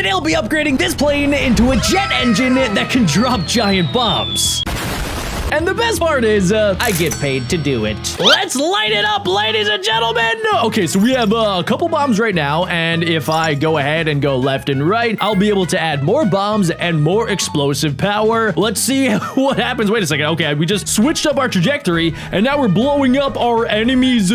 and I'll be upgrading this plane into a jet engine that can drop giant bombs. And the best part is, I get paid to do it. Let's light it up, ladies and gentlemen. Okay, so we have a couple bombs right now, and if I go ahead and go left and right, I'll be able to add more bombs and more explosive power. Let's see what happens. Wait a second. Okay, we just switched up our trajectory, and now we're blowing up our enemies'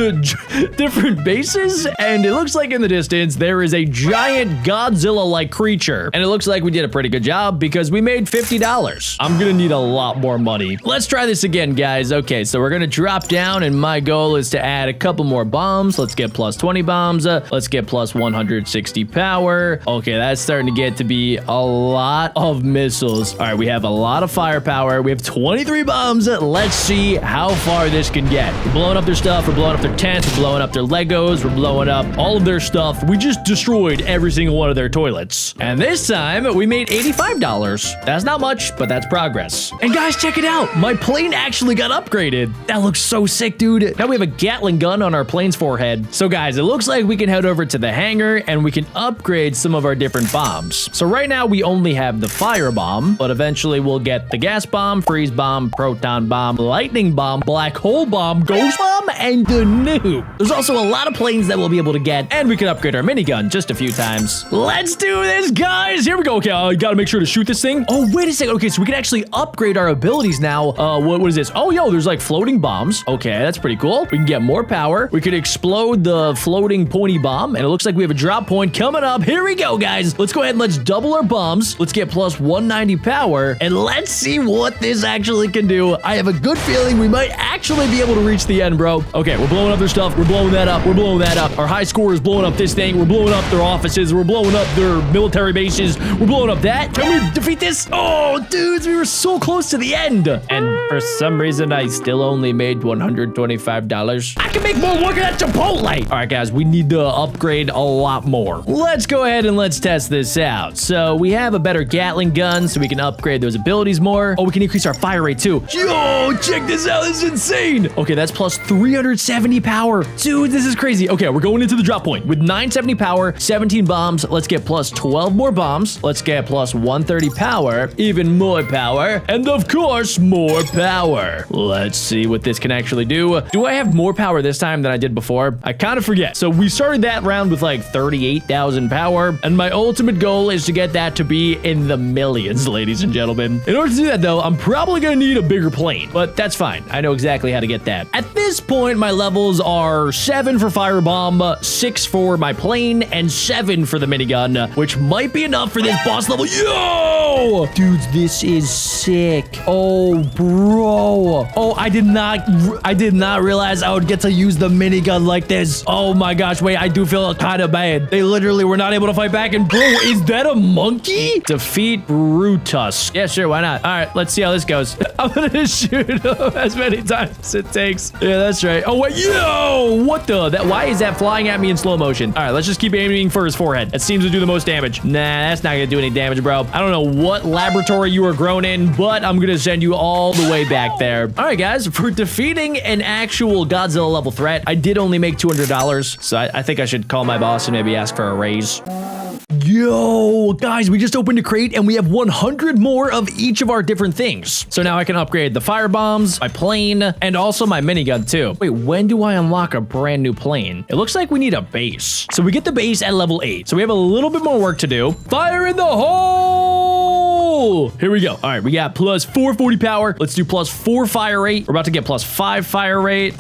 different bases, and it looks like in the distance, there is a giant Godzilla-like creature, and it looks like we did a pretty good job because we made $50. I'm gonna need a lot more money. Let's try this again, guys. Okay, so we're gonna drop down, and my goal is to add a couple more bombs. Let's get plus 20 bombs. Let's get plus 160 power. Okay, that's starting to get to be a lot of missiles. All right, we have a lot of firepower. We have 23 bombs. Let's see how far this can get. We're blowing up their stuff. We're blowing up their tents. We're blowing up their Legos. We're blowing up all of their stuff. We just destroyed every single one of their toilets. And this time, we made $85. That's not much, but that's progress. And guys, check it out. My plane actually got upgraded. That looks so sick, dude. Now we have a Gatling gun on our plane's forehead. So guys, it looks like we can head over to the hangar and we can upgrade some of our different bombs. So right now we only have the fire bomb, but eventually we'll get the gas bomb, freeze bomb, proton bomb, lightning bomb, black hole bomb, ghost bomb, and the NOOB. There's also a lot of planes that we'll be able to get, and we can upgrade our minigun just a few times. Let's do this, guys. Here we go. Okay, I gotta make sure to shoot this thing. Oh, wait a second. Okay, so we can actually upgrade our abilities now. What is this? Oh, yo, there's like floating bombs. Okay, that's pretty cool. We can get more power. We could explode the floating pointy bomb, and it looks like we have a drop point coming up. Here we go, guys. Let's go ahead and let's double our bombs. Let's get plus 190 power, and let's see what this actually can do. I have a good feeling we might actually be able to reach the end, bro. Okay, we're blowing up their stuff. We're blowing that up. We're blowing that up. Our high score is blowing up this thing. We're blowing up their offices. We're blowing up their military bases. We're blowing up that. Can we defeat this? Oh, dudes, we were so close to the end. And for some reason, I still only made $125. I can make more working at Chipotle. All right, guys, we need to upgrade a lot more. Let's go ahead and let's test this out. So we have a better Gatling gun, so we can upgrade those abilities more. Oh, we can increase our fire rate too. Yo, check this out. This is insane. Okay, that's plus 370 power. Dude, this is crazy. Okay, we're going into the drop point with 970 power, 17 bombs. Let's get plus 12 more bombs. Let's get plus 130 power, even more power, and of course, more power. Let's see what this can actually do. Do I have more power this time than I did before? I kind of forget. So we started that round with like 38,000 power, and my ultimate goal is to get that to be in the millions, ladies and gentlemen. In order to do that, though, I'm probably going to need a bigger plane, but that's fine. I know exactly how to get that. At this point, my levels are 7 for firebomb, 6 for my plane, and 7 for the minigun, which might be enough for this boss level. Yo! Dudes, this is sick. Oh, bro. Oh, I did not realize I would get to use the minigun like this. Oh my gosh, wait, I do feel kind of bad. They literally were not able to fight back, and bro, is that a monkey? Defeat Brutus. Yeah, sure, why not? All right, let's see how this goes. I'm gonna shoot him as many times as it takes. Yeah, that's right. Oh, wait, yo, what the? Why is that flying at me in slow motion? All right, let's just keep aiming for his forehead. That seems to do the most damage. Nah, that's not gonna do any damage, bro. I don't know what laboratory you were grown in, but I'm gonna send you all the way back there. All right, guys, for defeating an actual Godzilla level threat, I did only make $200, so I think I should call my boss and maybe ask for a raise. Yo, guys, we just opened a crate and we have 100 more of each of our different things. So now I can upgrade the fire bombs, my plane, and also my minigun too. Wait, when do I unlock a brand new plane? It looks like we need a base. So we get the base at level 8. So we have a little bit more work to do. Fire in the hole! Here we go. All right, we got plus 440 power. Let's do plus 4 fire rate. We're about to get plus 5 fire rate.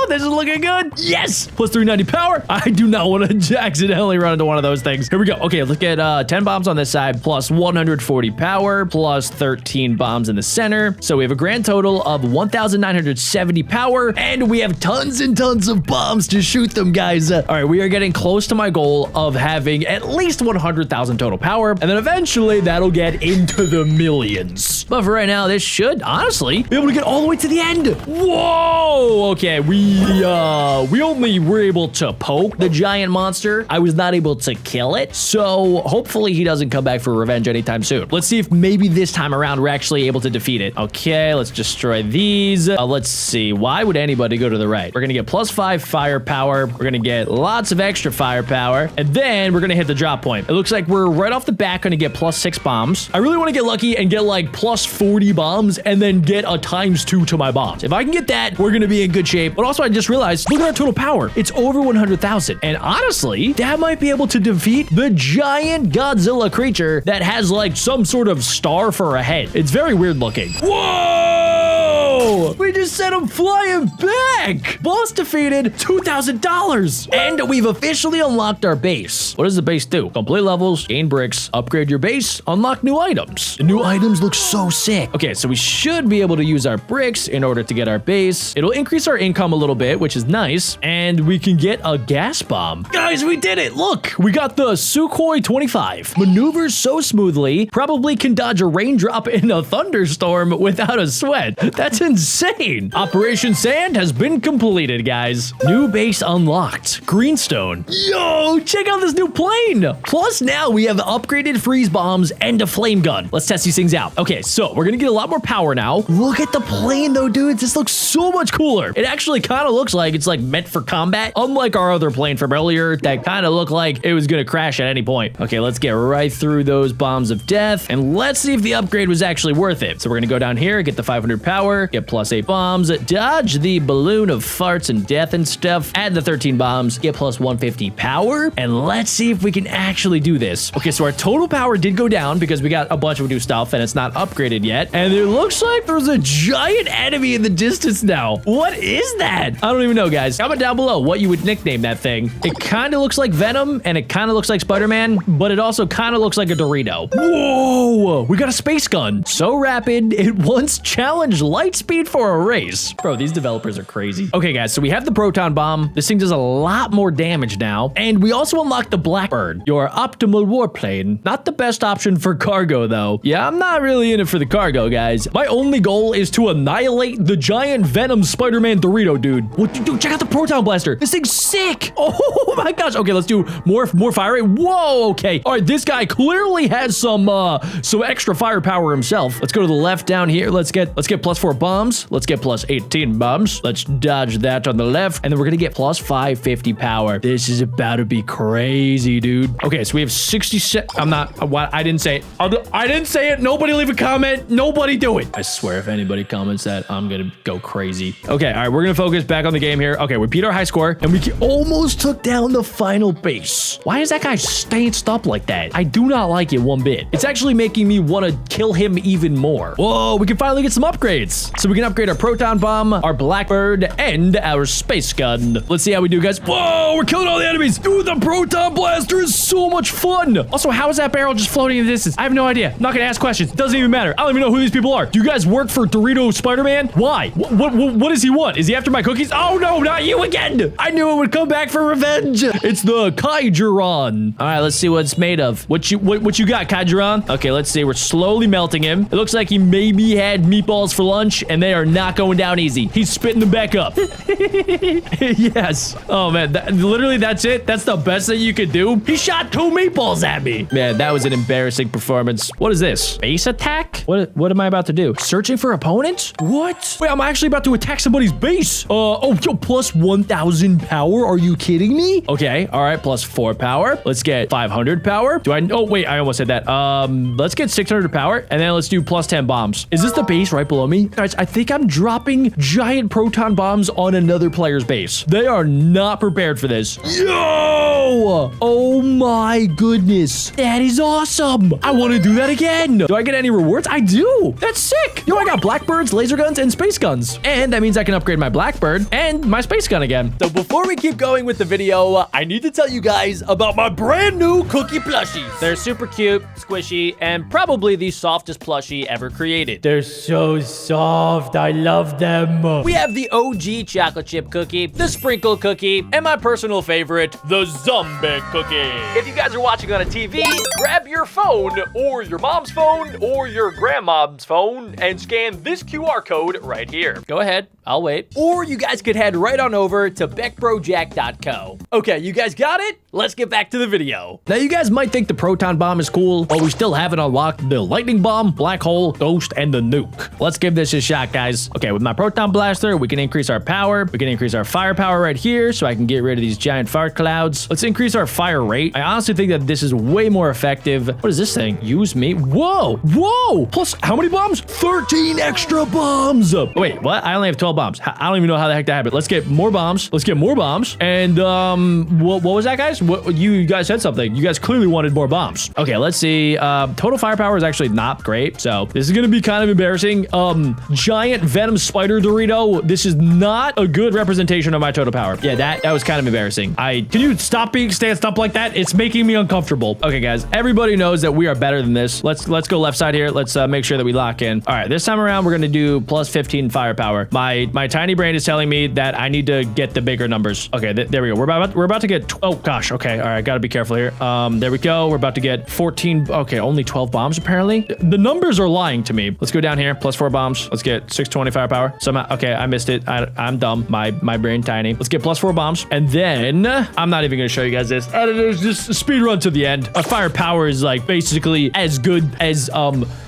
This is looking good. Yes. Plus 390 power. I do not want to accidentally run into one of those things. Here we go. Okay, let's get 10 bombs on this side, plus 140 power, plus 13 bombs in the center. So we have a grand total of 1,970 power, and we have tons and tons of bombs to shoot them, guys. All right, we are getting close to my goal of having at least 100,000 total power, and then eventually that'll get into the millions. But for right now, this should honestly be able to get all the way to the end. Whoa! Oh, okay. We only were able to poke the giant monster. I was not able to kill it. So hopefully he doesn't come back for revenge anytime soon. Let's see if maybe this time around we're actually able to defeat it. Okay, let's destroy these. Let's see. Why would anybody go to the right? We're going to get +5 firepower. We're going to get lots of extra firepower. And then we're going to hit the drop point. It looks like we're right off the bat going to get +6 bombs. I really want to get lucky and get like +40 bombs and then get a ×2 to my bombs. If I can get that, we're going to be in good shape. But also, I just realized, look at our total power. It's over 100,000. And honestly, that might be able to defeat the giant Godzilla creature that has like some sort of star for a head. It's very weird looking. Whoa! We just sent him flying back. Boss defeated, $2,000. And we've officially unlocked our base. What does the base do? Complete levels, gain bricks, upgrade your base, unlock new items. The new items look so sick. Okay, so we should be able to use our bricks in order to get our base. It'll increase our income a little bit, which is nice. And we can get a gas bomb. Guys, we did it. Look, we got the Sukhoi 25. Maneuvers so smoothly, probably can dodge a raindrop in a thunderstorm without a sweat. That's insane. Operation Sand has been completed, guys. New base unlocked. Greenstone. Yo, check out this new plane. Plus now we have upgraded freeze bombs and a flame gun. Let's test these things out. Okay, so we're gonna get a lot more power now. Look at the plane though, dude. This looks so much cooler. It actually kind of looks like it's like meant for combat, unlike our other plane from earlier that kind of looked like it was gonna crash at any point. Okay, let's get right through those bombs of death and let's see if the upgrade was actually worth it. So we're gonna go down here, get the 500 power, get +8 bombs, dodge the balloon of farts and death and stuff, add the 13 bombs, get +150 power, and let's see if we can actually do this. Okay, so our total power did go down because we got a bunch of new stuff and it's not upgraded yet. And it looks like there's a giant enemy in the distance now. What is that? I don't even know, guys. Comment down below what you would nickname that thing. It kind of looks like Venom and it kind of looks like Spider-Man, but it also kind of looks like a Dorito. Whoa, we got a space gun. So rapid, it once challenged light speed for a race. Bro, these developers are crazy. Okay, guys, so we have the proton bomb. This thing does a lot more damage now. And we also unlocked the Blackbird, your optimal warplane. Not the best option for cargo, though. Yeah, I'm not really in it for the cargo, guys. My only goal is to annihilate the giant Venom Spider-Man Dorito, dude. What you do? Check out the proton blaster. This thing's sick. Oh my gosh. Okay, let's do more fire rate. Whoa, okay. All right, this guy clearly has some extra firepower himself. Let's go to the left down here. Let's get +4 bombs. Let's get +18 bombs. Let's dodge that on the left. And then we're gonna get +550 power. This is about to be crazy, dude. Okay, so we have 66. I didn't say it. I didn't say it. Nobody leave a comment. Nobody do it. I swear if anybody comments that, I'm gonna go crazy. Okay, all right, we're gonna focus back on the game here. Okay, we beat our high score and we almost took down the final base. Why is that guy stanced up like that? I do not like it one bit. It's actually making me want to kill him even more. Whoa, we can finally get some upgrades. So we can upgrade our proton bomb, our Blackbird, and our space gun. Let's see how we do, guys. Whoa, we're killing all the enemies. Dude, the proton blaster is so much fun. Also, how is that barrel just floating in the distance? I have no idea. I'm not gonna ask questions. It doesn't even matter. I don't even know who these people are. Do you guys work for Dorito Spider-Man? Why? What does he want? Is he after my cookies? Oh no, not you again. I knew it would come back for revenge. It's the Kaijuron. All right, let's see what it's made of. What you got, Kaijuron? Okay, let's see. We're slowly melting him. It looks like he maybe had meatballs for lunch and they are not going down easy. He's spitting them back up. Yes. Oh man, literally that's it. That's the best that you could do. He shot 2 meatballs at me. Man, that was an embarrassing performance. What is this? Base attack? What am I about to do? Searching for opponents? What? Wait, I'm actually about to attack somebody's base. Oh, yo, +1,000 power. Are you kidding me? Okay, all right, +4 power. Let's get 500 power. Oh, wait, I almost said that. Let's get 600 power, and then let's do +10 bombs. Is this the base right below me? Guys, I think I'm dropping giant proton bombs on another player's base. They are not prepared for this. Yo! Oh my goodness. That is awesome. I want to do that again. Do I get any rewards? I do. That's sick. Yo, I got Blackbirds, laser guns, and space guns. And that means I can upgrade my Blackbird and my space gun again. So before we keep going with the video, I need to tell you guys about my brand new cookie plushies. They're super cute, squishy, and probably the softest plushie ever created. They're so soft. soft. I love them. We have the OG chocolate chip cookie, the sprinkle cookie, and my personal favorite, the zombie cookie. If you guys are watching on a TV, grab your phone or your mom's phone or your grandma's phone and scan this QR code right here. Go ahead, I'll wait. Or you guys could head right on over to BeckBroJack.co. Okay, you guys got it? Let's get back to the video. Now, you guys might think the proton bomb is cool, but we still haven't unlocked the lightning bomb, black hole, ghost, and the nuke. Let's give this a shot, guys. Okay, with my proton blaster, we can increase our power. We can increase our firepower right here, so I can get rid of these giant fart clouds. Let's increase our fire rate. I honestly think that this is way more effective. What is this thing? Use me. Whoa, whoa. Plus, how many bombs? 13 extra bombs. Wait, what? I only have 12 bombs. I don't even know how the heck that happened. Let's get more bombs. Let's get more bombs. And, what was that, guys? What, you guys said something. You guys clearly wanted more bombs. Okay, let's see. Total firepower is actually not great, so this is gonna be kind of embarrassing. Giant venom spider Dorito. This is not a good representation of my total power. Yeah, that was kind of embarrassing. Can you stop being stanced up like that? It's making me uncomfortable. Okay, guys, everybody knows that we are better than this. Let's go left side here. Let's make sure that we lock in. All right, this time around, we're gonna do plus 15 firepower. My tiny brain is telling me that I need to get the bigger numbers. Okay, there we go. We're about to get, oh gosh, okay, all right, gotta be careful here. There we go. We're about to get 14, okay, only 12 bombs apparently. The numbers are lying to me. Let's go down here, plus 4 bombs. Let's get 620 firepower. Somehow, okay, I missed it. I'm dumb. My brain tiny. Let's get plus 4 bombs. And then, I'm not even gonna show you guys this. Editors, just speed run to the end. My firepower is like basically as good as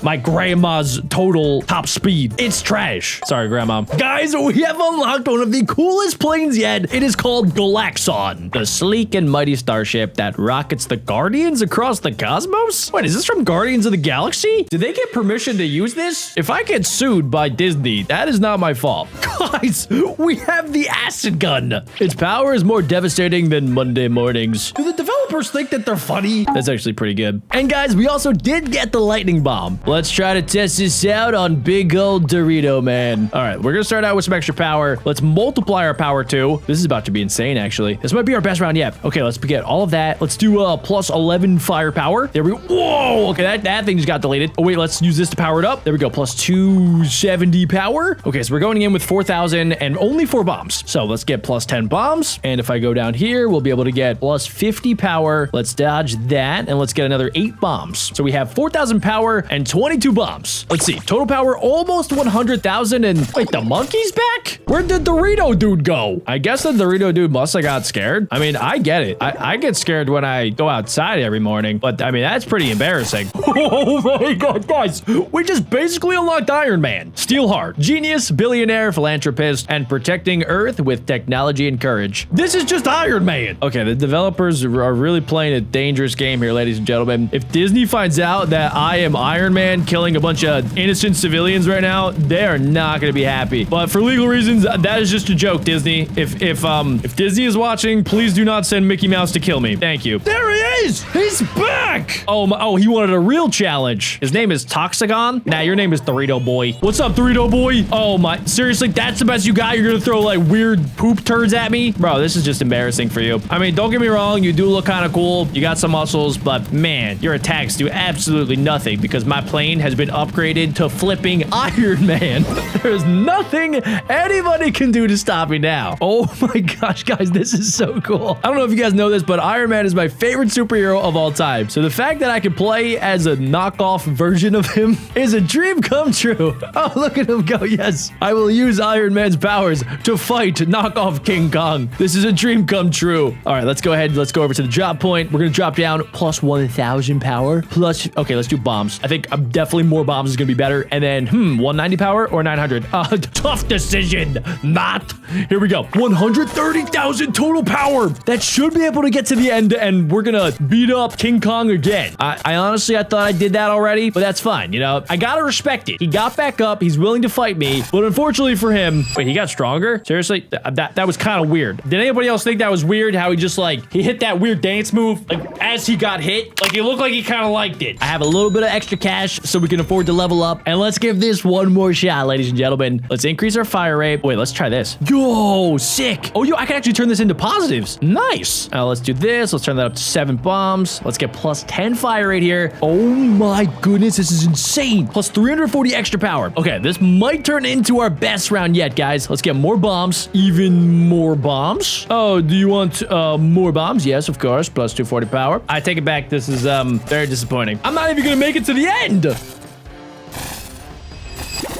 my grandma's total top speed. It's trash. Sorry, grandma. Guys, we have unlocked one of the coolest planes yet. It is called Galaxon, the sleek and mighty starship that rockets the Guardians across the cosmos. Wait, is this from Guardians of the Galaxy? Did they get permission to use this? If I get sued by Disney, that is not my fault. Guys, we have the acid gun. Its power is more devastating than Monday mornings. Do the developers think that they're funny? That's actually pretty good. And guys, we also did get the lightning bomb. Let's try to test this out on big old Dorito man. All right, we're gonna start out with some extra power. Let's multiply our power too. This is about to be insane, actually. This might be our best round yet. Okay, let's get all of that. Let's do plus 11 firepower. There we go. Whoa, okay, that thing just got deleted. Oh wait, let's use this to power it up. There we go, plus 270 power. Okay, so we're going in with 4,000 and only 4 bombs. So let's get plus 10 bombs. And if I go down here, we'll be able to get plus 50 power. Let's dodge that and let's get another 8 bombs. So we have 4,000 power and 22 bombs. Let's see, total power almost 100,000. And wait, the monkey's back? Where'd the Dorito dude go? I guess the Dorito dude must have got scared. I mean, I get it. I get scared when I go outside every morning, but I mean, that's pretty embarrassing. Oh my God, guys, we just basically unlocked Iron Man. Steelheart, genius, billionaire, philanthropist, and protecting Earth with technology and courage. This is just Iron Man. Okay, the developers are really playing a dangerous game here, ladies and gentlemen. If Disney finds out that I am Iron Man killing a bunch of innocent civilians right now, they are not going to be happy. But for legal reasons, that is just a joke, Disney. If Disney is watching, please do not send Mickey Mouse to kill me. Thank you. There he is. He's back. Oh, he wanted a real challenge. His name is Toxagon. Nah, your name is Dorito Boy. What's up, Dorito Boy? Oh my, seriously, that's the best you got? You're gonna throw like weird poop turds at me? Bro, this is just embarrassing for you. I mean, don't get me wrong, you do look kind of cool. You got some muscles, but man, your attacks do absolutely nothing because my plane has been upgraded to flipping Iron Man. There's nothing anybody can do to stop me now. Oh my gosh, guys, this is so cool. I don't know if you guys know this, but Iron Man is my favorite superhero of all time. So the fact that I can play as a knockoff version of him is a dream come true. Oh, look at him go. Yes, I will use Iron Man's powers to fight knockoff King Kong. This is a dream come true. All right, let's go ahead. Let's go over to the drop point. We're going to drop down plus 1,000 power. Plus, okay, let's do bombs. I think definitely more bombs is going to be better. And then, 190 power or 900? Tough decision. Not. Here we go. 130,000 total power. That should be able to get to the end, and we're going to beat up King Kong again. I honestly, I thought I did that already, but that's fine. You know, I got to respect it. He got back up. He's willing to fight me, but unfortunately for him, wait, he got stronger? Seriously? That was kind of weird. Did anybody else think that was weird? How he just like, he hit that weird dance move, like as he got hit? Like it looked like he kind of liked it. I have a little bit of extra cash so we can afford to level up, and let's give this one more shot, ladies and gentlemen. Let's increase our fire rate. Wait, let's try this. Yo, sick. Oh, yo, I can actually turn this into positives. Nice. Now let's do this. Let's turn that up to 7 bombs. Let's get plus 10 fire rate here. Oh my goodness, this is insane. Plus 340 extra power. Okay, This might turn into our best round yet, guys. Let's get more bombs. Even more bombs. Oh, do you want more bombs? Yes, of course. Plus 240 power. I take it back. This is very disappointing. I'm not even gonna make it to the end.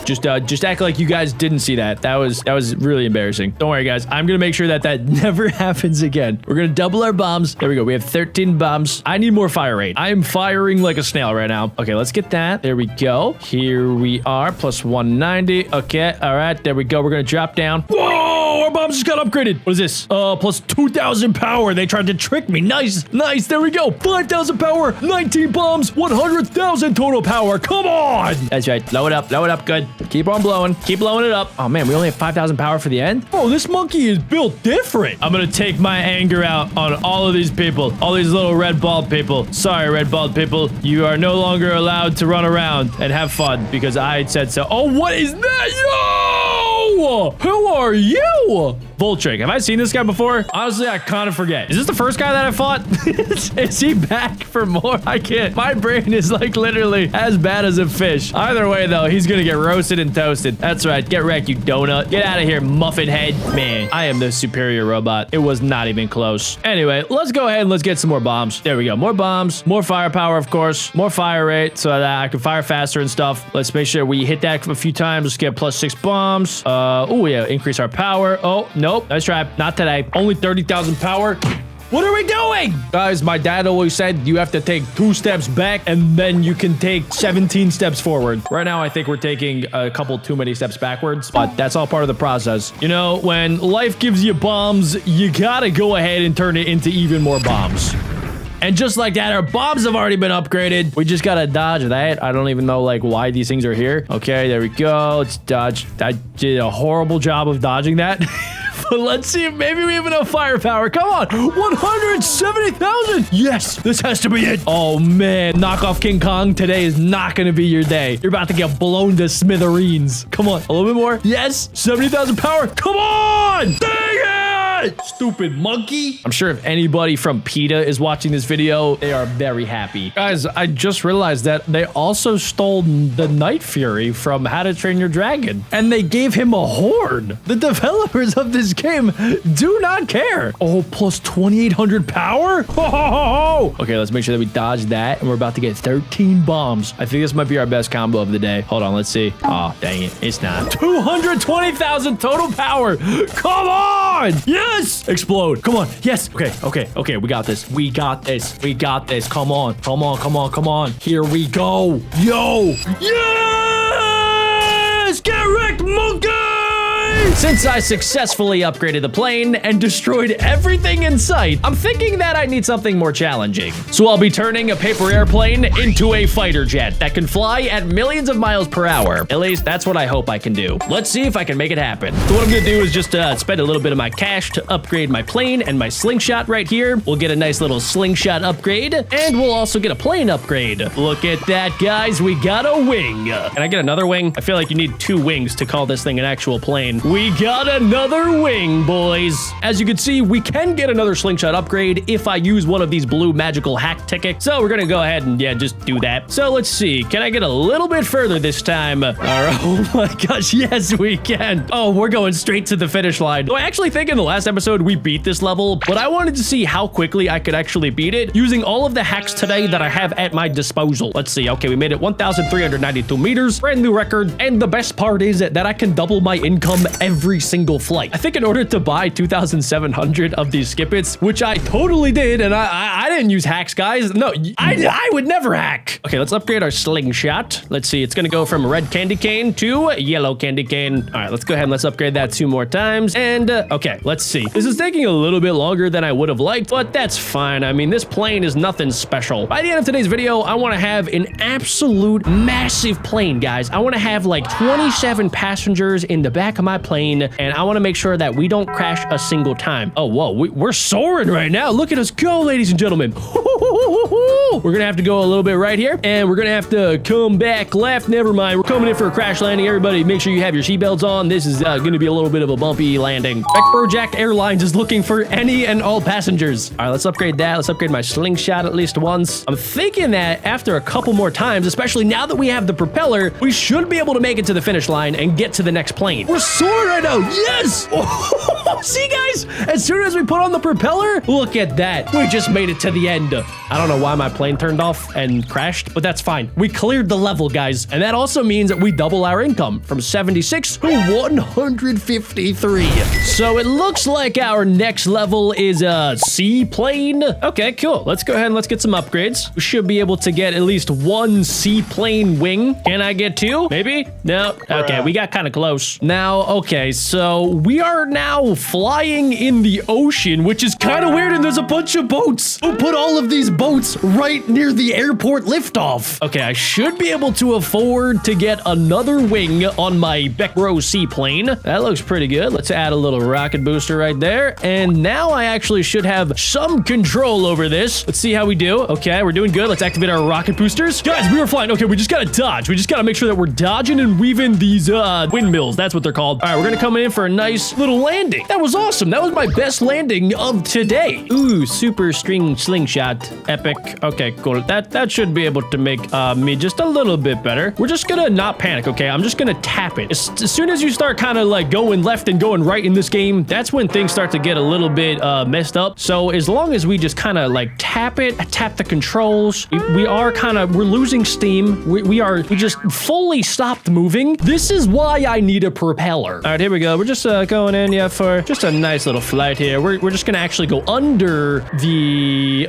Just act like you guys didn't see that. That was really embarrassing. Don't worry, guys. I'm gonna make sure that that never happens again. We're gonna double our bombs. There we go. We have 13 bombs. I need more fire rate. I am firing like a snail right now. Okay, let's get that. There we go. Here we are. Plus 190. Okay. All right. There we go. We're gonna drop down. Whoa! Our bombs just got upgraded. What is this? Plus 2,000 power. They tried to trick me. Nice. Nice. There we go. 5,000 power. 19 bombs. 100,000 total power. Come on. That's right. Blow it up. Blow it up. Good. Keep on blowing. Keep blowing it up. Oh, man, we only have 5,000 power for the end? Oh, this monkey is built different. I'm going to take my anger out on all of these people. All these little red bald people. Sorry, red bald people. You are no longer allowed to run around and have fun because I said so. Oh, what is that? Yo! Who are you? Voltrick. Have I seen this guy before? Honestly, I kind of forget. Is this the first guy that I fought? Is he back for more? I can't. My brain is like literally as bad as a fish. Either way, though, he's going to get roasted and toasted. That's right. Get wrecked, you donut. Get out of here, muffin head. Man, I am the superior robot. It was not even close. Anyway, let's go ahead and let's get some more bombs. There we go. More bombs. More firepower, of course. More fire rate so that I can fire faster and stuff. Let's make sure we hit that a few times. Let's get plus 6 bombs. Oh, yeah. Increase our power. Oh, nope. Nice try. Not today. Only 30,000 power. What are we doing? Guys, my dad always said you have to take 2 steps back and then you can take 17 steps forward. Right now, I think we're taking a couple too many steps backwards, but that's all part of the process. You know, when life gives you bombs, you gotta go ahead and turn it into even more bombs. And just like that, our bombs have already been upgraded. We just gotta dodge that. I don't even know like why these things are here. Okay, there we go. Let's dodge. I did a horrible job of dodging that. But let's see if maybe we have enough firepower. Come on. 170,000. Yes, this has to be it. Oh, man. Knock off King Kong. Today is not going to be your day. You're about to get blown to smithereens. Come on. A little bit more. Yes. 70,000 power. Come on. Dang it. Stupid monkey. I'm sure if anybody from PETA is watching this video, they are very happy. Guys, I just realized that they also stole the Night Fury from How to Train Your Dragon. And they gave him a horn. The developers of this game do not care. Oh, plus 2,800 power? Oh. Okay, let's make sure that we dodge that. And we're about to get 13 bombs. I think this might be our best combo of the day. Hold on, let's see. Oh, dang it. It's not. 220,000 total power. Come on. Yes. Explode. Come on. Yes. Okay. We got this. We got this. Come on. Here we go. Yo. Yes. Get wrecked, monkey. Since I successfully upgraded the plane and destroyed everything in sight, I'm thinking that I need something more challenging. So I'll be turning a paper airplane into a fighter jet that can fly at millions of miles per hour. At least that's what I hope I can do. Let's see if I can make it happen. So what I'm gonna do is just spend a little bit of my cash to upgrade my plane and my slingshot right here. We'll get a nice little slingshot upgrade, and we'll also get a plane upgrade. Look at that, guys. We got a wing. Can I get another wing? I feel like you need 2 wings to call this thing an actual plane. We got another wing, boys. As you can see, we can get another slingshot upgrade if I use one of these blue magical hack tickets. So we're gonna go ahead and just do that. So let's see. Can I get a little bit further this time? All right. Oh my gosh. Yes, we can. Oh, we're going straight to the finish line. So I actually think in the last episode we beat this level, but I wanted to see how quickly I could actually beat it using all of the hacks today that I have at my disposal. Let's see. Okay, we made it 1,392 meters. Brand new record. And the best part is that I can double my income every single flight. I think in order to buy 2,700 of these skip-its, which I totally did, and I didn't use hacks, guys. No, I would never hack. Okay, let's upgrade our slingshot. Let's see. It's gonna go from red candy cane to yellow candy cane. All right, let's go ahead and let's upgrade that 2 more times. And okay, let's see. This is taking a little bit longer than I would have liked, but that's fine. I mean, this plane is nothing special. By the end of today's video, I want to have an absolute massive plane, guys. I want to have like 27 passengers in the back of my plane, and I want to make sure that we don't crash a single time. Oh, whoa, we're soaring right now. Look at us go, ladies and gentlemen. We're gonna have to go a little bit right here, and we're gonna have to come back left. Never mind. We're coming in for a crash landing. Everybody, make sure you have your seatbelts on. This is gonna be a little bit of a bumpy landing. BeckBroJack Airlines is looking for any and all passengers. All right, let's upgrade that. Let's upgrade my slingshot at least once. I'm thinking that after a couple more times, especially now that we have the propeller, we should be able to make it to the finish line and get to the next plane. We're soaring right now. Yes! See, guys? As soon as we put on the propeller, look at that. We just made it to the end. I don't know why my plane turned off and crashed, but that's fine. We cleared the level, guys. And that also means that we double our income from 76 to 153. So it looks like our next level is a seaplane. Okay, cool. Let's go ahead and let's get some upgrades. We should be able to get at least one seaplane wing. Can I get two? Maybe? No. Okay, we got kind of close. Now, okay, so we are now flying in the ocean, which is kind of weird, and there's a bunch of boats. Who put all of these boats right near the airport liftoff? Okay, I should be able to afford to get another wing on my BeckBro seaplane. That looks pretty good. Let's add a little rocket booster right there, and now I actually should have some control over this. Let's see how we do. Okay, we're doing good. Let's activate our rocket boosters. Guys, we are flying. Okay, we just gotta dodge. We just gotta make sure that we're dodging and weaving these windmills. That's what they're called. All right, we're gonna come in for a nice little landing. That was awesome. That was my best landing of today. Ooh, super string slingshot. Epic. Okay, cool. That should be able to make me just a little bit better. We're just gonna not panic, okay? I'm just gonna tap it. As soon as you start kind of like going left and going right in this game, that's when things start to get a little bit messed up. So as long as we just kind of like tap it, tap the controls, we're losing steam. We just fully stopped moving. This is why I need a propeller. All right, here we go. We're just going in, yeah, for just a nice little flight here. We're just gonna actually go under the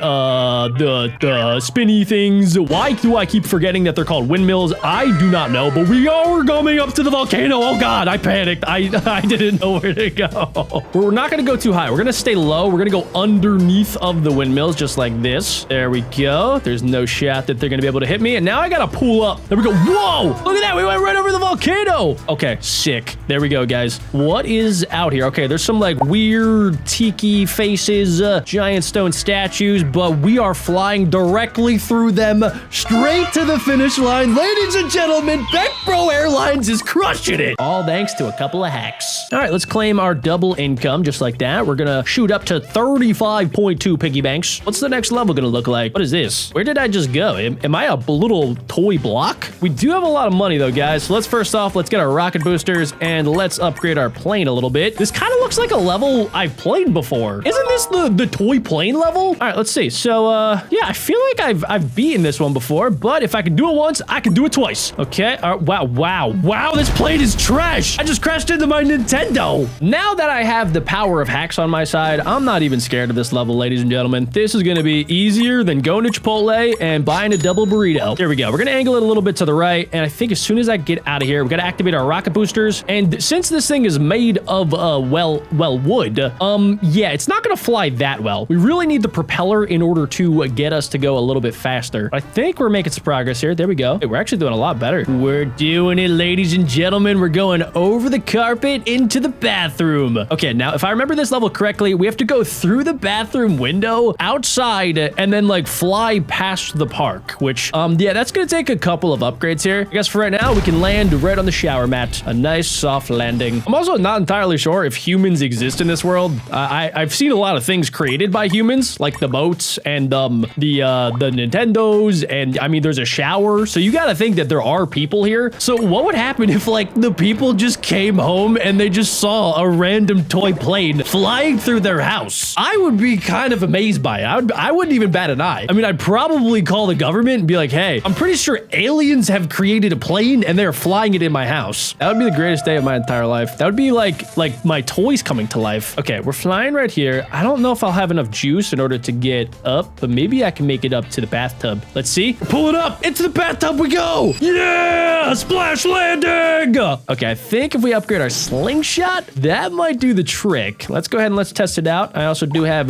spinny things. Why do I keep forgetting that they're called windmills? I do not know, but we are coming up to the volcano. Oh God, I panicked. I didn't know where to go. We're not gonna go too high. We're gonna stay low. We're gonna go underneath of the windmills, just like this. There we go. There's no shot that they're gonna be able to hit me. And now I gotta pull up. There we go. Whoa! Look at that. We went right over the volcano. Okay, sick. There we go, guys. What is out here? Okay, there's some like weird tiki faces, giant stone statues, but we are flying directly through them, straight to the finish line. Ladies and gentlemen, BeckBro Airlines is crushing it. All thanks to a couple of hacks. All right, let's claim our double income just like that. We're gonna shoot up to 35.2 piggy banks. What's the next level gonna look like? What is this? Where did I just go? Am I a little toy block? We do have a lot of money though, guys. So let's first off, let's get our rocket boosters and let's upgrade our plane a little bit. This kind of looks like a level I've played before. Isn't this the toy plane level? All right, let's see. So, yeah, I feel like I've beaten this one before, but if I can do it once, I can do it twice. Okay. Wow, this plane is trash. I just crashed into my Nintendo. Now that I have the power of hacks on my side, I'm not even scared of this level, ladies and gentlemen. This is gonna be easier than going to Chipotle and buying a double burrito. Here we go. We're gonna angle it a little bit to the right, and I think as soon as I get out of here, we gotta activate our rocket boosters. And since this thing is made of wood, yeah, it's not gonna fly that well. We really need the propeller in order to get us to go a little bit faster. I think we're making some progress here. There we go. Hey, we're actually doing a lot better. We're doing it, ladies and gentlemen. We're going over the carpet into the bathroom. Okay, now if I remember this level correctly, we have to go through the bathroom window outside and then like fly past the park, which yeah, that's gonna take a couple of upgrades here. I guess for right now we can land right on the shower mat. A nice soft landing. I'm also not entirely sure if humans exist in this world. I've seen a lot of things created by humans, like the boats and the Nintendos, and I mean there's a shower, so you gotta think that there are people here. So what would happen if like the people just came home and they just saw a random toy plane flying through their house? I would be kind of amazed by it. I wouldn't even bat an eye. I mean, I'd probably call the government and be like, hey, I'm pretty sure aliens have created a plane and they're flying it in my house. That would be the greatest day of my entire life. That would be like my toys coming to life. Okay, we're flying right here. I don't know if I'll have enough juice in order to get up, but maybe I can make it up to the bathtub. Let's see. Pull it up. Into the bathtub we go. Yeah, splash landing. Okay, I think if we upgrade our slingshot, that might do the trick. Let's go ahead and let's test it out. I also do have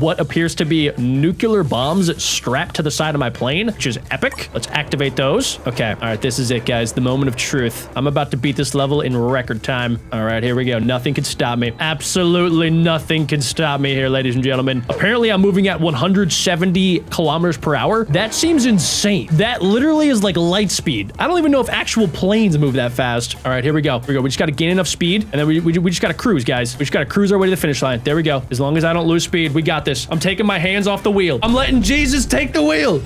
what appears to be nuclear bombs strapped to the side of my plane, which is epic. Let's activate those. Okay, all right, this is it, guys. The moment of truth. I'm about to beat this level in record time. All right, here we go. Nothing can stop me. Absolutely nothing can stop me here, ladies and gentlemen. Apparently, I'm moving at 100 170 kilometers per hour. That seems insane. That literally is like light speed. I don't even know if actual planes move that fast. All right, here we go. Here we go. We just got to gain enough speed, and then we just got to cruise, guys. We just got to cruise our way to the finish line. There we go. As long as I don't lose speed, we got this. I'm taking my hands off the wheel. I'm letting Jesus take the wheel.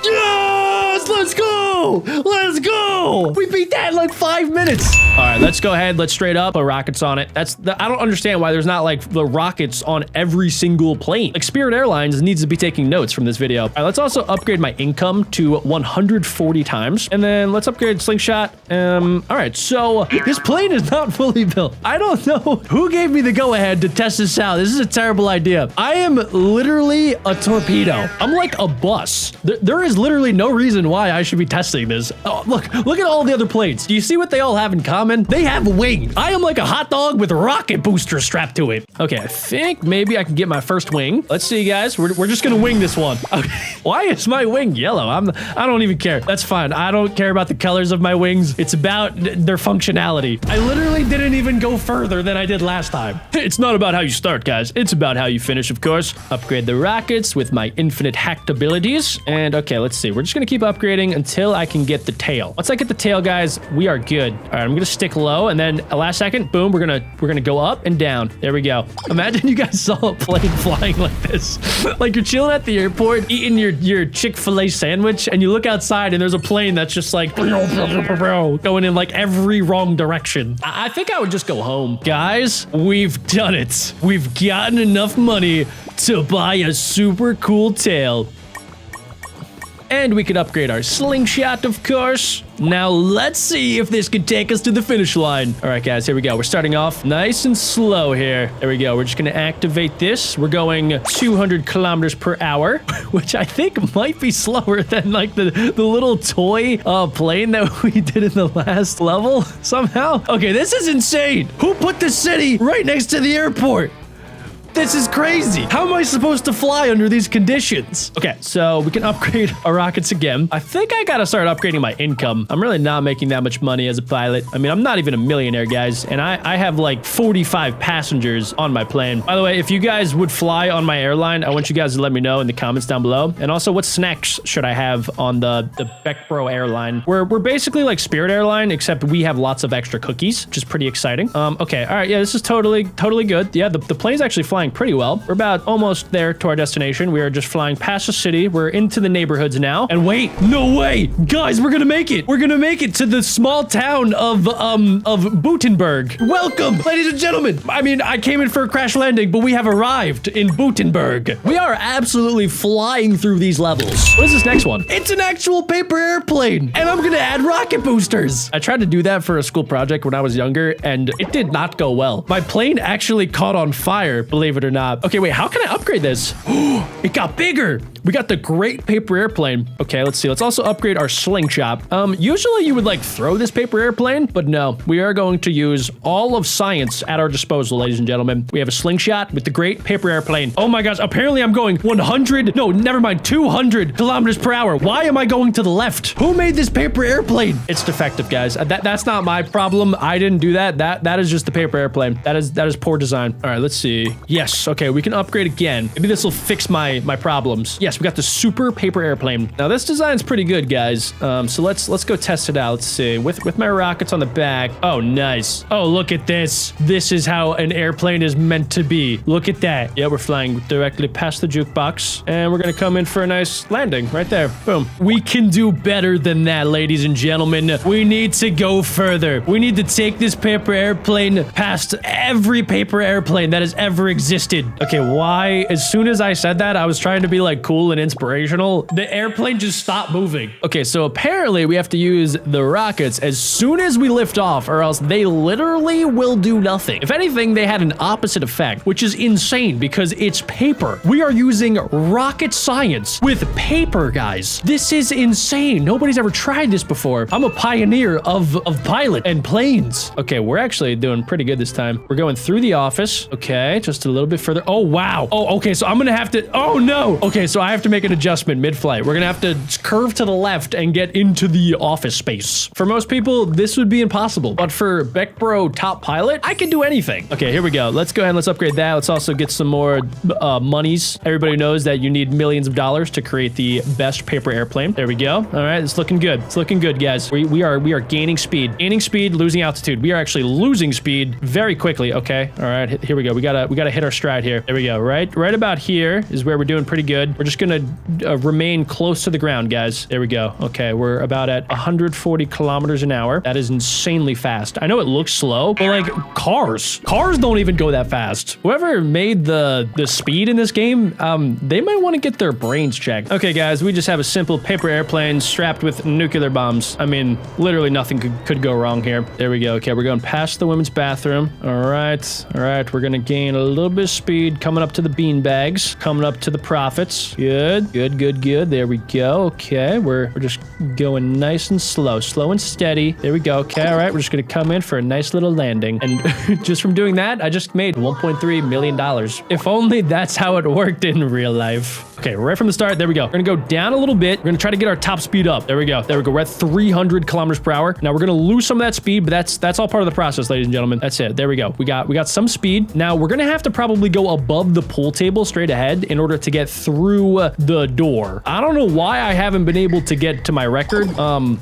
Yes, let's go. Let's go. We beat that in like 5 minutes. All right, let's go ahead. Let's straight up put rockets on it. I don't understand why there's not like the rockets on every single plane. Like Spirit Airlines needs to be taking notes from this video. All right, let's also upgrade my income to 140 times. And then let's upgrade Slingshot. All right, so this plane is not fully built. I don't know who gave me the go-ahead to test this out. This is a terrible idea. I am literally a torpedo. I'm like a bus. There is literally no reason why I should be testing this. Oh, look at all the other planes. Do you see what they all have in common? They have wings. I am like a hot dog with rocket boosters strapped to it. Okay, I think maybe I can get my first wing. Let's see, guys. We're just gonna wing this one. Okay. Why is my wing yellow? I don't even care. That's fine. I don't care about the colors of my wings. It's about their functionality. I literally didn't even go further than I did last time. It's not about how you start, guys. It's about how you finish, of course. Upgrade the rockets with my infinite hacked abilities. And okay, let's see. We're just gonna keep upgrading until I can get the tail. Once I get the tail, guys, we are good. All right, I'm gonna stick low, and then last second, boom, we're gonna go up and down. There we go. Imagine you guys saw a plane flying like this. Like you're chilling at the airport, eating your Chick-fil-A sandwich, and you look outside and there's a plane that's just like going in like every wrong direction. I think I would just go home. Guys, we've done it. We've gotten enough money to buy a super cool tail. And we could upgrade our slingshot, of course. Now let's see if this could take us to the finish line. All right, guys, here we go. We're starting off nice and slow here. There we go. We're just gonna activate this. We're going 200 kilometers per hour, which I think might be slower than like the little toy plane that we did in the last level somehow. Okay, this is insane. Who put the city right next to the airport? This is crazy. How am I supposed to fly under these conditions? Okay, so we can upgrade our rockets again. I think I gotta start upgrading my income. I'm really not making that much money as a pilot. I mean, I'm not even a millionaire, guys, and I have like 45 passengers on my plane. By the way, if you guys would fly on my airline, I want you guys to let me know in the comments down below. And also, what snacks should I have on the BeckBro airline? We're basically like Spirit Airline, except we have lots of extra cookies, which is pretty exciting. Okay, all right, yeah, this is totally good. Yeah, the plane's actually flying pretty well. We're about almost there to our destination. We are just flying past the city. We're into the neighborhoods now. And wait, no way, guys, we're gonna make it. We're gonna make it to the small town of Butenberg. Welcome, ladies and gentlemen. I mean, I came in for a crash landing, but we have arrived in Butenberg. We are absolutely flying through these levels. What is this next one? It's an actual paper airplane, and I'm gonna add rocket boosters. I tried to do that for a school project when I was younger, and it did not go well. My plane actually caught on fire, believe it or not. Okay, wait, how can I upgrade this? It got bigger. We got the great paper airplane. Okay, let's see. Let's also upgrade our slingshot. Usually you would like throw this paper airplane, but no, we are going to use all of science at our disposal, ladies and gentlemen. We have a slingshot with the great paper airplane. Oh my gosh, apparently I'm going 100, no, never mind, 200 kilometers per hour. Why am I going to the left? Who made this paper airplane? It's defective, guys. That's not my problem. I didn't do that. That is just the paper airplane. That is poor design. All right, let's see. Yes, okay, we can upgrade again. Maybe this will fix my problems. Yes, we got the super paper airplane. Now this design's pretty good, guys. So let's go test it out. Let's see. With my rockets on the back. Oh, nice. Oh, look at this. This is how an airplane is meant to be. Look at that. Yeah, we're flying directly past the jukebox, and we're gonna come in for a nice landing right there. Boom. We can do better than that, ladies and gentlemen. We need to go further. We need to take this paper airplane past every paper airplane that has ever existed. Okay, why? As soon as I said that, I was trying to be like cool and inspirational. The airplane just stopped moving. Okay, so apparently we have to use the rockets as soon as we lift off, or else they literally will do nothing. If anything, they had an opposite effect, which is insane because it's paper. We are using rocket science with paper, guys. This is insane. Nobody's ever tried this before. I'm a pioneer of pilot and planes. Okay, we're actually doing pretty good this time. We're going through the office. Okay, just a little bit further. Oh, wow. Oh, okay. So I'm going to have to, oh no. Okay. So I have to make an adjustment mid-flight. We're going to have to curve to the left and get into the office space. For most people, this would be impossible. But for BeckBro Top Pilot, I can do anything. Okay, here we go. Let's go ahead and let's upgrade that. Let's also get some more monies. Everybody knows that you need millions of dollars to create the best paper airplane. There we go. All right, it's looking good. It's looking good, guys. We are gaining speed. Gaining speed, losing altitude. We are actually losing speed very quickly. Okay, all right, here we go. We gotta hit our stride here. There we go. Right about here is where we're doing pretty good. We're just gonna remain close to the ground, guys. There we go. Okay, we're about at 140 kilometers an hour. That is insanely fast. I know it looks slow, but like cars don't even go that fast. Whoever made the speed in this game, they might want to get their brains checked. Okay, guys, we just have a simple paper airplane strapped with nuclear bombs. I mean, literally nothing could go wrong here. There we go. Okay, we're going past the women's bathroom. All right. We're gonna gain a little bit of speed coming up to the bean bags, coming up to the profits. Good. There we go. Okay, we're just going nice and slow and steady. There we go. Okay, all right, we're just gonna come in for a nice little landing. And just from doing that, I just made $1.3 million. If only that's how it worked in real life. Okay, right from the start, there we go. We're gonna go down a little bit. We're gonna try to get our top speed up. There we go. We're at 300 kilometers per hour. Now we're gonna lose some of that speed, but that's all part of the process, ladies and gentlemen. That's it. There we go. We got some speed. Now we're gonna have to probably go above the pool table straight ahead in order to get through the door. I don't know why I haven't been able to get to my record.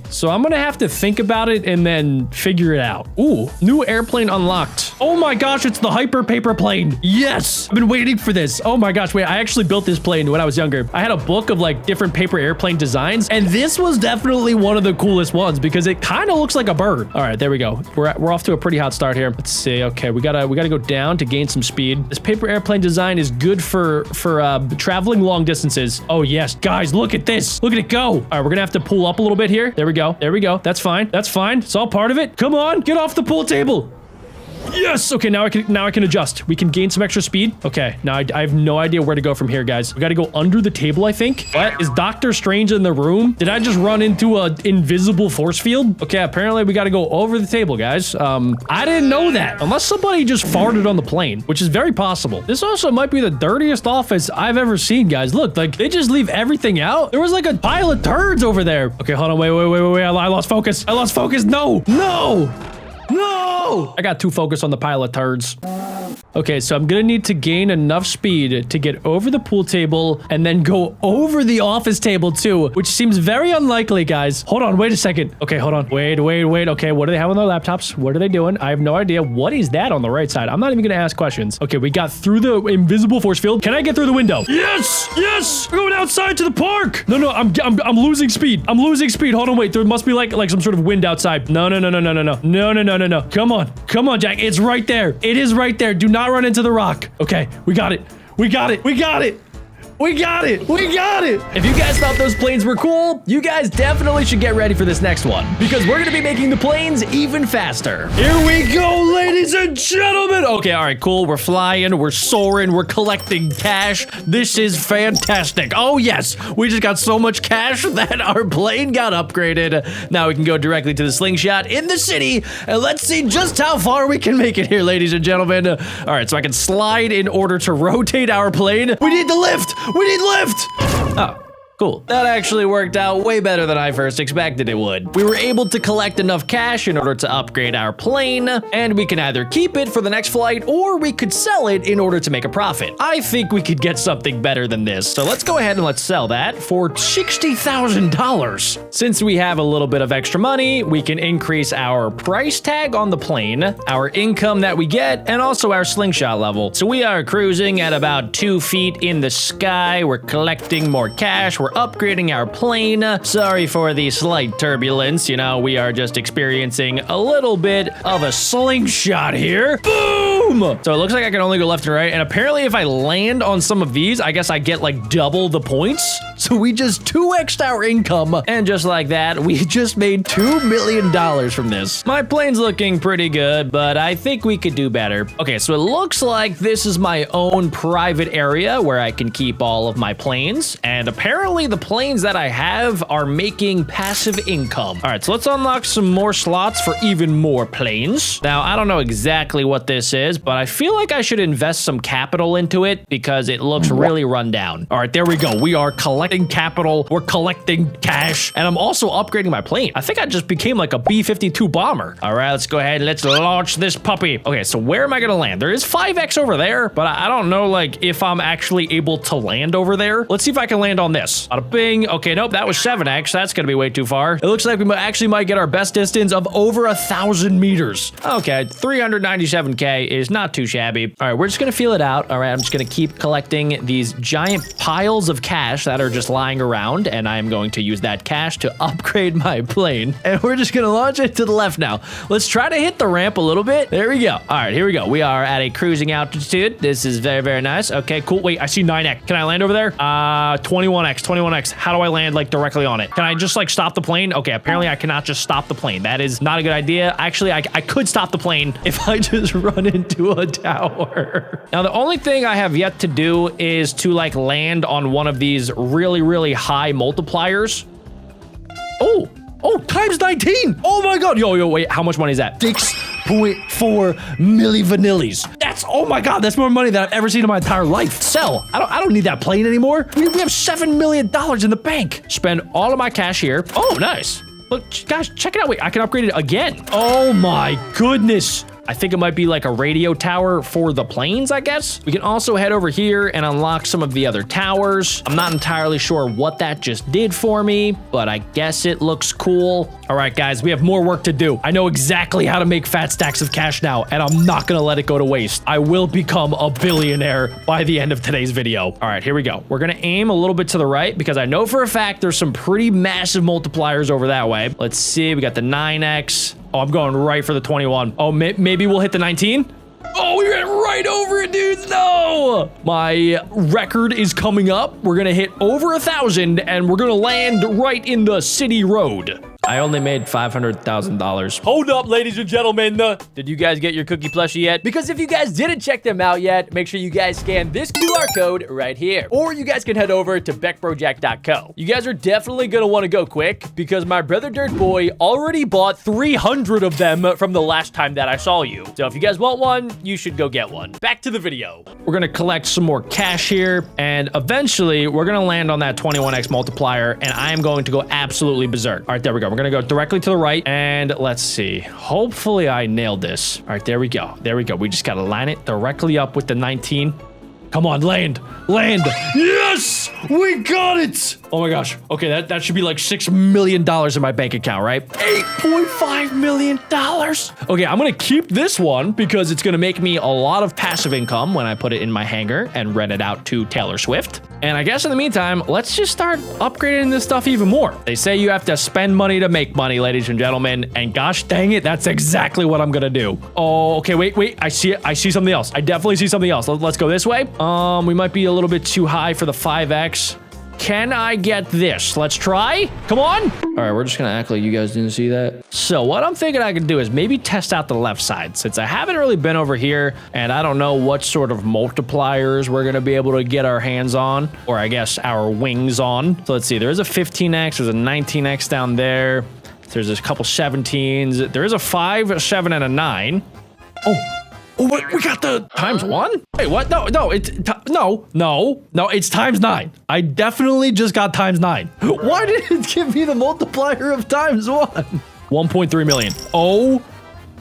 So I'm gonna have to think about it and then figure it out. Ooh, new airplane unlocked. Oh my gosh, it's the hyper paper plane. Yes, I've been waiting for this. Oh my gosh, wait, I actually built this plane when I was younger. I had a book of like different paper airplane designs, and this was definitely one of the coolest ones because it kind of looks like a bird. All right, there we go. We're off to a pretty hot start here. Let's see. Okay, we gotta go down to gain some speed. This paper airplane design is good for traveling long distances. Oh yes, guys, look at this. Look at it go. All right, we're gonna have to pull up a little bit here. There we go. That's fine. It's all part of it. Come on, get off the pool table. Yes. Okay, now I can adjust. We can gain some extra speed. Okay, now I have no idea where to go from here, guys. We got to go under the table, I think. What? Is Doctor Strange in the room? Did I just run into an invisible force field? Okay, apparently we got to go over the table, guys. I didn't know that. Unless somebody just farted on the plane, which is very possible. This also might be the dirtiest office I've ever seen, guys. Look, like they just leave everything out. There was like a pile of turds over there. Okay, hold on. Wait. I lost focus. No! I got too focused on the pile of turds. Okay, so I'm gonna need to gain enough speed to get over the pool table and then go over the office table too, which seems very unlikely, guys. Hold on, wait a second. Okay, hold on. Wait. Okay, what do they have on their laptops? What are they doing? I have no idea. What is that on the right side? I'm not even gonna ask questions. Okay, we got through the invisible force field. Can I get through the window? Yes! We're going outside to the park. No, I'm losing speed. Hold on, wait. There must be like some sort of wind outside. No. Come on, Jack. It's right there. It is right there. Do not run into the rock. Okay, we got it. If you guys thought those planes were cool, you guys definitely should get ready for this next one because we're gonna be making the planes even faster. Here we go, ladies and gentlemen. Okay, all right, cool. We're flying, we're soaring, we're collecting cash. This is fantastic. Oh yes, we just got so much cash that our plane got upgraded. Now we can go directly to the slingshot in the city and let's see just how far we can make it here, ladies and gentlemen. All right, so I can slide in order to rotate our plane. We need the lift. Oh. Cool. That actually worked out way better than I first expected it would. We were able to collect enough cash in order to upgrade our plane, and we can either keep it for the next flight or we could sell it in order to make a profit. I think we could get something better than this. So let's go ahead and let's sell that for $60,000. Since we have a little bit of extra money, we can increase our price tag on the plane, our income that we get, and also our slingshot level. So we are cruising at about 2 feet in the sky. We're collecting more cash. We're upgrading our plane. Sorry for the slight turbulence. You know, we are just experiencing a little bit of a slingshot here. Boom! So it looks like I can only go left and right. And apparently if I land on some of these, I guess I get like double the points. So we just 2x'd our income. And just like that, we just made $2 million from this. My plane's looking pretty good, but I think we could do better. Okay, so it looks like this is my own private area where I can keep all of my planes. And apparently thankfully, the planes that I have are making passive income. All right, so let's unlock some more slots for even more planes. Now, I don't know exactly what this is, but I feel like I should invest some capital into it because it looks really run down. All right, there we go. We are collecting capital. We're collecting cash, and I'm also upgrading my plane. I think I just became like a B-52 bomber. All right, let's go ahead and let's launch this puppy. Okay, so where am I gonna land? There is 5X over there, but I don't know like if I'm actually able to land over there. Let's see if I can land on this. Bada bing. Okay, nope, that was 7X. That's gonna be way too far. It looks like we actually might get our best distance of over 1,000 meters. Okay, 397K is not too shabby. All right, we're just gonna feel it out. All right, I'm just gonna keep collecting these giant piles of cash that are just lying around, and I'm going to use that cash to upgrade my plane. And we're just gonna launch it to the left now. Let's try to hit the ramp a little bit. There we go. All right, here we go. We are at a cruising altitude. This is very, very nice. Okay, cool. Wait, I see 9X. Can I land over there? 21X. How do I land like directly on it? Can I just like stop the plane? Okay, apparently I cannot just stop the plane. That is not a good idea. Actually, I could stop the plane if I just run into a tower. Now, the only thing I have yet to do is to like land on one of these really, really high multipliers. Oh, times 19. Oh my God. Yo, wait, how much money is that? 6.4 milli vanillis. Oh my God, that's more money than I've ever seen in my entire life. Sell. I don't need that plane anymore. We have $7 million in the bank. Spend all of my cash here. Oh, nice. Look, guys, check it out. Wait, I can upgrade it again. Oh my goodness. I think it might be like a radio tower for the planes, I guess. We can also head over here and unlock some of the other towers. I'm not entirely sure what that just did for me, but I guess it looks cool. All right, guys, we have more work to do. I know exactly how to make fat stacks of cash now, and I'm not gonna let it go to waste. I will become a billionaire by the end of today's video. All right, here we go. We're gonna aim a little bit to the right because I know for a fact there's some pretty massive multipliers over that way. Let's see, we got the 9X. Oh, I'm going right for the 21. Oh, maybe we'll hit the 19. Oh, we ran right over it, dudes. No, my record is coming up. We're going to hit over 1,000 and we're going to land right in the city road. I only made $500,000. Hold up, ladies and gentlemen. Did you guys get your cookie plushie yet? Because if you guys didn't check them out yet, make sure you guys scan this QR code right here. Or you guys can head over to BeckBroJack.co. You guys are definitely going to want to go quick because my brother Dirt Boy already bought 300 of them from the last time that I saw you. So if you guys want one, you should go get one. Back to the video. We're going to collect some more cash here, and eventually we're going to land on that 21X multiplier, and I am going to go absolutely berserk. All right, there we go. We're gonna go directly to the right, and let's see. Hopefully I nailed this. All right, there we go. There we go. We just gotta line it directly up with the 19. Come on, land. Yes, we got it. Oh my gosh. Okay, that should be like $6 million in my bank account, right? $8.5 million. Okay, I'm gonna keep this one because it's gonna make me a lot of passive income when I put it in my hangar and rent it out to Taylor Swift. And I guess in the meantime, let's just start upgrading this stuff even more. They say you have to spend money to make money, ladies and gentlemen. And gosh dang it, that's exactly what I'm gonna do. Oh, okay, wait. I see it. I see something else. I definitely see something else. Let's go this way. We might be a little bit too high for the 5X. Can I get this? Let's try. Come on. All right, we're just gonna act like you guys didn't see that. So what I'm thinking I could do is maybe test out the left side since I haven't really been over here and I don't know what sort of multipliers we're gonna be able to get our hands on, or I guess our wings on. So let's see, there's a 15X, there's a 19X down there. There's a couple 17s. There is a 5, a 7, and a 9. Oh, we got the times 1? Wait, what? No, it's times 9. I definitely just got times 9. Why did it give me the multiplier of times 1? 1.3 million. Oh,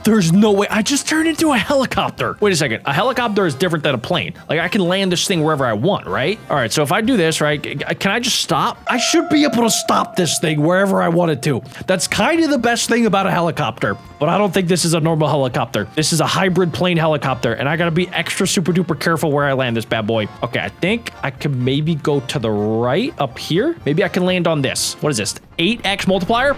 there's no way. I just turned into a helicopter. Wait a second. A helicopter is different than a plane. Like, I can land this thing wherever I want, right? All right, so if I do this, right, can I just stop? I should be able to stop this thing wherever I want it to. That's kind of the best thing about a helicopter, but I don't think this is a normal helicopter. This is a hybrid plane helicopter, and I gotta be extra super duper careful where I land this bad boy. Okay, I think I could maybe go to the right up here. Maybe I can land on this. What is this? 8X multiplier?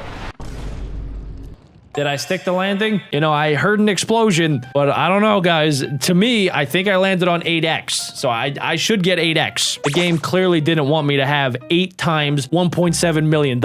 Did I stick the landing? You know, I heard an explosion, but I don't know, guys. To me, I think I landed on 8x, so I should get 8x. The game clearly didn't want me to have 8 times $1.7 million.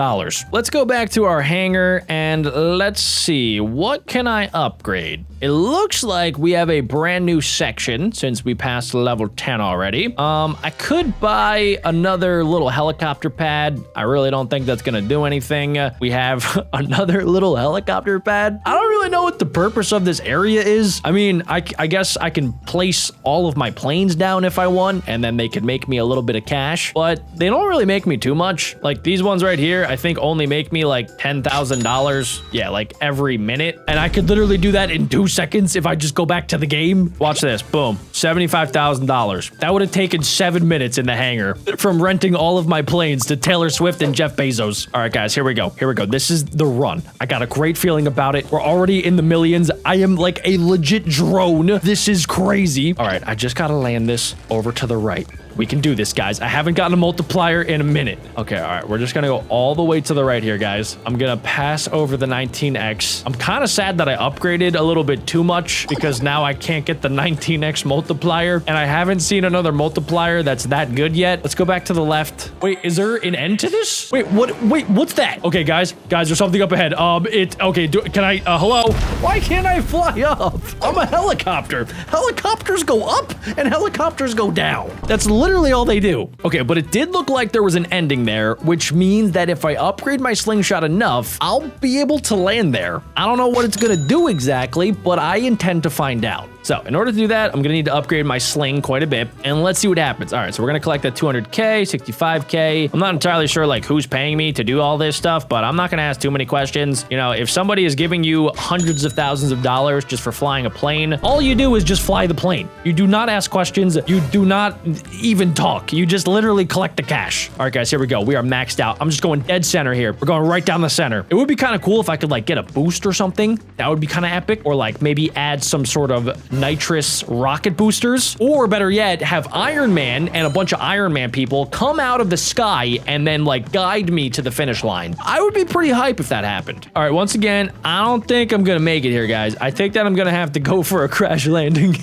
Let's go back to our hangar and let's see, what can I upgrade? It looks like we have a brand new section since we passed level 10 already. I could buy another little helicopter pad. I really don't think that's gonna do anything. We have another little helicopter pad. I don't really know what the purpose of this area is. I mean, I guess I can place all of my planes down if I want, and then they could make me a little bit of cash, but they don't really make me too much. Like these ones right here, I think only make me like $10,000. Yeah, like every minute. And I could literally do that in 2 seconds if I just go back to the game. Watch this, boom, $75,000. That would have taken 7 minutes in the hangar from renting all of my planes to Taylor Swift and Jeff Bezos. All right, guys, here we go. Here we go. This is the run. I got a great feeling about it. We're already in the millions. I am like a legit drone. This is crazy. All right, I just got to land this over to the right. We can do this, guys. I haven't gotten a multiplier in a minute. Okay, all right. We're just going to go all the way to the right here, guys. I'm going to pass over the 19x. I'm kind of sad that I upgraded a little bit too much because now I can't get the 19x multiplier, and I haven't seen another multiplier that's that good yet. Let's go back to the left. Wait, is there an end to this? Wait, what's that? Okay, guys, there's something up ahead. Okay, can I, hello? Why can't I fly up? I'm a helicopter. Helicopters go up and helicopters go down. That's literally all they do. Okay, but it did look like there was an ending there, which means that if I upgrade my slingshot enough, I'll be able to land there. I don't know what it's gonna do exactly, but I intend to find out. So in order to do that, I'm gonna need to upgrade my sling quite a bit, and let's see what happens. All right, so we're gonna collect that 200K, 65K. I'm not entirely sure like who's paying me to do all this stuff, but I'm not gonna ask too many questions. You know, if somebody is giving you hundreds of thousands of dollars just for flying a plane, all you do is just fly the plane. You do not ask questions. You do not even talk. You just literally collect the cash. All right, guys, here we go. We are maxed out. I'm just going dead center here. We're going right down the center. It would be kind of cool if I could like get a boost or something. That would be kind of epic. Or like maybe add some sort of nitrous rocket boosters, or better yet, have Iron Man and a bunch of Iron Man people come out of the sky and then like guide me to the finish line. I would be pretty hype if that happened. All right, once again, I don't think I'm gonna make it here, guys. I think that I'm gonna have to go for a crash landing.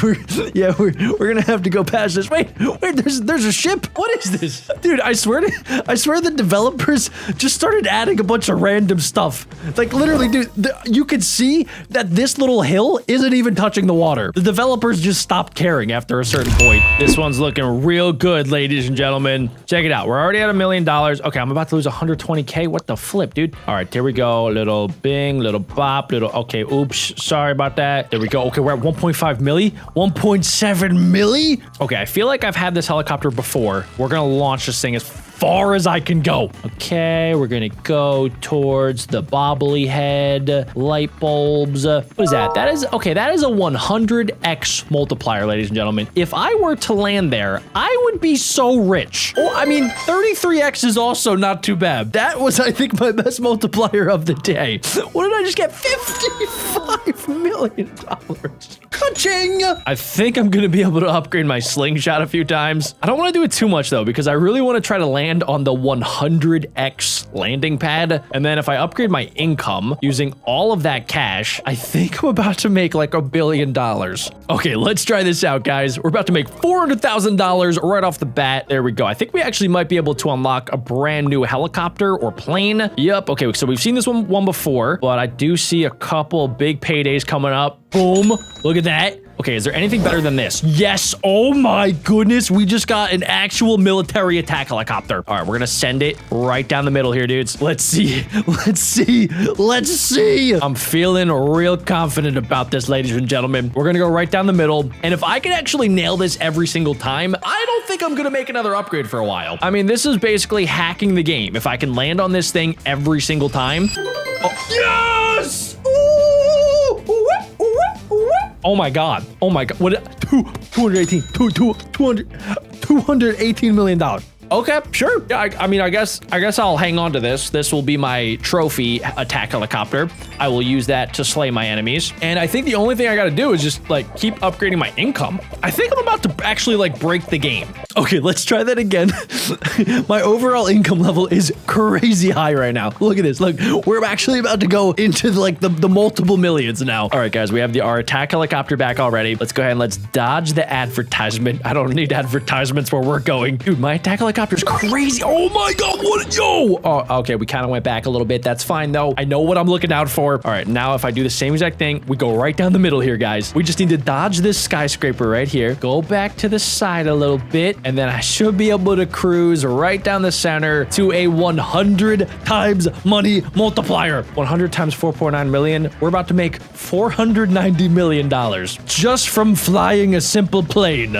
we're gonna have to go past this. Wait, there's a ship. What is this, dude? I swear the developers just started adding a bunch of random stuff. Like literally, dude, you could see that this little hill isn't even touching the water. The developers just stopped caring after a certain point. This one's looking real good, ladies and gentlemen. Check it out. We're already at $1 million. Okay, I'm about to lose 120K. What the flip, dude? All right, here we go. Little bing, little bop, little, okay, oops. Sorry about that. There we go. Okay, we're at 1.5 milli, 1.7 milli. Okay, I feel like I've had this helicopter before. We're gonna launch this thing as far as I can go. Okay, we're gonna go towards the bobbly head, light bulbs. What is that? That is a 100x multiplier, ladies and gentlemen. If I were to land there, I would be so rich. Oh, I mean, 33x is also not too bad. That was, I think, my best multiplier of the day. What did I just get? $55 million. Ka-ching! I think I'm gonna be able to upgrade my slingshot a few times. I don't want to do it too much though, because I really want to try to land on the 100x landing pad. And then if I upgrade my income using all of that cash, I think I'm about to make like $1 billion. Okay, let's try this out, guys. We're about to make $400,000 right off the bat. There we go. I think we actually might be able to unlock a brand new helicopter or plane. Yep. Okay, so we've seen this one before, but I do see a couple big paydays coming up. Boom. Look at that. Okay, is there anything better than this? Yes. Oh my goodness. We just got an actual military attack helicopter. All right, we're gonna send it right down the middle here, dudes. Let's see. Let's see. Let's see. I'm feeling real confident about this, ladies and gentlemen. We're gonna go right down the middle. And if I can actually nail this every single time, I don't think I'm gonna make another upgrade for a while. I mean, this is basically hacking the game. If I can land on this thing every single time. Oh, yes! Oh my god. Oh my god. What? $218 million. Okay, sure. Yeah, I mean, I guess I'll hang on to this. This will be my trophy attack helicopter. I will use that to slay my enemies. And I think the only thing I got to do is just like keep upgrading my income. I think I'm about to actually like break the game. Okay, let's try that again. My overall income level is crazy high right now. Look at this. Look, we're actually about to go into like the multiple millions now. All right, guys, we have our attack helicopter back already. Let's go ahead and let's dodge the advertisement. I don't need advertisements where we're going. Dude, my attack helicopter is crazy. Oh my God, what? Yo! Oh, okay, we kind of went back a little bit. That's fine though. I know what I'm looking out for. All right, now if I do the same exact thing, we go right down the middle here, guys. We just need to dodge this skyscraper right here. Go back to the side a little bit, and then I should be able to cruise right down the center to a 100 times money multiplier. 100 times 4.9 million. We're about to make $490 million just from flying a simple plane.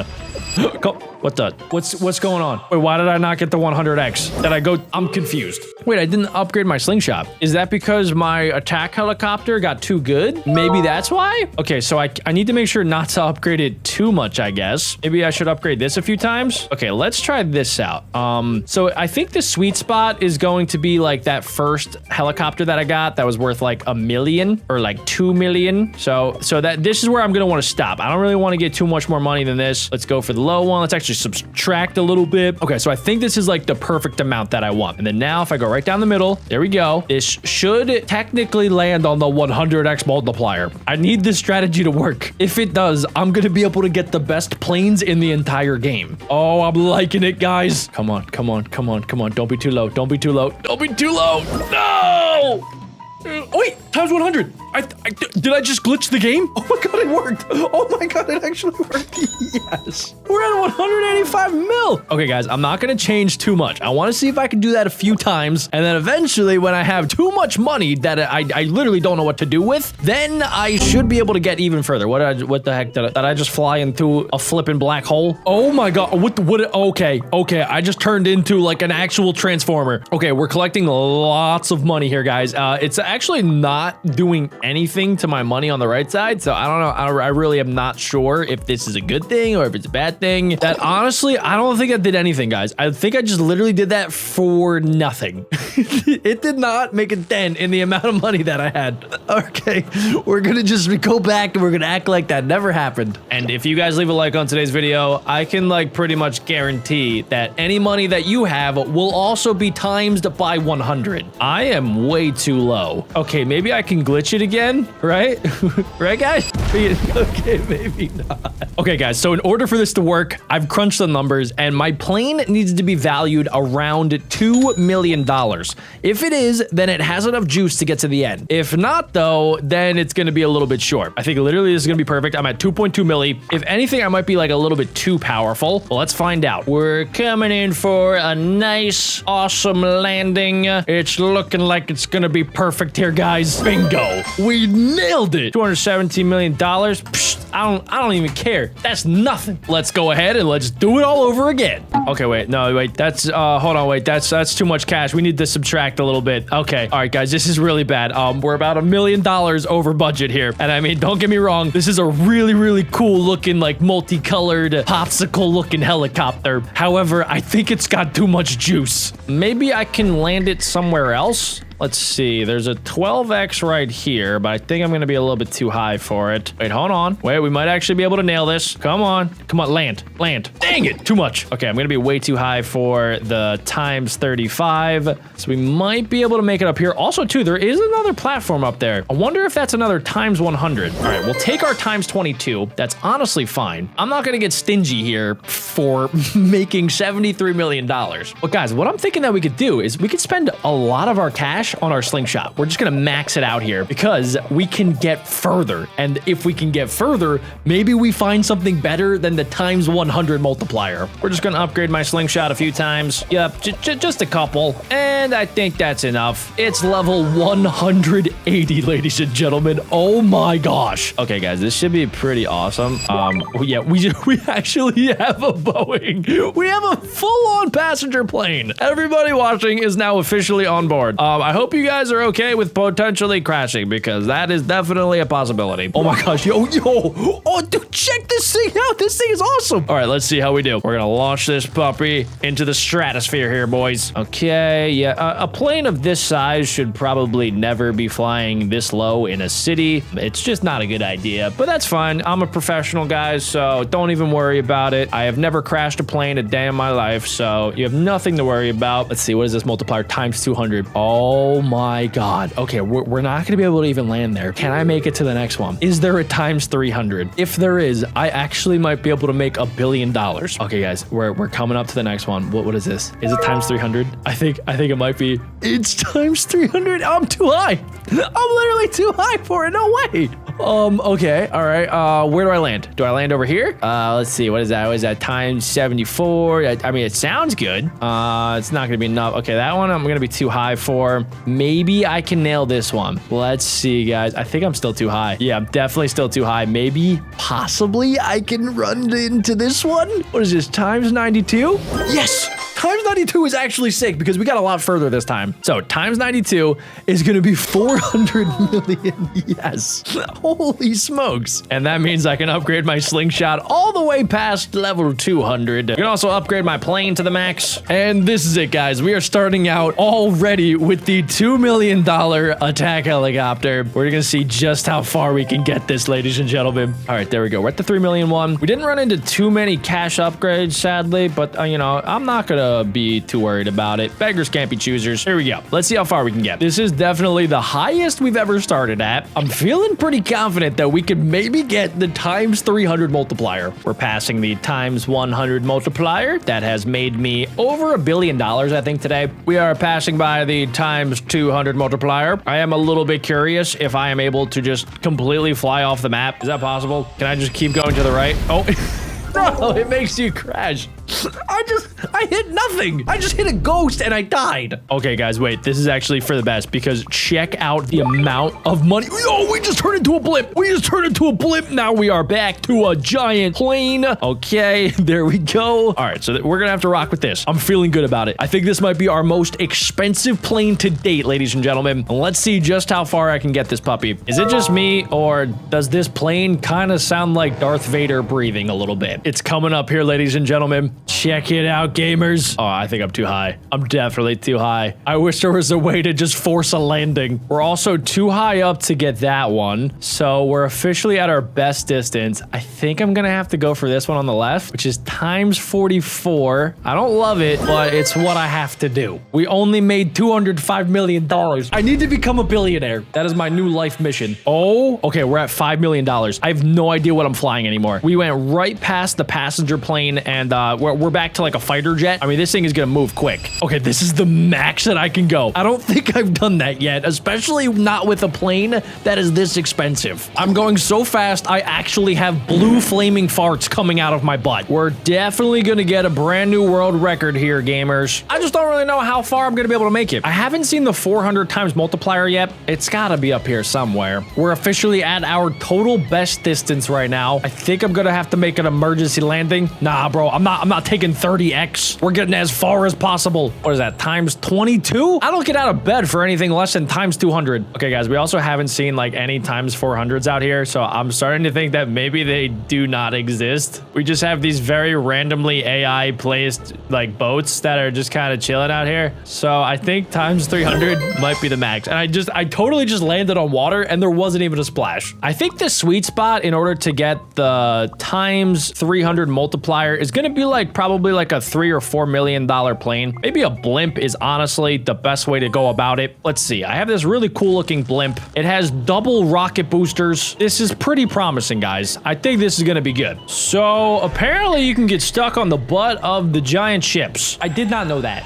What's going on? Wait, why did I not get the 100x? Did I go? I'm confused. Wait, I didn't upgrade my slingshot. Is that because my attack helicopter got too good? Maybe that's why? Okay, so I need to make sure not to upgrade it too much, I guess. Maybe I should upgrade this a few times. Okay, let's try this out. So I think the sweet spot is going to be like that first helicopter that I got that was worth like $1 million or like 2 million. So that this is where I'm gonna want to stop. I don't really want to get too much more money than this. Let's go for the low one. Let's actually subtract a little bit. Okay, so I think this is like the perfect amount that I want. And then now if I go right down the middle, there we go. This should technically land on the 100x multiplier. I need this strategy to work. If it does, I'm gonna be able to get the best planes in the entire game. Oh, I'm liking it, guys. Come on, come on, come on, come on. Don't be too low. Don't be too low. Don't be too low. No! Oh, wait, times 100. Did I just glitch the game? Oh my God, it worked. Oh my God, it actually worked. Yes. We're at 185 mil. Okay, guys, I'm not going to change too much. I want to see if I can do that a few times. And then eventually when I have too much money that I literally don't know what to do with, then I should be able to get even further. What the heck? Did I just fly into a flipping black hole? Oh my God. Okay. I just turned into like an actual transformer. Okay, we're collecting lots of money here, guys. It's actually not doing anything to my money on the right side, so I don't know. I really am not sure if this is a good thing or if it's a bad thing. That honestly, I don't think I did anything, guys. I think I just literally did that for nothing. It did not make a dent in the amount of money that I had. Okay, we're gonna just go back and we're gonna act like that never happened. And if you guys leave a like on today's video, I can like pretty much guarantee that any money that you have will also be times by 100. I am way too low. Okay, maybe I can glitch it again, right? Right, guys? Okay, maybe not. Okay, guys, so in order for this to work, I've crunched the numbers and my plane needs to be valued around $2 million. If it is, then it has enough juice to get to the end. If not, though, then it's going to be a little bit short. I think literally this is going to be perfect. I'm at 2.2 milli. If anything, I might be like a little bit too powerful. Well, let's find out. We're coming in for a nice, awesome landing. It's looking like it's going to be perfect here, guys. Bingo. We nailed it. $217 million. Psh, I don't even care. That's nothing. Let's go ahead and let's do it all over again. Okay, wait. No, wait. That's hold on, wait. That's too much cash. We need to subtract a little bit. Okay. All right, guys, this is really bad. We're about $1 million over budget here. And I mean, don't get me wrong. This is a really, really cool looking, like multicolored popsicle looking helicopter. However, I think it's got too much juice. Maybe I can land it somewhere else. Let's see. There's a 12x right here, but I think I'm going to be a little bit too high for it. Wait, hold on. Wait, we might actually be able to nail this. Come on. Come on, land. Land. Dang it. Too much. Okay, I'm going to be way too high for the times 35. So we might be able to make it up here. Also, too, there is another platform up there. I wonder if that's another times 100. All right, we'll take our times 22. That's honestly fine. I'm not going to get stingy here for making $73 million. But guys, what I'm thinking that we could do is we could spend a lot of our cash on our slingshot. We're just gonna max it out here because we can get further. And if we can get further, maybe we find something better than the times 100 multiplier. We're just gonna upgrade my slingshot a few times. Yep, just a couple. And I think that's enough. It's level 180, ladies and gentlemen. Oh my gosh. Okay, guys, this should be pretty awesome. Yeah, we actually have a Boeing. We have a full-on passenger plane. Everybody watching is now officially on board. I hope hope you guys are okay with potentially crashing because that is definitely a possibility. Oh my gosh, yo. Oh, dude, check this thing out. This thing is awesome. All right, let's see how we do. We're gonna launch this puppy into the stratosphere here, boys. Okay, yeah, a plane of this size should probably never be flying this low in a city. It's just not a good idea, but that's fine. I'm a professional, guys, so don't even worry about it. I have never crashed a plane a day in my life, so you have nothing to worry about. Let's see, what is this multiplier? Times 200. Oh my God. Okay, we're not gonna be able to even land there. Can I make it to the next one? Is there a times 300? If there is, I actually might be able to make $1 billion. Okay, guys, we're coming up to the next one. What is this? Is it times 300? I think it might be. It's times 300. I'm too high. I'm literally too high for it. No way. Okay. All right. Where do I land? Do I land over here? Let's see. What is that? What is that? Times 74. I mean, it sounds good. It's not gonna be enough. Okay, that one I'm gonna be too high for. Maybe I can nail this one. Let's see, guys. I think I'm still too high. Yeah, I'm definitely still too high. Maybe, possibly, I can run into this one. What is this? Times 92? Yes! Times 92 is actually sick because we got a lot further this time. So times 92 is going to be 400 million. Yes. Holy smokes. And that means I can upgrade my slingshot all the way past level 200. I can also upgrade my plane to the max. And this is it, guys. We are starting out already with the $2 million attack helicopter. We're going to see just how far we can get this, ladies and gentlemen. All right, there we go. We're at the 3 million one. We didn't run into too many cash upgrades, sadly, but you know, I'm not going to be too worried about it. Beggars can't be choosers. Here we go. Let's see how far we can get. This is definitely the highest we've ever started at. I'm feeling pretty confident that we could maybe get the times 300 multiplier. We're passing the times 100 multiplier. That has made me over $1 billion, I think, today. We are passing by the times 200 multiplier. I am a little bit curious if I am able to just completely fly off the map. Is that possible? Can I just keep going to the right? Oh, bro, it makes you crash. I hit nothing. I just hit a ghost and I died. Okay, guys, wait. This is actually for the best because check out the amount of money. Oh, we just turned into a blimp. We just turned into a blimp. Now we are back to a giant plane. Okay, there we go. All right, so we're gonna have to rock with this. I'm feeling good about it. I think this might be our most expensive plane to date, ladies and gentlemen. Let's see just how far I can get this puppy. Is it just me or does this plane kind of sound like Darth Vader breathing a little bit? It's coming up here, ladies and gentlemen. Check it out, gamers. Oh, I think I'm too high. I'm definitely too high. I wish there was a way to just force a landing. We're also too high up to get that one. So we're officially at our best distance. I think I'm gonna have to go for this one on the left, which is times 44. I don't love it, but it's what I have to do. We only made $205 million. I need to become a billionaire. That is my new life mission. Oh, okay, we're at $5 million. I have no idea what I'm flying anymore. We went right past the passenger plane and we're back to like a fighter jet. I mean, this thing is gonna move quick. Okay, this is the max that I can go. I don't think I've done that yet, especially not with a plane that is this expensive. I'm going so fast, I actually have blue flaming farts coming out of my butt. We're definitely gonna get a brand new world record here, gamers. I just don't really know how far I'm gonna be able to make it. I haven't seen the 400 times multiplier yet. It's gotta be up here somewhere. We're officially at our total best distance right now. I think I'm gonna have to make an emergency landing. Nah, bro, I'm not taking 30x. We're getting as far as possible. What is that, times 22? I don't get out of bed for anything less than times 200. Okay, guys, we also haven't seen like any times 400s out here, so I'm starting to think that maybe they do not exist. We just have these very randomly AI placed like boats that are just kind of chilling out here. So I think times 300 might be the max. And I totally just landed on water and there wasn't even a splash. I think the sweet spot in order to get the times 300 multiplier is going to be like probably like a $3 or $4 million plane. Maybe a blimp is honestly the best way to go about it. Let's see. I have this really cool looking blimp. It has double rocket boosters. This is pretty promising, guys. I think this is going to be good. So apparently you can get stuck on the butt of the giant ships. I did not know that.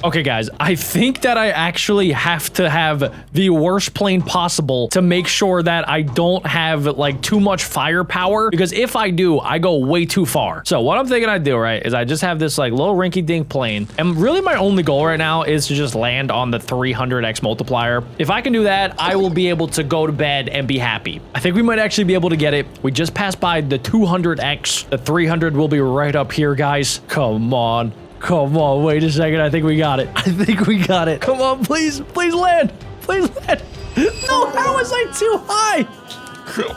Okay, guys, I think that I actually have to have the worst plane possible to make sure that I don't have like too much firepower, because if I do, I go way too far. So what I'm thinking I do, right, is I just have this like little rinky-dink plane, and really my only goal right now is to just land on the 300x multiplier. If I can do that, I will be able to go to bed and be happy. I think we might actually be able to get it. We just passed by the 200x. The 300 will be right up here, guys. Come on. come on. Wait a second. I think we got it. I think we got it. Come on, please. Please land. Please land. No, how was I too high?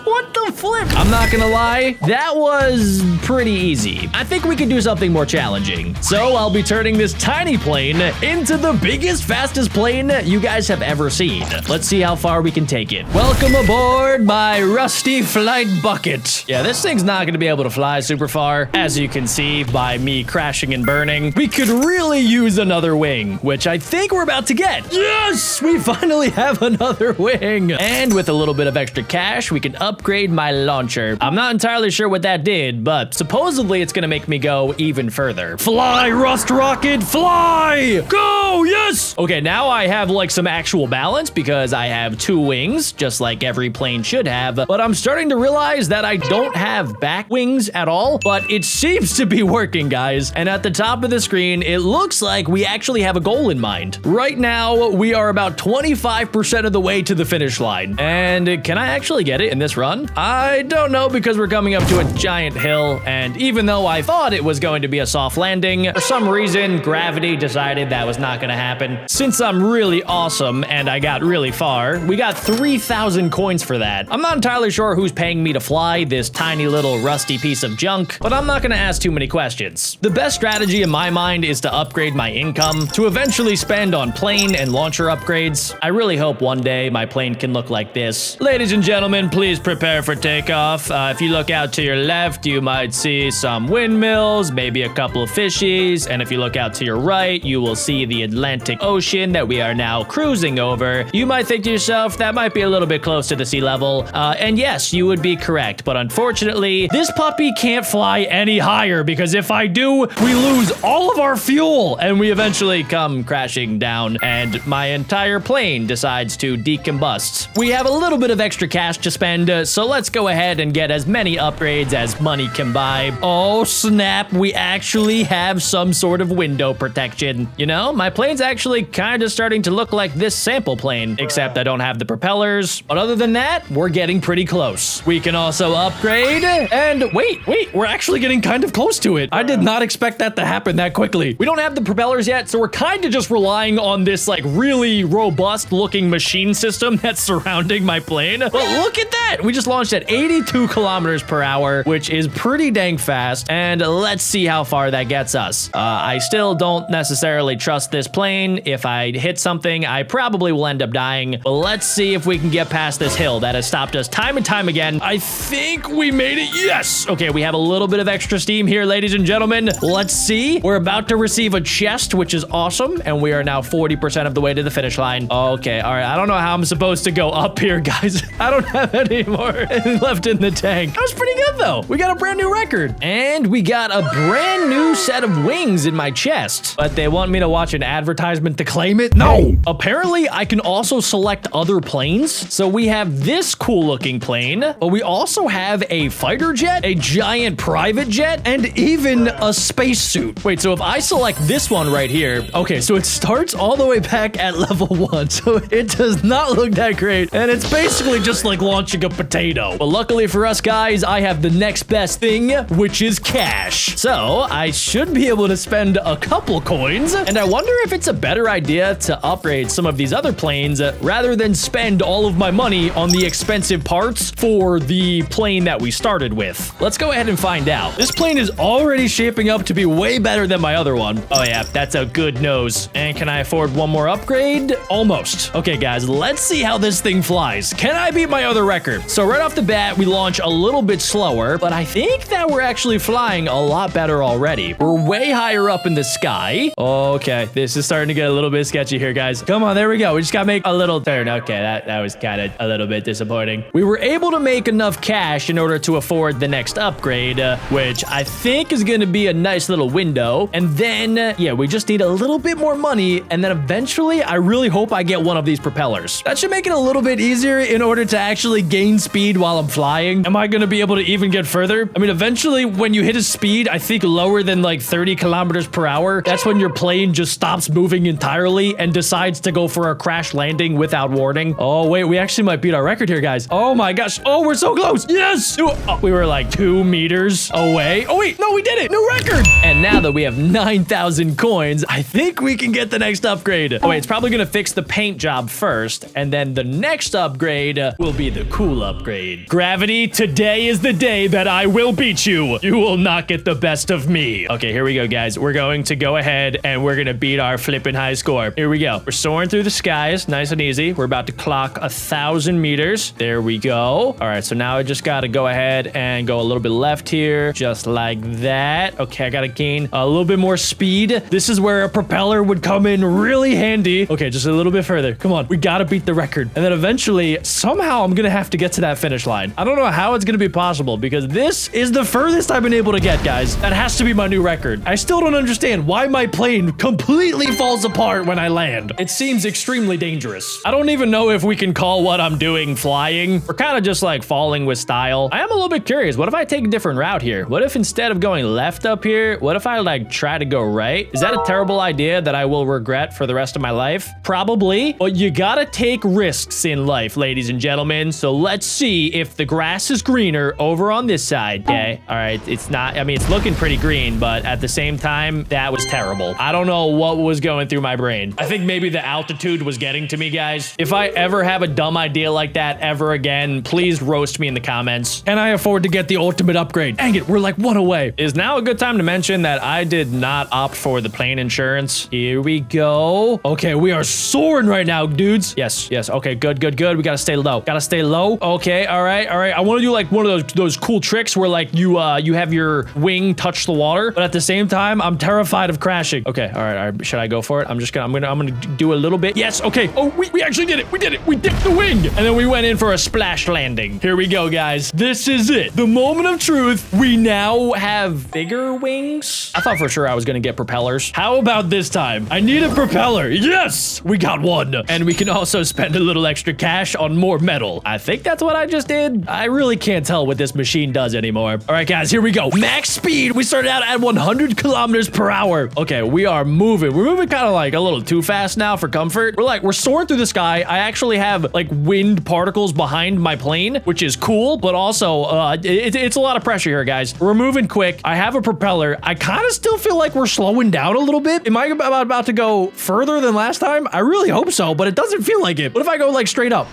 What the flip? I'm not gonna lie, that was pretty easy. I think we could do something more challenging. So I'll be turning this tiny plane into the biggest, fastest plane you guys have ever seen. Let's see how far we can take it. Welcome aboard my rusty flight bucket. Yeah, this thing's not gonna be able to fly super far. As you can see by me crashing and burning, we could really use another wing, which I think we're about to get. Yes, we finally have another wing. And with a little bit of extra cash, we can upgrade my launcher. I'm not entirely sure what that did, but supposedly it's gonna make me go even further. Fly, Rust Rocket, fly! Go, yes! Okay, now I have like some actual balance because I have 2 wings, just like every plane should have, but I'm starting to realize that I don't have back wings at all, but it seems to be working, guys. And at the top of the screen, it looks like we actually have a goal in mind. Right now, we are about 25% of the way to the finish line. And can I actually get it in this run? I don't know because we're coming up to a giant hill, and even though I thought it was going to be a soft landing, for some reason, gravity decided that was not gonna happen. Since I'm really awesome and I got really far, we got 3,000 coins for that. I'm not entirely sure who's paying me to fly this tiny little rusty piece of junk, but I'm not gonna ask too many questions. The best strategy in my mind is to upgrade my income to eventually spend on plane and launcher upgrades. I really hope one day my plane can look like this. Ladies and gentlemen, please prepare for takeoff. If you look out to your left, you might see some windmills, maybe a couple of fishies, and if you look out to your right, you will see the Atlantic Ocean that we are now cruising over. You might think to yourself, that might be a little bit close to the sea level, and yes, you would be correct, but unfortunately, this puppy can't fly any higher because if I do, we lose all of our fuel, and we eventually come crashing down, and my entire plane decides to decombust. We have a little bit of extra cash to spend, so let's go ahead and get as many upgrades as money can buy. Oh snap, we actually have some sort of window protection. You know, my plane's actually kind of starting to look like this sample plane, except I don't have the propellers. But other than that, we're getting pretty close. We can also upgrade, and wait, we're actually getting kind of close to it. I did not expect that to happen that quickly. We don't have the propellers yet, so we're kind of just relying on this like really robust looking machine system that's surrounding my plane. But look at that, we just launched at 82 kilometers per hour, which is pretty dang fast, and let's see how far that gets us. I still don't necessarily trust this plane. If I hit something, I probably will end up dying, but let's see if we can get past this hill that has stopped us time and time again. I think we made it. Yes. Okay, we have a little bit of extra steam here, ladies and gentlemen. Let's see. We're about to receive a chest, which is awesome, and we are now 40% of the way to the finish line. Okay, all right. I don't know how I'm supposed to go up here, guys. I don't have any more left in the tank. That was pretty good, though. We got a brand new record, and we got a brand new set of wings in my chest, but they want me to watch an advertisement to claim it? No. Apparently, I can also select other planes. So we have this cool looking plane, but we also have a fighter jet, a giant private jet, and even a spacesuit. Wait, so if I select this one right here, okay, so it starts all the way back at level 1, so it does not look that great, and it's basically just like launching a potato. But luckily for us guys, I have the next best thing, which is cash. So I should be able to spend a couple coins, and I wonder if it's a better idea to upgrade some of these other planes rather than spend all of my money on the expensive parts for the plane that we started with. Let's go ahead and find out. This plane is already shaping up to be way better than my other one. Oh yeah, that's a good nose. And can I afford one more upgrade? Almost. Okay guys, let's see how this thing flies. Can I beat my other record? So right off the bat, we launch a little bit slower, but I think that we're actually flying a lot better already. We're way higher up in the sky. Okay, this is starting to get a little bit sketchy here, guys. Come on, there we go. We just gotta make a little turn. Okay, that was kind of a little bit disappointing. We were able to make enough cash in order to afford the next upgrade, which I think is gonna be a nice little window. And then, yeah, we just need a little bit more money, and then eventually, I really hope I get one of these propellers. That should make it a little bit easier in order to actually gain speed while I'm flying? Am I gonna be able to even get further? I mean, eventually when you hit a speed, I think lower than like 30 kilometers per hour, that's when your plane just stops moving entirely and decides to go for a crash landing without warning. Oh, wait, we actually might beat our record here, guys. Oh my gosh. Oh, we're so close. Yes. Oh, we were like 2 meters away. Oh, wait, no, we did it. New record. And now that we have 9,000 coins, I think we can get the next upgrade. Oh, wait, it's probably gonna fix the paint job first, and then the next upgrade will be the cool upgrade. Gravity, today is the day that I will beat you. You will not get the best of me. Okay, here we go, guys. We're going to go ahead and we're gonna beat our flipping high score. Here we go. We're soaring through the skies, nice and easy. We're about to clock 1,000 meters. There we go. All right, so now I just gotta go ahead and go a little bit left here, just like that. Okay, I gotta gain a little bit more speed. This is where a propeller would come in really handy. Okay, just a little bit further. Come on, we gotta beat the record. And then eventually, somehow I'm gonna have to get to that finish line. I don't know how it's gonna be possible because this is the furthest I've been able to get, guys. That has to be my new record. I still don't understand why my plane completely falls apart when I land. It seems extremely dangerous. I don't even know if we can call what I'm doing flying. We're kind of just like falling with style. I am a little bit curious. What if I take a different route here? What if instead of going left up here, what if I like try to go right? Is that a terrible idea that I will regret for the rest of my life? Probably, but you gotta take risks in life, ladies and gentlemen. So let's see if the grass is greener over on this side. Okay, all right, it's not, I mean, it's looking pretty green, but at the same time, that was terrible. I don't know what was going through my brain. I think maybe the altitude was getting to me, guys. If I ever have a dumb idea like that ever again, please roast me in the comments. Can I afford to get the ultimate upgrade? Dang it, we're like 1 away. Is now a good time to mention that I did not opt for the plane insurance. Here we go. Okay, we are soaring right now, dudes. Yes, yes. Okay, good, good, good. We gotta stay low. Gotta stay low. Okay, all right, all right. I want to do like one of those cool tricks where like you have your wing touch the water, but at the same time, I'm terrified of crashing. Okay, all right, all right. Should I go for it? I'm gonna do a little bit. Yes, okay. Oh, we actually did it. We did it. We dipped the wing, and then we went in for a splash landing. Here we go, guys. This is it. The moment of truth. We now have bigger wings. I thought for sure I was gonna get propellers. How about this time? I need a propeller. Yes, we got one. And we can also spend a little extra cash on more metal. I think that's what I just did. I really can't tell what this machine does anymore. All right, guys, here we go. Max speed. We started out at 100 kilometers per hour. Okay, we are moving. We're moving kind of like a little too fast now for comfort. We're soaring through the sky. I actually have like wind particles behind my plane, which is cool, but also it's a lot of pressure here, guys. We're moving quick. I have a propeller. I kind of still feel like we're slowing down a little bit. Am I about to go further than last time? I really hope so, but it doesn't feel like it. What if I go like straight up?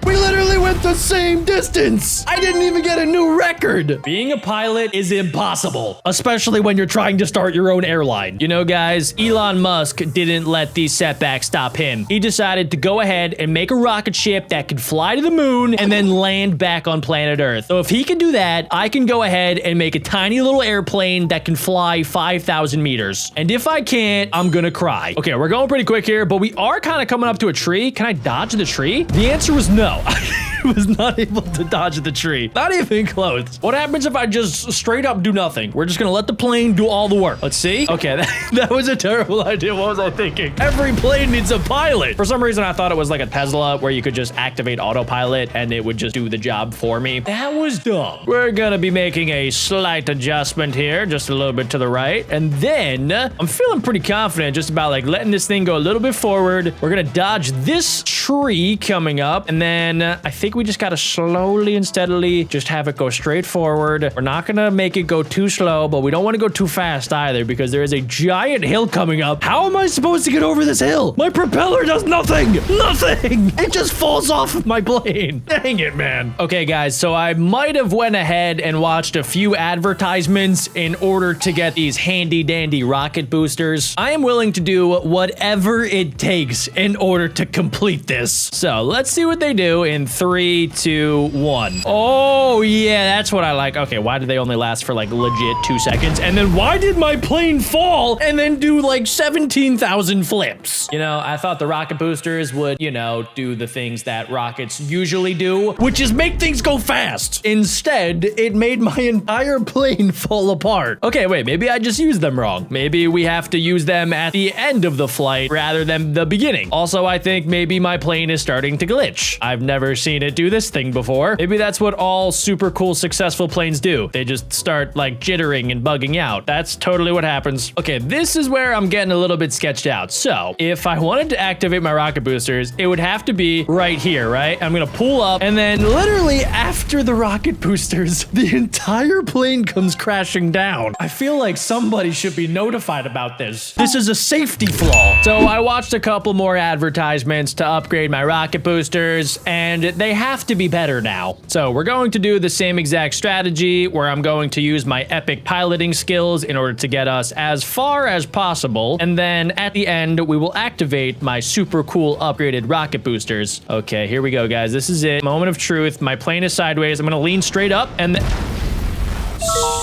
We literally went the same distance. I didn't even get a new record. Being a pilot is impossible, especially when you're trying to start your own airline. You know, guys, Elon Musk didn't let these setbacks stop him. He decided to go ahead and make a rocket ship that could fly to the moon and then land back on planet Earth. So if he can do that, I can go ahead and make a tiny little airplane that can fly 5,000 meters. And if I can't, I'm gonna cry. Okay, we're going pretty quick here, but we are kind of coming up to a tree. Can I dodge the tree? The answer was no. I was not able to dodge the tree. Not even close. What happens if I just straight up do nothing? We're just gonna let the plane do all the work. Let's see. Okay, that was a terrible idea. What was I thinking? Every plane needs a pilot. For some reason, I thought it was like a Tesla where you could just activate autopilot and it would just do the job for me. That was dumb. We're gonna be making a slight adjustment here, just a little bit to the right. And then I'm feeling pretty confident just about like letting this thing go a little bit forward. We're gonna dodge this tree coming up. And then I think we just gotta slowly and steadily just have it go straight forward. We're not gonna make it go too slow, but we don't want to go too fast either because there is a giant hill coming up. How am I supposed to get over this hill? My propeller does nothing. Nothing. It just falls off of my plane. Dang it, man. Okay, guys, so I might have went ahead and watched a few advertisements in order to get these handy dandy rocket boosters. I am willing to do whatever it takes in order to complete this. So let's see what they do in 3, 2, 1. Oh, yeah, that's what I like. Okay, why did they only last for like legit 2 seconds? And then why did my plane fall and then do like 17,000 flips? You know, I thought the rocket boosters would, you know, do the things that rockets usually do, which is make things go fast. Instead, it made my entire plane fall apart. Okay, wait, maybe I just used them wrong. Maybe we have to use them at the end of the flight rather than the beginning. Also, I think maybe my plane is starting to glitch. I've never seen it it do this thing before. Maybe that's what all super cool, successful planes do. They just start like jittering and bugging out. That's totally what happens. Okay, this is where I'm getting a little bit sketched out. So if I wanted to activate my rocket boosters, it would have to be right here, right? I'm gonna pull up, and then literally after the rocket boosters, the entire plane comes crashing down. I feel like somebody should be notified about this. This is a safety flaw. So I watched a couple more advertisements to upgrade my rocket boosters, and they have to be better now. So we're going to do the same exact strategy where I'm going to use my epic piloting skills in order to get us as far as possible. And then at the end, we will activate my super cool upgraded rocket boosters. Okay, here we go, guys. This is it. Moment of truth. My plane is sideways. I'm gonna lean straight up, and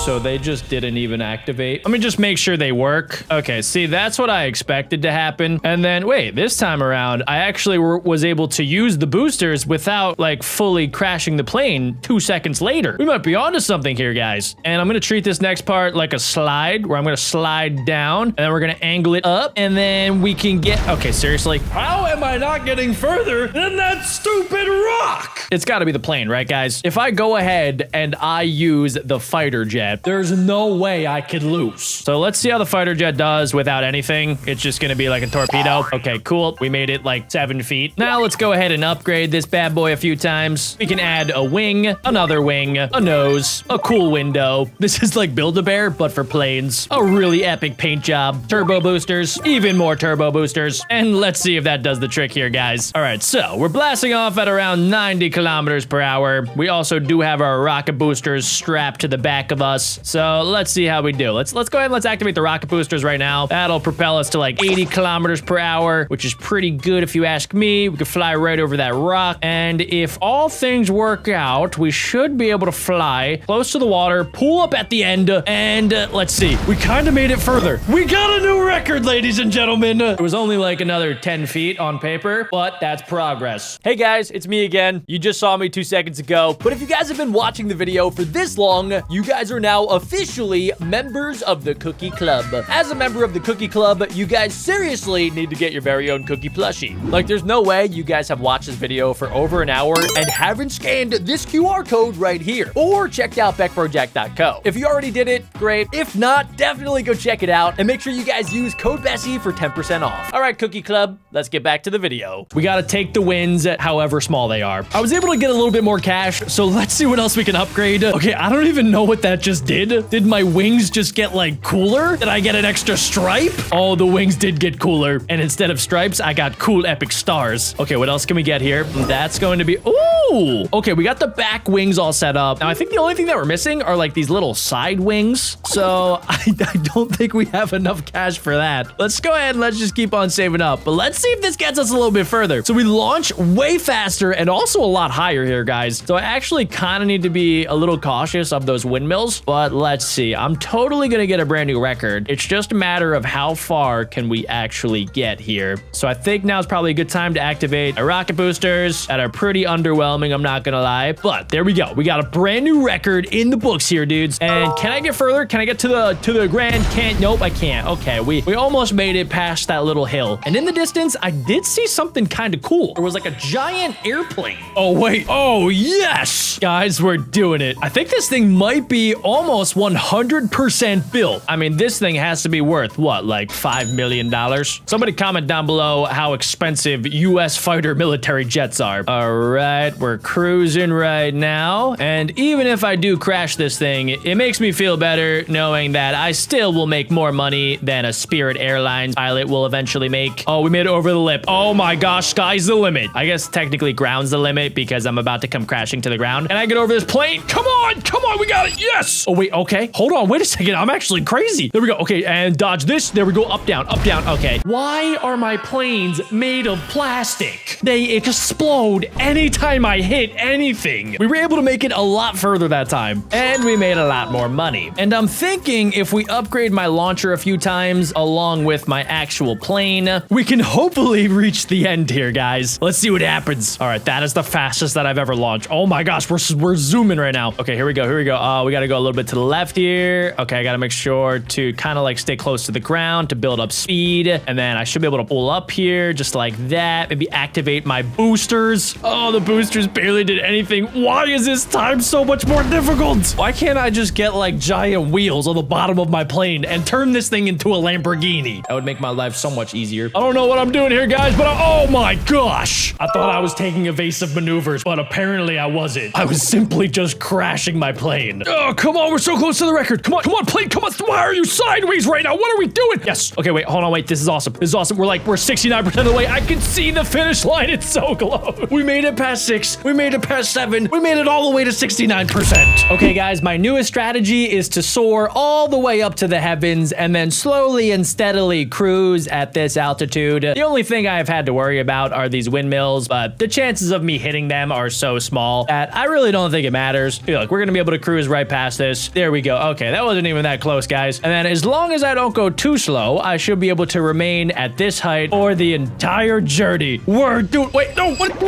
so they just didn't even activate. Let me just make sure they work. Okay, see, that's what I expected to happen. And then, wait, this time around, I actually was able to use the boosters without, like, fully crashing the plane 2 seconds later. We might be onto something here, guys. And I'm gonna treat this next part like a slide, where I'm gonna slide down, and then we're gonna angle it up, and then we can get... Okay, seriously? How am I not getting further than that stupid rock? It's gotta be the plane, right, guys? If I go ahead and I use the fighter jet, there's no way I could lose. So let's see how the fighter jet does without anything. It's just gonna be like a torpedo. Okay, cool. We made it like 7 feet. Now let's go ahead and upgrade this bad boy a few times. We can add a wing, another wing, a nose, a cool window. This is like Build-A-Bear, but for planes. A really epic paint job. Turbo boosters, even more turbo boosters. And let's see if that does the trick here, guys. All right, so we're blasting off at around 90 kilometers per hour. We also do have our rocket boosters strapped to the back of us. So let's see how we do. Let's go ahead and let's activate the rocket boosters right now. That'll propel us to like 80 kilometers per hour, which is pretty good if you ask me. We could fly right over that rock. And if all things work out, we should be able to fly close to the water, pull up at the end, and let's see. We kind of made it further. We got a new record, ladies and gentlemen. It was only like another 10 feet on paper, but that's progress. Hey guys, it's me again. You just saw me 2 seconds ago, but if you guys have been watching the video for this long, you guys are now officially members of the Cookie Club. As a member of the Cookie Club, you guys seriously need to get your very own cookie plushie. Like, there's no way you guys have watched this video for over an hour and haven't scanned this QR code right here, or checked out BeckBroJack.co. If you already did it, great. If not, definitely go check it out, and make sure you guys use code Bessie for 10% off. All right, Cookie Club, let's get back to the video. We gotta take the wins, however small they are. I was able to get a little bit more cash, so let's see what else we can upgrade. Okay, I don't even know what that just did. Did my wings just get like cooler? Did I get an extra stripe? Oh, the wings did get cooler. And instead of stripes, I got cool epic stars. Okay, what else can we get here? That's going to be... Ooh! Okay, we got the back wings all set up. Now, I think the only thing that we're missing are like these little side wings. So I don't think we have enough cash for that. Let's go ahead and let's just keep on saving up. But let's see if this gets us a little bit further. So we launch way faster and also a lot higher here, guys. So I actually kind of need to be a little cautious of those windmills. But let's see. I'm totally going to get a brand new record. It's just a matter of how far can we actually get here. So I think now is probably a good time to activate our rocket boosters that are pretty underwhelming, I'm not gonna lie. But there we go. We got a brand new record in the books here, dudes. And can I get further? Can I get to the grand? Can't. Nope, I can't. Okay, we almost made it past that little hill. And in the distance, I did see something kind of cool. There was like a giant airplane. Oh, wait. Oh, yes. Guys, we're doing it. I think this thing might be almost 100% built. I mean, this thing has to be worth, what, like $5 million? Somebody comment down below how expensive U.S. fighter military jets are. All right, we're cruising right now. And even if I do crash this thing, it makes me feel better knowing that I still will make more money than a Spirit Airlines pilot will eventually make. Oh, we made it over the lip. Oh my gosh, sky's the limit. I guess technically ground's the limit because I'm about to come crashing to the ground. And I get over this plane. Come on, we got it. Yes. Oh, wait, okay. Hold on, wait a second. I'm actually crazy. There we go. Okay, and dodge this. There we go. Up, down, up, down. Okay. Why are my planes made of plastic? They explode anytime I hit anything. We were able to make it a lot further that time, and we made a lot more money. And I'm thinking if we upgrade my launcher a few times along with my actual plane, we can hopefully reached the end here, guys. Let's see what happens. All right, that is the fastest that I've ever launched. Oh my gosh, we're zooming right now. Okay, here we go. We got to go a little bit to the left here. Okay, I got to make sure to kind of like stay close to the ground to build up speed. And then I should be able to pull up here just like that. Maybe activate my boosters. Oh, the boosters barely did anything. Why is this time so much more difficult? Why can't I just get like giant wheels on the bottom of my plane and turn this thing into a Lamborghini? That would make my life so much easier. I don't know what I'm doing here, guys, but oh my gosh. I thought I was taking evasive maneuvers, but apparently I wasn't. I was simply just crashing my plane. Oh, come on. We're so close to the record. Come on, plane. Come on. Why are you sideways right now? What are we doing? Yes. Okay, wait. Hold on. Wait. This is awesome. This is awesome. We're 69% of the way. I can see the finish line. It's so close. We made it past 6. We made it past 7. We made it all the way to 69%. Okay, guys. My newest strategy is to soar all the way up to the heavens and then slowly and steadily cruise at this altitude. The only thing I've had to worry about are these windmills, but the chances of me hitting them are so small that I really don't think it matters. Hey, look, we're gonna be able to cruise right past this. There we go. Okay, that wasn't even that close, guys. And then as long as I don't go too slow, I should be able to remain at this height for the entire journey. Dude, wait, no, what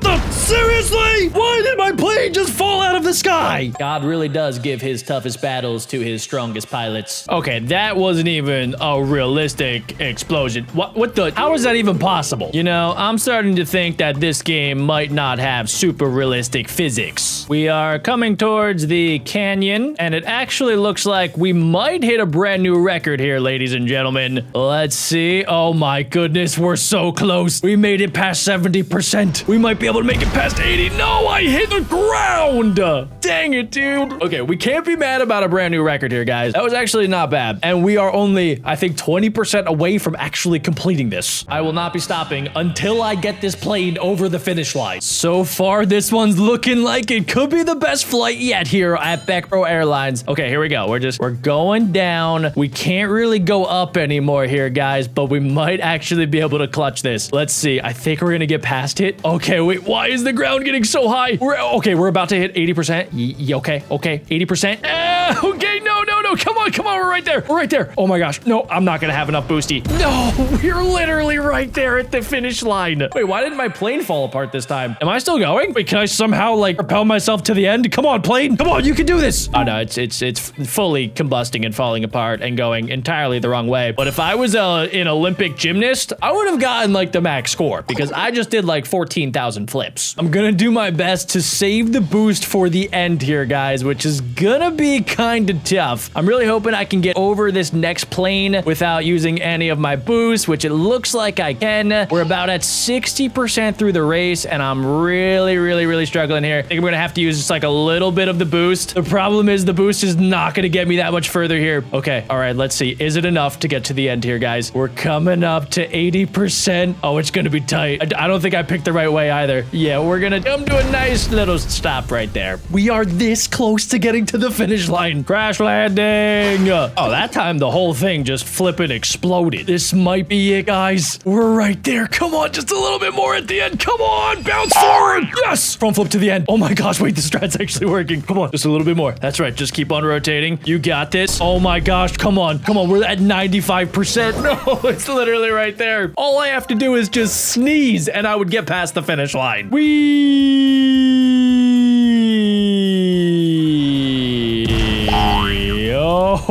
the? Seriously? Why did my plane just fall out of the sky? God really does give his toughest battles to his strongest pilots. Okay, that wasn't even a realistic explosion. What the? How is that even possible? You know, I'm starting to think that this game might not have super realistic physics. We are coming towards the canyon, and it actually looks like we might hit a brand new record here, ladies and gentlemen. Let's see. Oh my goodness, we're so close. We made it past 70%. We might be able to make it past 80. No, I hit the ground. Dang it, dude. Okay, we can't be mad about a brand new record here, guys. That was actually not bad. And we are only, I think, 20% away from actually completing this. I will not be stopping until I get this plane over the finish line. So far, this one's looking like it could be the best flight yet here at BeckBro Airlines. Okay, here we go. We're going down. We can't really go up anymore here, guys, but we might actually be able to clutch this. Let's see. I think we're gonna get past it. Okay, wait, why is the ground getting so high? We're about to hit 80%. Okay, 80%. Okay, no. Come on, we're right there. Oh my gosh, no, I'm not gonna have enough boosty. No, we're literally right there at the finish line. Wait, why didn't my plane fall apart this time? Am I still going? Wait, can I somehow like propel myself to the end? Come on, plane. Come on, you can do this. Oh no, it's fully combusting and falling apart and going entirely the wrong way. But if I was an Olympic gymnast, I would have gotten like the max score because I just did like 14,000 flips. I'm gonna do my best to save the boost for the end here, guys, which is gonna be kind of tough. I'm really hoping I can get over this next plane without using any of my boosts, which it looks like I can. We're about at 60% through the race, and I'm really struggling here. I think I'm gonna have to use just like a little bit of the boost. The problem is the boost is not gonna get me that much further here. Okay, all right, let's see. Is it enough to get to the end here, guys? We're coming up to 80%. Oh, it's gonna be tight. I don't think I picked the right way either. Yeah, we're gonna come to a nice little stop right there. We are this close to getting to the finish line. Crash landing. Oh, that time the whole thing just flipping exploded. This might be it, guys. We're right there. Come on, just a little bit more at the end. Come on, bounce forward. Yes, front flip to the end. Oh my gosh, wait, the strat's actually working. Come on, just a little bit more. That's right, just keep on rotating. You got this. Oh my gosh, come on. We're at 95%. No, it's literally right there. All I have to do is just sneeze and I would get past the finish line.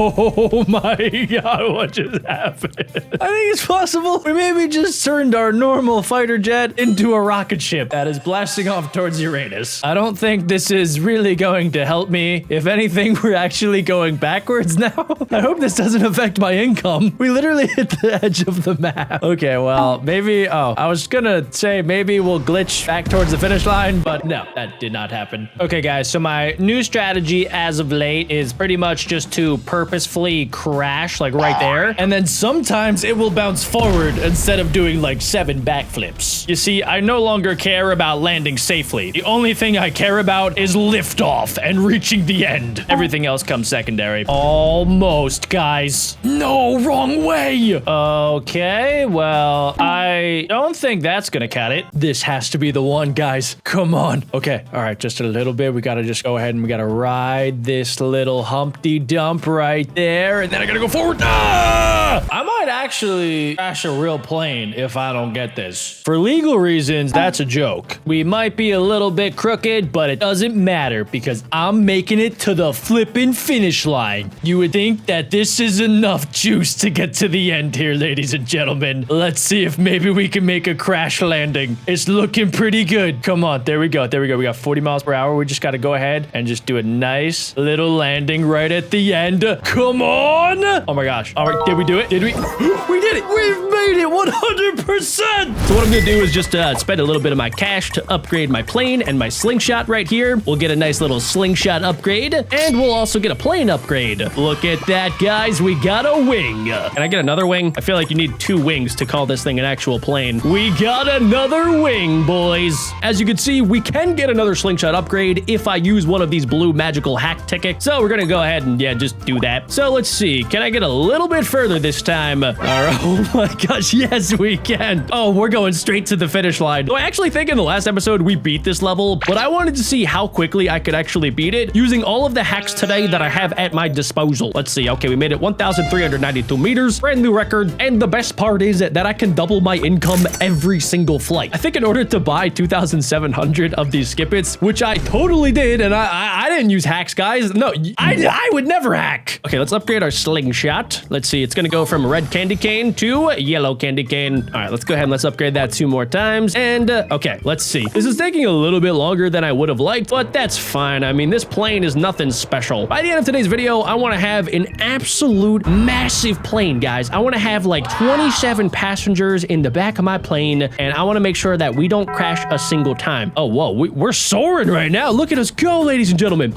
Oh my god, what just happened? I think it's possible we maybe just turned our normal fighter jet into a rocket ship that is blasting off towards Uranus. I don't think this is really going to help me. If anything, we're actually going backwards now. I hope this doesn't affect my income. We literally hit the edge of the map. Okay, well, maybe, I was gonna say maybe we'll glitch back towards the finish line, but no, that did not happen. Okay, guys, so my new strategy as of late is pretty much just to purposefully crash like right there, and then sometimes it will bounce forward instead of doing like 7 backflips. You see, I no longer care about landing safely. The only thing I care about is liftoff and reaching the end. Everything else comes secondary. Almost, guys. No, wrong way. Okay, well, I don't think that's gonna cut it. This has to be the one, guys. Come on. Okay, all right, just a little bit. We gotta just go ahead and we gotta ride this little Humpty Dump right there, and then I gotta go forward. Ah! I might might actually crash a real plane if I don't get this. For legal reasons, that's a joke. We might be a little bit crooked, but it doesn't matter because I'm making it to the flipping finish line. You would think that this is enough juice to get to the end here, ladies and gentlemen. Let's see if maybe we can make a crash landing. It's looking pretty good. Come on, there we go. There we go. We got 40 miles per hour. We just got to go ahead and just do a nice little landing right at the end. Come on. Oh my gosh. All right, did we do it? Did we? We did it. We've made it 100%. So what I'm going to do is just spend a little bit of my cash to upgrade my plane and my slingshot right here. We'll get a nice little slingshot upgrade, and we'll also get a plane upgrade. Look at that, guys. We got a wing. Can I get another wing? I feel like you need 2 wings to call this thing an actual plane. We got another wing, boys. As you can see, we can get another slingshot upgrade if I use one of these blue magical hack tickets. So we're going to go ahead and, yeah, just do that. So let's see. Can I get a little bit further this time? All right. Oh my gosh. Yes, we can. Oh, we're going straight to the finish line. So I actually think in the last episode, we beat this level, but I wanted to see how quickly I could actually beat it using all of the hacks today that I have at my disposal. Let's see. Okay, we made it 1,392 meters, brand new record. And the best part is that I can double my income every single flight. I think in order to buy 2,700 of these skip-its, which I totally did, and I didn't use hacks, guys. No, I would never hack. Okay, let's upgrade our slingshot. Let's see. It's going to go from red candy cane to yellow candy cane. All right, let's go ahead and let's upgrade that 2 more times. And okay, let's see. This is taking a little bit longer than I would have liked, but that's fine. I mean, this plane is nothing special. By the end of today's video, I want to have an absolute massive plane, guys. I want to have like 27 passengers in the back of my plane, and I want to make sure that we don't crash a single time. Oh, whoa, we're soaring right now. Look at us go, ladies and gentlemen.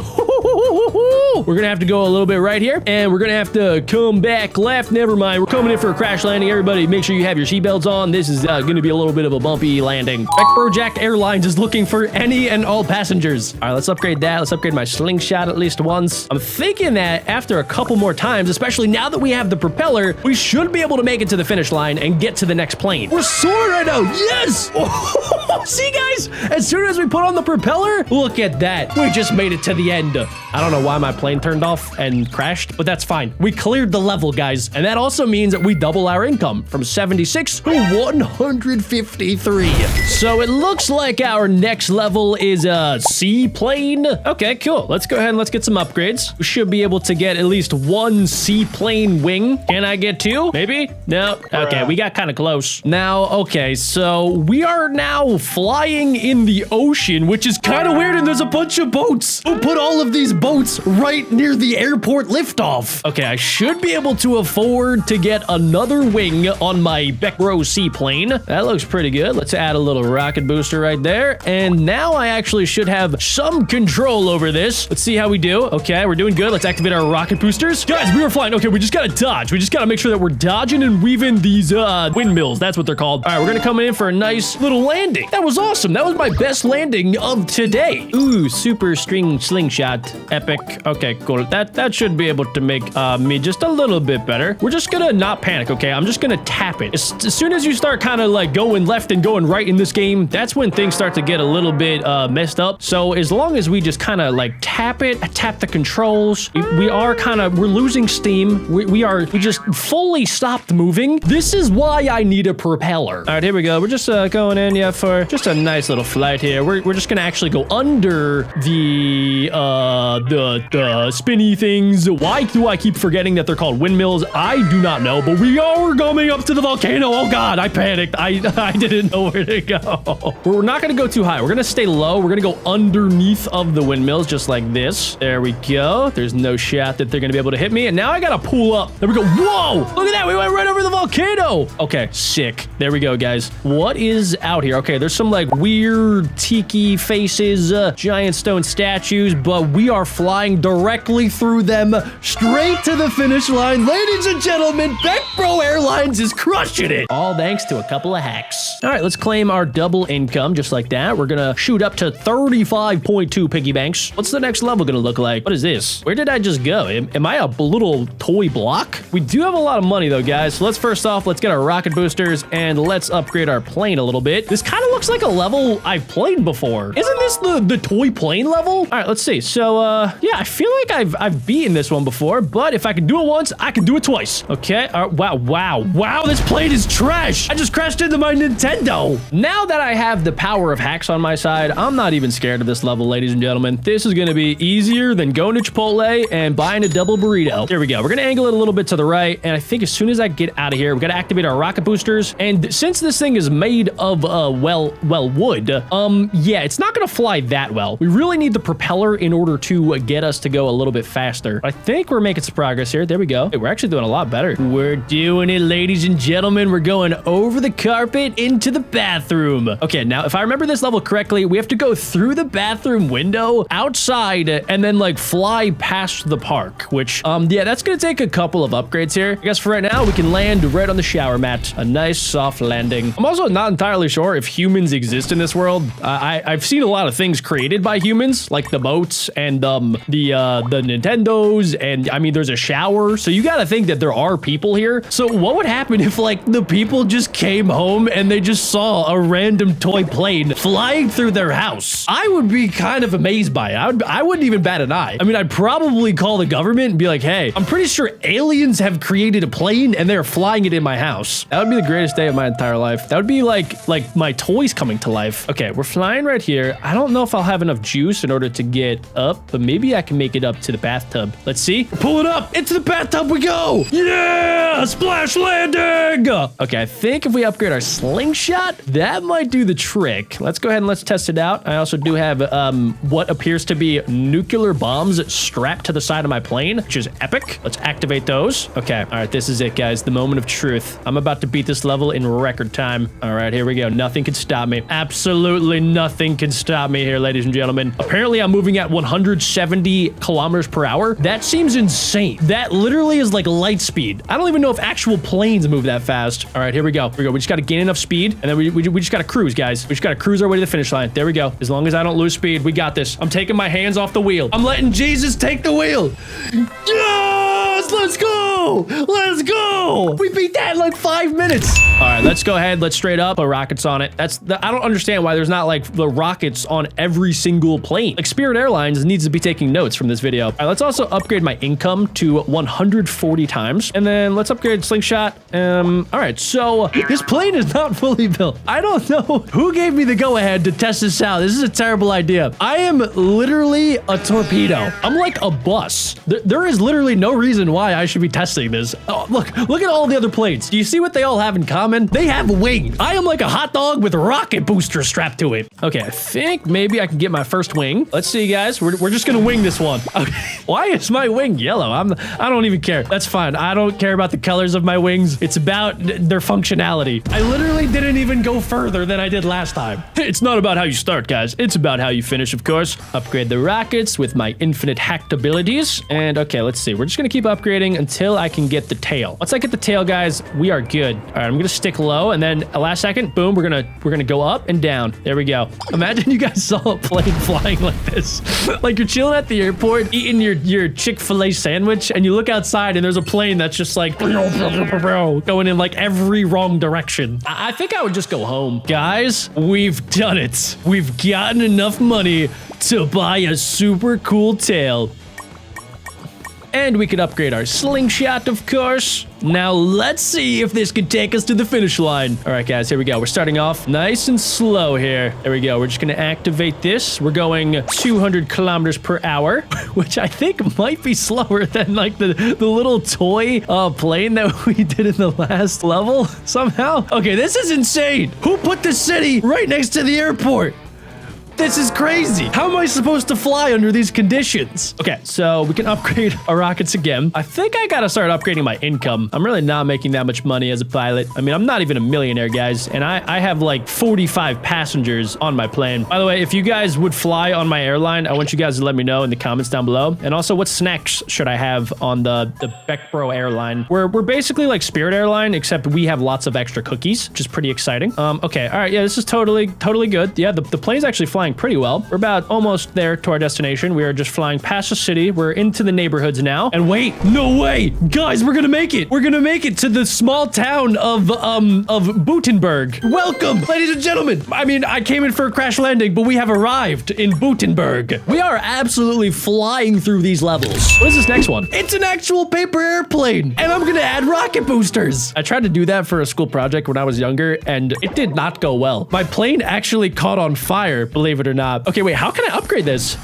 We're gonna have to go a little bit right here, and we're gonna have to come back left. Never mind. We're coming in for a crash landing. Everybody, make sure you have your seatbelts on. This is gonna be a little bit of a bumpy landing. BeckBroJack Airlines is looking for any and all passengers. All right, let's upgrade that. Let's upgrade my slingshot at least once. I'm thinking that after a couple more times, especially now that we have the propeller, we should be able to make it to the finish line and get to the next plane. We're soaring right now. Yes! See, guys? As soon as we put on the propeller, look at that. We just made it to the end. I don't know why my plane turned off and crashed, but that's fine. We cleared the level, guys. And that also means that we double our income from 76 to 153. So it looks like our next level is a seaplane. Okay, cool. Let's go ahead and let's get some upgrades. We should be able to get at least 1 seaplane wing. Can I get 2? Maybe? No. Okay, we got kind of close. Now, okay, so we are now flying in the ocean, which is kind of weird, and there's a bunch of boats. Who put all of these boats right near the airport liftoff? Okay, I should be able to afford to get another wing on my BeckBro seaplane. That looks pretty good. Let's add a little rocket booster right there. And now I actually should have some control over this. Let's see how we do. Okay, we're doing good. Let's activate our rocket boosters. Guys, we are flying. Okay, we just gotta dodge. We just gotta make sure that we're dodging and weaving these windmills. That's what they're called. All right, we're gonna come in for a nice little landing. That was awesome. That was my best landing of today. Ooh, super string slingshot. Epic. Okay, cool. That should be able to make me just a little bit better. We're just gonna not panic, okay? I'm just gonna tap it. As soon as you start kind of like going left and going right in this game, that's when things start to get a little bit messed up. So as long as we just kind of like tap it, tap the controls, we're losing steam. We just fully stopped moving. This is why I need a propeller. All right, here we go. We're just going in, yeah, for just a nice little flight here. We're just gonna actually go under the spinny things. Why do I keep forgetting that they're called windmills? I do not know, but we are coming up to the volcano. Oh God, I panicked. I didn't know where to go. We're not gonna go too high. We're gonna stay low. We're gonna go underneath of the windmills, just like this. There we go. There's no shot that they're gonna be able to hit me. And now I gotta pull up. There we go. Whoa! Look at that. We went right over the volcano. Okay, sick. There we go, guys. What is out here? Okay, there's some like weird tiki faces, giant stone statues, but we are flying directly through them, straight to the finish line. Ladies and gentlemen, BeckBro Airlines is crushing it. All thanks to a couple of hacks. All right, let's claim our double income just like that. We're gonna shoot up to 35.2 piggy banks. What's the next level gonna look like? What is this? Where did I just go? Am I a little toy block? We do have a lot of money though, guys. So let's first off, let's get our rocket boosters and let's upgrade our plane a little bit. This kind of looks like a level I've played before. Isn't this the toy plane level? All right, let's see. So, yeah, I feel like I've beaten this one before, but if I can do it once, I can do it twice. Okay, all Wow, this plane is trash. I just crashed into my Nintendo. Now that I have the power of hacks on my side, I'm not even scared of this level, ladies and gentlemen. This is gonna be easier than going to Chipotle and buying a double burrito. Here we go. We're gonna angle it a little bit to the right, and I think as soon as I get out of here, we gotta activate our rocket boosters. And since this thing is made of wood, yeah, it's not gonna fly that well. We really need the propeller in order to get us to go a little bit faster. I think we're making some progress here. There we go. Hey, we're actually doing a lot better. We're doing it, ladies and gentlemen. We're going over the carpet into the bathroom. Okay, now if I remember this level correctly, we have to go through the bathroom window outside and then like fly past the park, which yeah, that's gonna take a couple of upgrades here. I guess for right now we can land right on the shower mat. A nice soft landing. I'm also not entirely sure if humans exist in this world. I've seen a lot of things created by humans, like the boats and the Nintendos, and I mean there's a shower, so you gotta think that there are people here. So what would happen if like the people just came home and they just saw a random toy plane flying through their house? I would be kind of amazed by it. I wouldn't even bat an eye. I mean, I'd probably call the government and be like, hey, I'm pretty sure aliens have created a plane and they're flying it in my house. That would be the greatest day of my entire life. That would be like my toys coming to life. Okay, we're flying right here. I don't know if I'll have enough juice in order to get up, but maybe I can make it up to the bathtub. Let's see. Pull it up. Into the bathtub we go. Yeah, splash landing. Okay, I think if we upgrade our slingshot, that might do the trick. Let's go ahead and let's test it out. I also do have what appears to be nuclear bombs strapped to the side of my plane, which is epic. Let's activate those. Okay, all right, this is it, guys. The moment of truth. I'm about to beat this level in record time. All right, here we go. Nothing can stop me. Absolutely nothing can stop me here, ladies and gentlemen. Apparently, I'm moving at 170 kilometers per hour. That seems insane. That literally is like light speed. I don't even know if actual planes move that fast. All right, here we go. Here we go. We just got to gain enough speed, and then we just got to cruise, guys. We just got to cruise our way to the finish line. There we go. As long as I don't lose speed, we got this. I'm taking my hands off the wheel. I'm letting Jesus take the wheel. Yes! Let's go! Let's go! We beat that in like 5 minutes. All right, let's go ahead. Let's straight up put rockets on it. I don't understand why there's not like the rockets on every single plane. Like Spirit Airlines needs to be taking notes from this video. All right, let's also upgrade my income to 140 times. And then let's upgrade slingshot. All right, so this plane is not fully built. I don't know who gave me the go-ahead to test this out. This is a terrible idea. I am literally a torpedo. I'm like a bus. There is literally no reason why I should be testing this. Oh, look at all the other planes. Do you see what they all have in common? They have wings. I am like a hot dog with rocket boosters strapped to it. Okay, I think maybe I can get my first wing. Let's see, guys. We're just gonna wing this one. Okay. Why is my wing yellow? I don't even care. That's fine. I don't care about the colors of my wings. It's about their functionality. I literally didn't even go further than I did last time. It's not about how you start, guys. It's about how you finish, of course. Upgrade the rockets with my infinite hacked abilities. And okay, let's see. We're just gonna keep upgrading until I can get the tail. Once I get the tail, guys, we are good. All right, I'm gonna stick low, and then last second, boom, we're gonna go up and down. There we go. Imagine you guys saw a plane flying like this. Like you're chilling at the airport, eating your Chick-fil-A sandwich, and you look outside and there's a plane that's just like going in like every wrong direction. I think I would just go home. Guys, we've done it. We've gotten enough money to buy a super cool tail. And we can upgrade our slingshot, of course. Now, let's see if this could take us to the finish line. All right, guys, here we go. We're starting off nice and slow here. There we go. We're just going to activate this. We're going 200 kilometers per hour, which I think might be slower than, like, the little toy plane that we did in the last level somehow. Okay, this is insane. Who put the city right next to the airport? This is crazy. How am I supposed to fly under these conditions? Okay, so we can upgrade our rockets again. I think I gotta start upgrading my income. I'm really not making that much money as a pilot. I mean, I'm not even a millionaire, guys, and I have like 45 passengers on my plane. By the way, if you guys would fly on my airline, I want you guys to let me know in the comments down below. And also, what snacks should I have on the BeckBro airline? We're basically like Spirit Airline, except we have lots of extra cookies, which is pretty exciting. Okay, all right, yeah, this is totally good. Yeah, the plane's actually flying flying pretty well. We're about almost there to our destination. We are just flying past the city. We're into the neighborhoods now. And wait, no way. Guys, we're gonna make it. We're gonna make it to the small town of Butenberg. Welcome, ladies and gentlemen. I mean, I came in for a crash landing, but we have arrived in Butenberg. We are absolutely flying through these levels. What is this next one? It's an actual paper airplane, and I'm gonna add rocket boosters. I tried to do that for a school project when I was younger, and it did not go well. My plane actually caught on fire, believe it or not. Okay, wait, how can I upgrade this?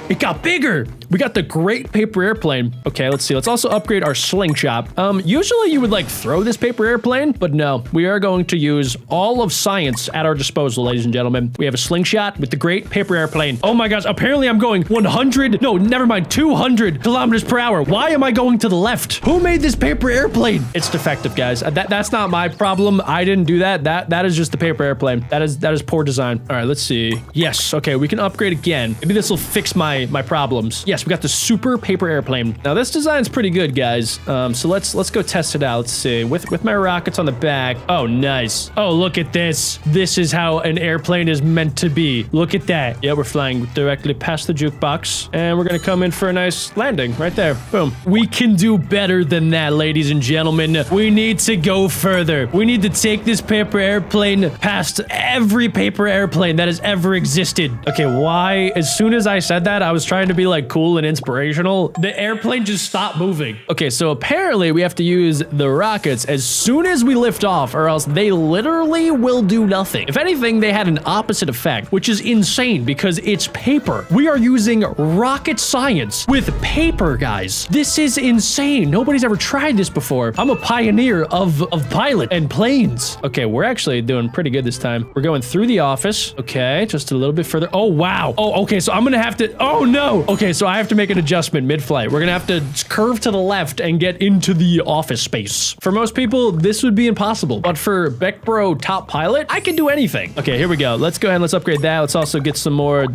It got bigger. We got the great paper airplane. Okay, let's see. Let's also upgrade our slingshot. Usually you would like throw this paper airplane, but no, we are going to use all of science at our disposal, ladies and gentlemen. We have a slingshot with the great paper airplane. Oh my gosh, apparently I'm going 100, no, never mind, 200 kilometers per hour. Why am I going to the left? Who made this paper airplane? It's defective, guys. That's not my problem. I didn't do that. That is just the paper airplane. That is poor design. All right, let's see. Yes, okay, we can upgrade again. Maybe this will fix my problems. Yes, we got the super paper airplane. Now this design's pretty good, guys. So let's go test it out. Let's see. With my rockets on the back. Oh, nice. Oh, look at this. This is how an airplane is meant to be. Look at that. Yeah, we're flying directly past the jukebox, and we're gonna come in for a nice landing right there. Boom. We can do better than that, ladies and gentlemen. We need to go further. We need to take this paper airplane past every paper airplane that has ever existed. Okay, why? As soon as I said that, I was trying to be like cool and inspirational. The airplane just stopped moving. Okay, so apparently we have to use the rockets as soon as we lift off, or else they literally will do nothing. If anything, they had an opposite effect, which is insane because it's paper. We are using rocket science with paper, guys. This is insane. Nobody's ever tried this before. I'm a pioneer of pilot and planes. Okay, we're actually doing pretty good this time. We're going through the office. Okay, just a little bit further. Oh, wow. Oh, okay, so I'm gonna have to, oh no. Okay, so I have to make an adjustment mid-flight. We're gonna have to curve to the left and get into the office space. For most people, this would be impossible, but for BeckBro Top Pilot, I can do anything. Okay, here we go. Let's go ahead and let's upgrade that. Let's also get some more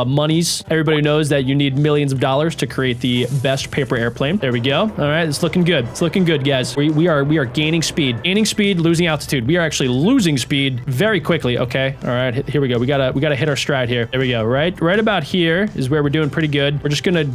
monies. Everybody knows that you need millions of dollars to create the best paper airplane. There we go. All right, it's looking good. It's looking good, guys. We are gaining speed. Gaining speed, losing altitude. We are actually losing speed very quickly. Okay, all right, here we go. We gotta hit our stride here. There we go. Right about here is where we're doing pretty good. We're just gonna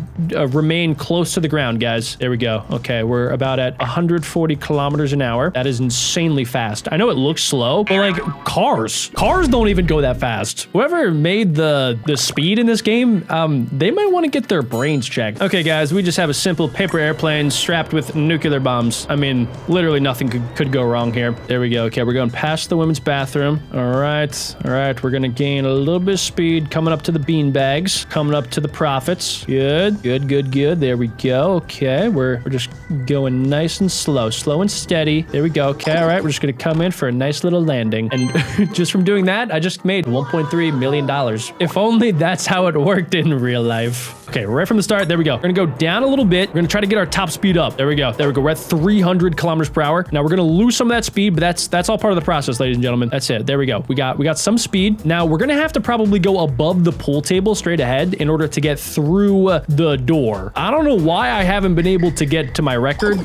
remain close to the ground, guys. There we go. Okay, we're about at 140 kilometers an hour. That is insanely fast. I know it looks slow, but like cars don't even go that fast. Whoever made the speed in this game, they might want to get their brains checked. Okay, guys, we just have a simple paper airplane strapped with nuclear bombs. I mean, literally nothing could go wrong here. There we go. Okay, we're going past the women's bathroom. All right. We're gonna gain a little bit of speed coming up to the bean bags, coming up to the profits. Good. There we go. Okay, we're just going nice and slow and steady. There we go. Okay, all right, we're just gonna come in for a nice little landing, and just from doing that, I just made $1.3 million. If only that's how it worked in real life. Okay, right from the start, there we go. We're gonna go down a little bit. We're gonna try to get our top speed up. There we go. We're at 300 kilometers per hour. Now we're gonna lose some of that speed, but that's all part of the process, ladies and gentlemen. That's it. There we go. We got some speed. Now we're gonna have to probably go above the pool table straight ahead in order to get through the door. I don't know why I haven't been able to get to my record.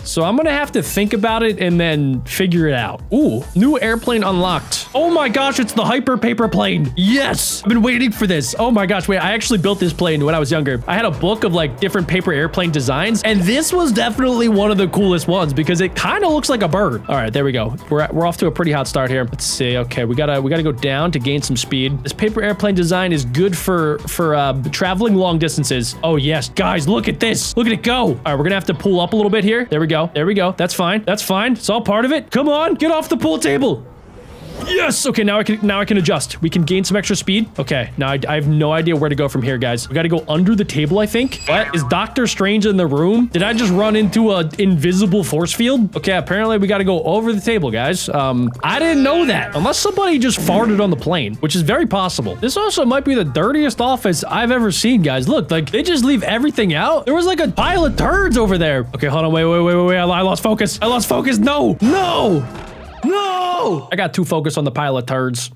So I'm gonna have to think about it and then figure it out. Ooh, new airplane unlocked. Oh my gosh, it's the hyper paper plane. Yes, I've been waiting for this. Oh my gosh, wait, I actually built this plane when I was younger. I had a book of like different paper airplane designs, and this was definitely one of the coolest ones because it kind of looks like a bird. All right, there we go. We're off to a pretty hot start here. Let's see. Okay, we gotta go down to gain some speed. This paper airplane design is good for traveling long distances. Oh yes, guys, look at this. Look at it go. All right, we're gonna have to pull up a little bit here. There we go. That's fine. It's all part of it. Come on, get off the pool table. Yes. Okay, now I can adjust. We can gain some extra speed. Okay, now I have no idea where to go from here, guys. We got to go under the table, I think. What? Is Doctor Strange in the room? Did I just run into an invisible force field? Okay, apparently we got to go over the table, guys. I didn't know that. Unless somebody just farted on the plane, which is very possible. This also might be the dirtiest office I've ever seen, guys. Look, like they just leave everything out. There was like a pile of turds over there. Okay, hold on. Wait. I lost focus. No. I got too focused on the pile of turds.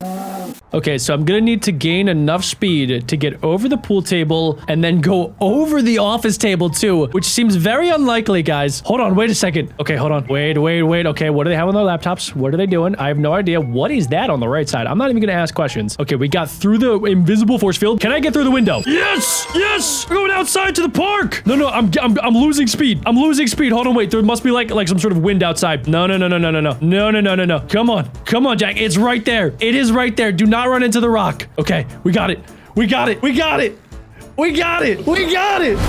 Okay, so I'm gonna need to gain enough speed to get over the pool table and then go over the office table too, which seems very unlikely, guys. Hold on, wait a second. Okay, hold on. Wait. Okay, what do they have on their laptops? What are they doing? I have no idea. What is that on the right side? I'm not even gonna ask questions. Okay, we got through the invisible force field. Can I get through the window? Yes! Yes! We're going outside to the park! No, I'm losing speed. I'm losing speed. Hold on, wait. There must be like some sort of wind outside. No. Come on, Jack. It's right there. It is right there. Do not run into the rock. Okay, we got it.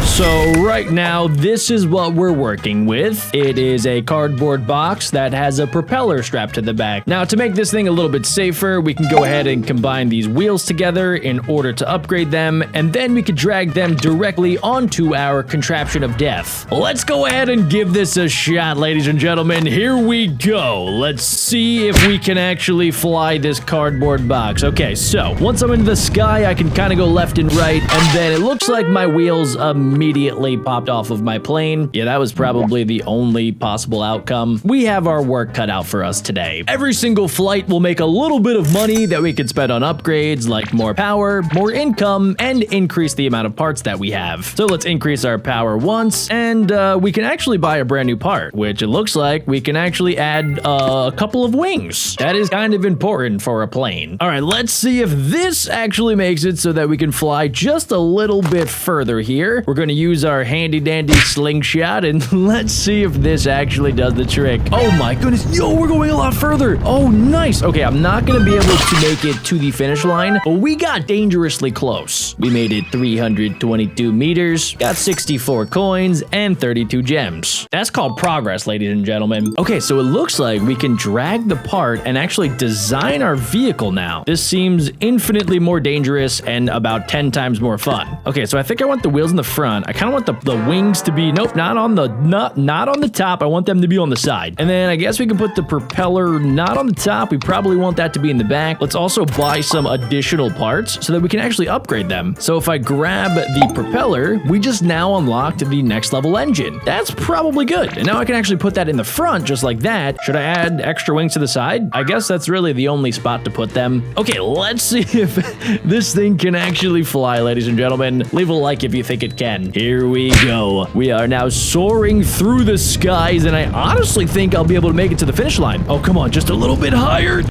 So right now, this is what we're working with. It is a cardboard box that has a propeller strapped to the back. Now, to make this thing a little bit safer, we can go ahead and combine these wheels together in order to upgrade them, and then we could drag them directly onto our contraption of death. Let's go ahead and give this a shot, ladies and gentlemen. Here we go. Let's see if we can actually fly this cardboard box. Okay, so once I'm in the sky, I can kind of go left and right, and then it looks like my wheels immediately popped off of my plane. Yeah, that was probably the only possible outcome. We have our work cut out for us today. Every single flight will make a little bit of money that we could spend on upgrades like more power, more income, and increase the amount of parts that we have. So let's increase our power once, and we can actually buy a brand new part, which it looks like we can actually add a couple of wings. That is kind of important for a plane. All right, let's see if this actually makes it so that we can fly just a little bit further here. We're going to use our handy dandy slingshot and let's see if this actually does the trick. Oh my goodness. Yo, we're going a lot further. Oh, nice. Okay, I'm not going to be able to make it to the finish line, but we got dangerously close. We made it 322 meters, got 64 coins and 32 gems. That's called progress, ladies and gentlemen. Okay, so it looks like we can drag the part and actually design our vehicle now. This seems infinitely more dangerous and about 10 times more fun. Okay, so I think I want the wheels in the front. I kind of want the wings to be, nope, not on the top. I want them to be on the side. And then I guess we can put the propeller not on the top. We probably want that to be in the back. Let's also buy some additional parts so that we can actually upgrade them. So if I grab the propeller, we just now unlocked the next level engine. That's probably good. And now I can actually put that in the front just like that. Should I add extra wings to the side? I guess that's really the only spot to put them. Okay, let's see if this thing can actually fly, ladies and gentlemen. Leave a like if you think it can. Here we go. We are now soaring through the skies, and I honestly think I'll be able to make it to the finish line. Oh, come on, just a little bit higher.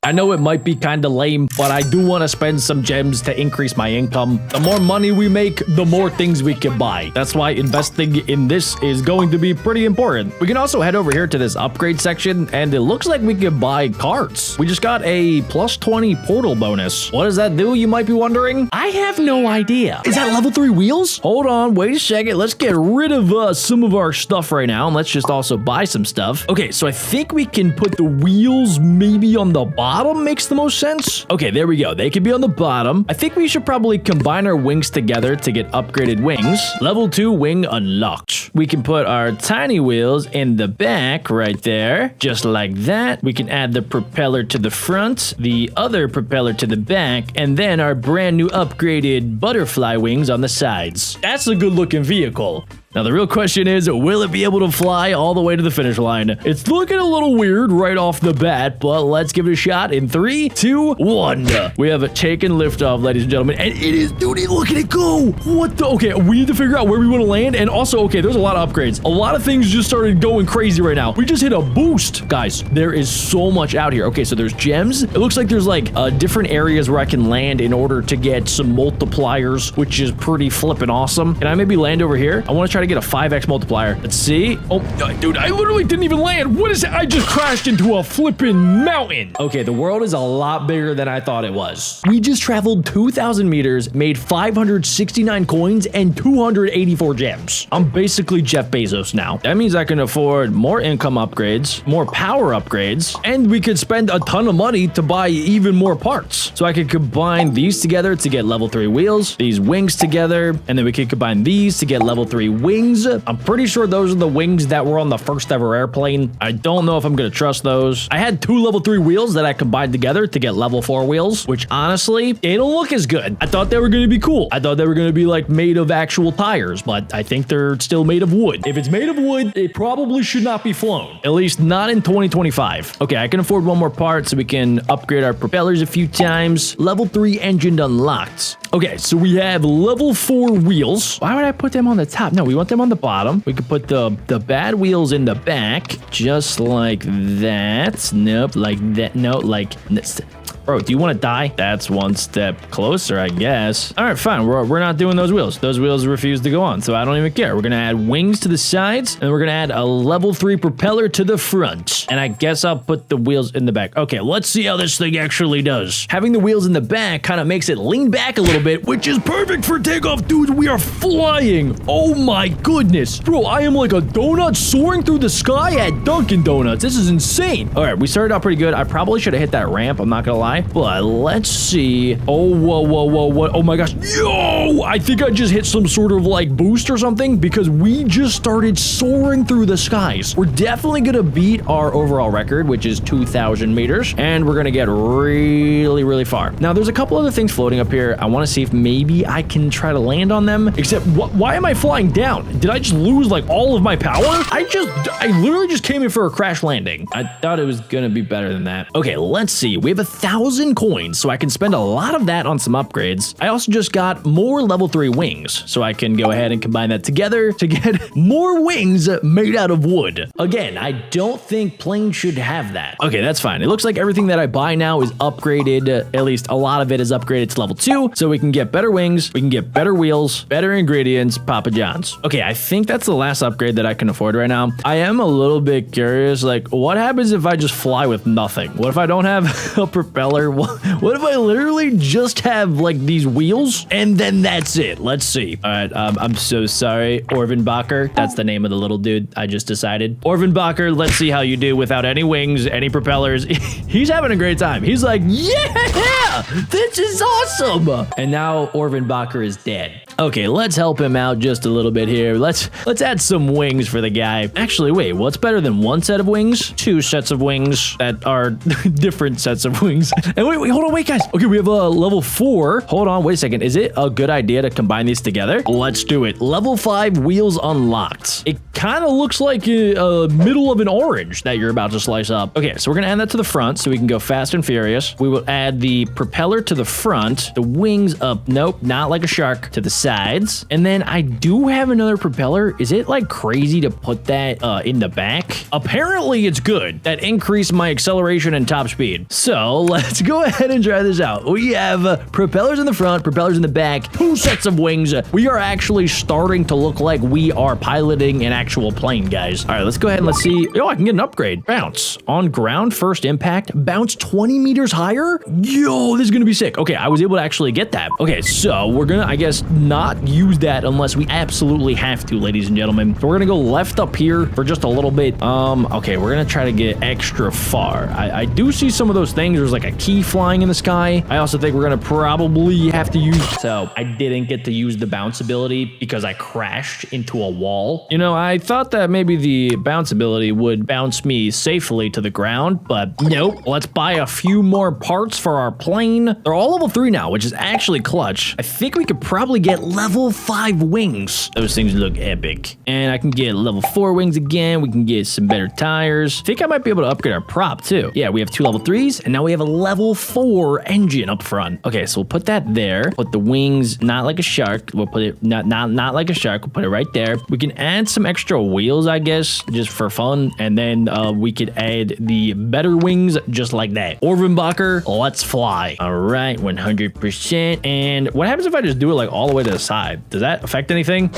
I know it might be kind of lame, but I do want to spend some gems to increase my income. The more money we make, the more things we can buy. That's why investing in this is going to be pretty important. We can also head over here to this upgrade section, and it looks like we can buy carts. We just got a plus 20 portal bonus. What does that do, you might be wondering? I have no idea. Is that level 3 wheels? Hold on, wait a second. Let's get rid of some of our stuff right now, and let's just also buy some stuff. Okay, so I think we can put the wheels maybe on the bottom. Makes the most sense. Okay, there we go. They can be on the bottom. I think we should probably combine our wings together to get upgraded wings. Level 2 wing unlocked. We can put our tiny wheels in the back right there, just like that. We can add the propeller to the front, the other propeller to the back, and then our brand new upgraded butterfly wings on the sides. That's a good looking vehicle. Now, the real question is, will it be able to fly all the way to the finish line? It's looking a little weird right off the bat, but let's give it a shot in 3, 2, 1. We have a taken liftoff, ladies and gentlemen, and it is, dude, look at it go. What the? Okay, we need to figure out where we want to land, and also, okay, there's a lot of upgrades. A lot of things just started going crazy right now. We just hit a boost. Guys, there is so much out here. Okay, so there's gems. It looks like there's like different areas where I can land in order to get some multipliers, which is pretty flippin' awesome. Can I maybe land over here? I want to try to get a 5x multiplier. Let's see. Oh, dude, I literally didn't even land. What is it? I just crashed into a flipping mountain. Okay, the world is a lot bigger than I thought it was. We just traveled 2,000 meters, made 569 coins, and 284 gems. I'm basically Jeff Bezos now. That means I can afford more income upgrades, more power upgrades, and we could spend a ton of money to buy even more parts. So I could combine these together to get level 3 wheels, these wings together, and then we could combine these to get level 3 wings, wings. I'm pretty sure those are the wings that were on the first ever airplane. I don't know if I'm gonna trust those. I had 2 level 3 wheels that I combined together to get level 4 wheels, which honestly, they don't look as good. I thought they were gonna be cool. I thought they were gonna be like made of actual tires, but I think they're still made of wood. If it's made of wood, it probably should not be flown. At least not in 2025. Okay, I can afford one more part so we can upgrade our propellers a few times. Level 3 engine unlocked. Okay, so we have level 4 wheels. Why would I put them on the top? No, we want them on the bottom. We could put the bad wheels in the back, just like that. Nope, like that. No, like this. Bro, do you want to die? That's one step closer, I guess. All right, fine. We're not doing those wheels. Those wheels refuse to go on, so I don't even care. We're going to add wings to the sides, and we're going to add a level 3 propeller to the front. And I guess I'll put the wheels in the back. Okay, let's see how this thing actually does. Having the wheels in the back kind of makes it lean back a little bit, which is perfect for takeoff, dude. We are flying. Oh my goodness. Bro, I am like a donut soaring through the sky at Dunkin' Donuts. This is insane. All right, we started out pretty good. I probably should have hit that ramp. I'm not going to lie. But let's see. Oh, whoa, whoa, whoa, what? Oh my gosh. Yo, I think I just hit some sort of like boost or something because we just started soaring through the skies. We're definitely going to beat our overall record, which is 2,000 meters. And we're going to get really, really far. Now, there's a couple other things floating up here. I want to see if maybe I can try to land on them. Except, why am I flying down? Did I just lose like all of my power? I literally just came in for a crash landing. I thought it was going to be better than that. Okay, let's see. We have 1,000 coins, so I can spend a lot of that on some upgrades. I also just got more level 3 wings, so I can go ahead and combine that together to get more wings made out of wood. Again, I don't think planes should have that. Okay, that's fine. It looks like everything that I buy now is upgraded. At least a lot of it is upgraded to level 2, so we can get better wings, we can get better wheels, better ingredients, Papa John's. Okay, I think that's the last upgrade that I can afford right now. I am a little bit curious, like, what happens if I just fly with nothing? What if I don't have a propeller? What if I literally just have like these wheels and then that's it? Let's see. All right, I'm so sorry, Orvin Bacher. That's the name of the little dude. I just decided. Orvin Bacher, let's see how you do without any wings, any propellers. He's having a great time. He's like, yeah, this is awesome. And now Orvin Bacher is dead. Okay, let's help him out just a little bit here. Let's add some wings for the guy. Actually, wait, what's better than 1 set of wings? 2 sets of wings that are different sets of wings. And wait, hold on, wait, guys. Okay, we have a level 4. Hold on, wait a second. Is it a good idea to combine these together? Let's do it. Level 5 wheels unlocked. It kind of looks like a middle of an orange that you're about to slice up. Okay, so we're gonna add that to the front so we can go fast and furious. We will add the propeller to the front, the wings up. Nope, not like a shark, to the sides. And then I do have another propeller. Is it like crazy to put that in the back? Apparently it's good. That increased my acceleration and top speed. So let's go ahead and try this out. We have propellers in the front, propellers in the back, 2 sets of wings. We are actually starting to look like we are piloting an actual plane, guys. All right, let's go ahead and let's see. Oh, I can get an upgrade. Bounce. On ground, first impact, bounce 20 meters higher. Yo, this is gonna be sick. Okay, I was able to actually get that. Okay, so we're gonna, I guess, not use that unless we absolutely have to, ladies and gentlemen. So we're gonna go left up here for just a little bit. Okay, we're gonna try to get extra far. I do see some of those things. There's like a key flying in the sky. I also think we're gonna probably have to use, so I didn't get to use the bounce ability because I crashed into a wall. You know, I thought that maybe the bounce ability would bounce me safely to the ground, but nope. Let's buy a few more parts for our plane. They're all level 3 now, which is actually clutch. I think we could probably get level 5 wings. Those things look epic. And I can get level 4 wings again. We can get some better tires. I think I might be able to upgrade our prop too. Yeah, we have 2 level 3s, and now we have a level 4 engine up front. Okay, so we'll put that there. Put the wings not like a shark. We'll put it not like a shark. We'll put it right there. We can add some extra wheels, I guess, just for fun, and then we could add the better wings just like that. Orvenbacher, let's fly. All right, 100%. And what happens if I just do it like all the way to the side? Does that affect anything?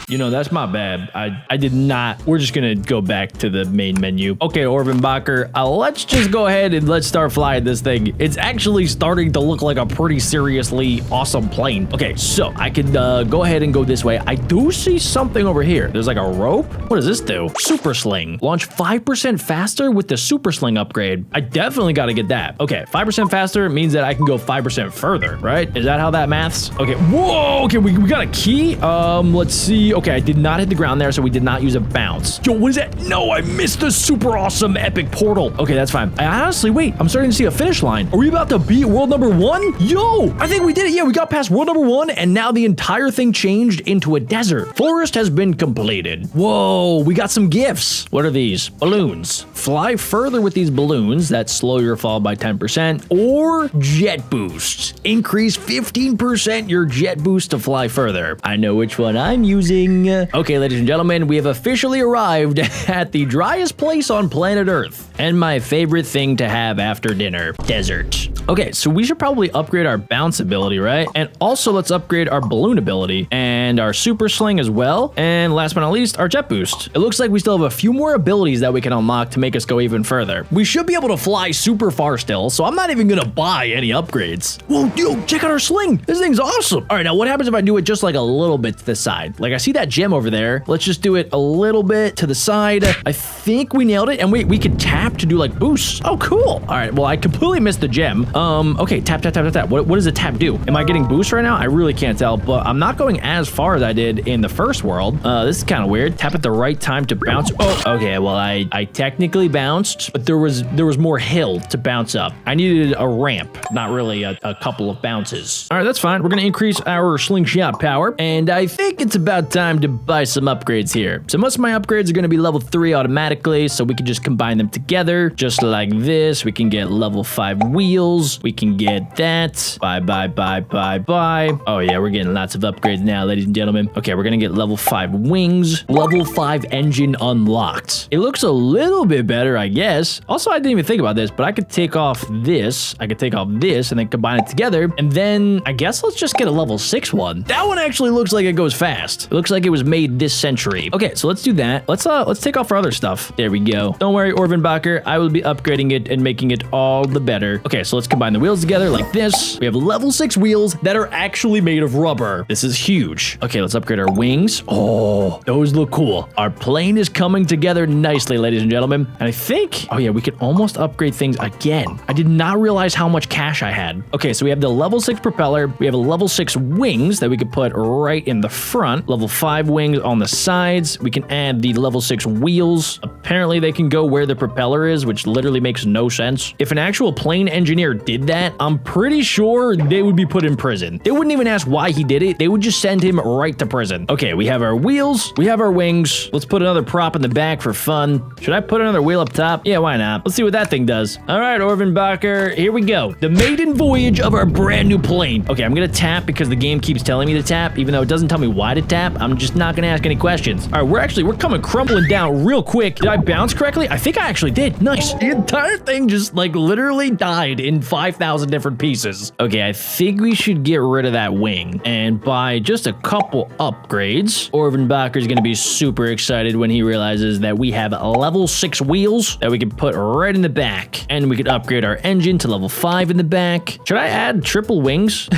You know, that's my bad. I did not. We're just going to go back to the main menu. Okay, Orvenbacher, let's just go ahead and let's start flying this thing. It's actually starting to look like a pretty seriously awesome plane. Okay, so I could go ahead and go this way. I do see something over here. There's like a rope. What does this do? Super Sling. Launch 5% faster with the Super Sling upgrade. I definitely got to get that. Okay, 5% faster means that I can go 5% further, right? Is that how that maths? Okay, whoa, okay, we got a key. Let's see. Okay, I did not hit the ground there, so we did not use a bounce. Yo, what is that? No, I missed the super awesome epic portal. Okay, that's fine. I honestly, wait, I'm starting to see a finish line. Are we about to beat world number 1? Yo, I think we did it. Yeah, we got past world number 1, and now the entire thing changed into a desert. Forest has been completed. Whoa, we got some gifts. What are these? Balloons. Fly further with these balloons that slow your fall by 10%, or jet boost. Increase 15% your jet boost to fly further. I know which one I'm using. Okay, ladies and gentlemen, we have officially arrived at the driest place on planet Earth, and my favorite thing to have after dinner, desert. Okay, so we should probably upgrade our bounce ability, right? And also let's upgrade our balloon ability and our super sling as well. And last but not least, our jet boost. It looks like we still have a few more abilities that we can unlock to make us go even further. We should be able to fly super far still, so I'm not even gonna buy any upgrades. Whoa, yo, check out our sling. This thing's awesome. All right, now what happens if I do it just like a little bit to the side? Like I see that gem over there. Let's just do it a little bit to the side. I think we nailed it. And wait, we could tap to do like boosts. Oh, cool. All right, well, I completely missed the gem. Okay, tap, tap, tap, tap, tap. What does the tap do? Am I getting boost right now? I really can't tell, but I'm not going as far as I did in the first world. This is kind of weird. Tap at the right time to bounce. Oh, okay, well, I technically bounced, but there was more hill to bounce up. I needed a ramp, not really a couple of bounces. All right, that's fine. We're gonna increase our slingshot power, and I think it's about time to buy some upgrades here. So most of my upgrades are gonna be level 3 automatically, so we can just combine them together, just like this. We can get level 5 wheels. We can get that. Bye, bye, bye, bye, bye. Oh yeah, we're getting lots of upgrades now, ladies and gentlemen. Okay, we're gonna get level 5 wings, level 5 engine unlocked. It looks a little bit better, I guess. Also, I didn't even think about this, but I could take off this. I could take off this and then combine it together. And then I guess let's just get a level 6 one. That one actually looks like it goes fast. It looks like it was made this century. Okay, so let's do that. Let's take off our other stuff. There we go. Don't worry, Orvenbacher. I will be upgrading it and making it all the better. Okay, so let's combine the wheels together like this. We have level 6 wheels that are actually made of rubber. This is huge. Okay, let's upgrade our wings. Oh, those look cool. Our plane is coming together nicely, ladies and gentlemen. And I think, oh yeah, we can almost upgrade things again. I did not realize how much cash I had. Okay, so we have the level 6 propeller. We have a level 6 wings that we could put right in the front. Level 5 wings on the sides. We can add the level 6 wheels. Apparently they can go where the propeller is, which literally makes no sense. If an actual plane engineer did that, I'm pretty sure they would be put in prison. They wouldn't even ask why he did it. They would just send him right to prison. Okay, we have our wheels. We have our wings. Let's put another prop in the back for fun. Should I put another wheel up top? Yeah, why not? Let's see what that thing does. All right, Orvenbacher, here we go. The maiden voyage of our brand new plane. Okay, I'm gonna tap because the game keeps telling me to tap, even though it doesn't tell me why to tap. I'm just not gonna ask any questions. All right, we're coming crumbling down real quick. Did I bounce correctly? I think I actually did. Nice. The entire thing just like literally died in 5,000 different pieces. Okay, I think we should get rid of that wing and buy just a couple upgrades. Orvenbacher's gonna be super excited when he realizes that we have level 6 wheels that we can put right in the back, and we could upgrade our engine to level 5 in the back. Should I add triple wings?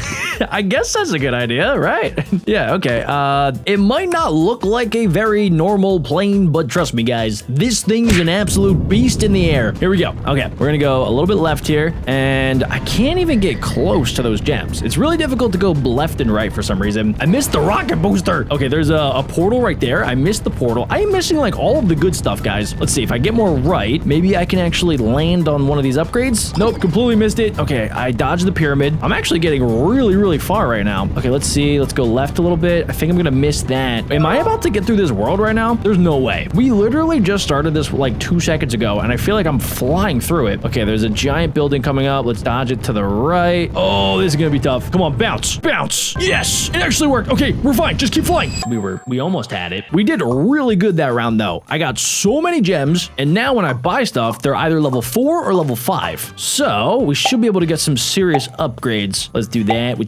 I guess that's a good idea, right? Yeah, okay. It might not look like a very normal plane, but trust me, guys, this thing is an absolute beast in the air. Here we go. Okay, we're gonna go a little bit left here, and I can't even get close to those gems. It's really difficult to go left and right for some reason. I missed the rocket booster. Okay, there's a portal right there. I missed the portal. I am missing like all of the good stuff, guys. Let's see if I get more right. Maybe I can actually land on one of these upgrades. Nope, completely missed it. Okay, I dodged the pyramid. I'm actually getting really far right now. Okay, let's see. Let's go left a little bit. I think I'm gonna miss that. Am I about to get through this world right now? There's no way. We literally just started this like 2 seconds ago, and I feel like I'm flying through it. Okay, there's a giant building coming up. Let's dodge it to the right. Oh, this is gonna be tough. Come on, bounce. Bounce. Yes, it actually worked. Okay, we're fine. Just keep flying. We almost had it. We did really good that round though. I got so many gems, and now when I buy stuff, they're either level 4 or level 5. So we should be able to get some serious upgrades. Let's do that,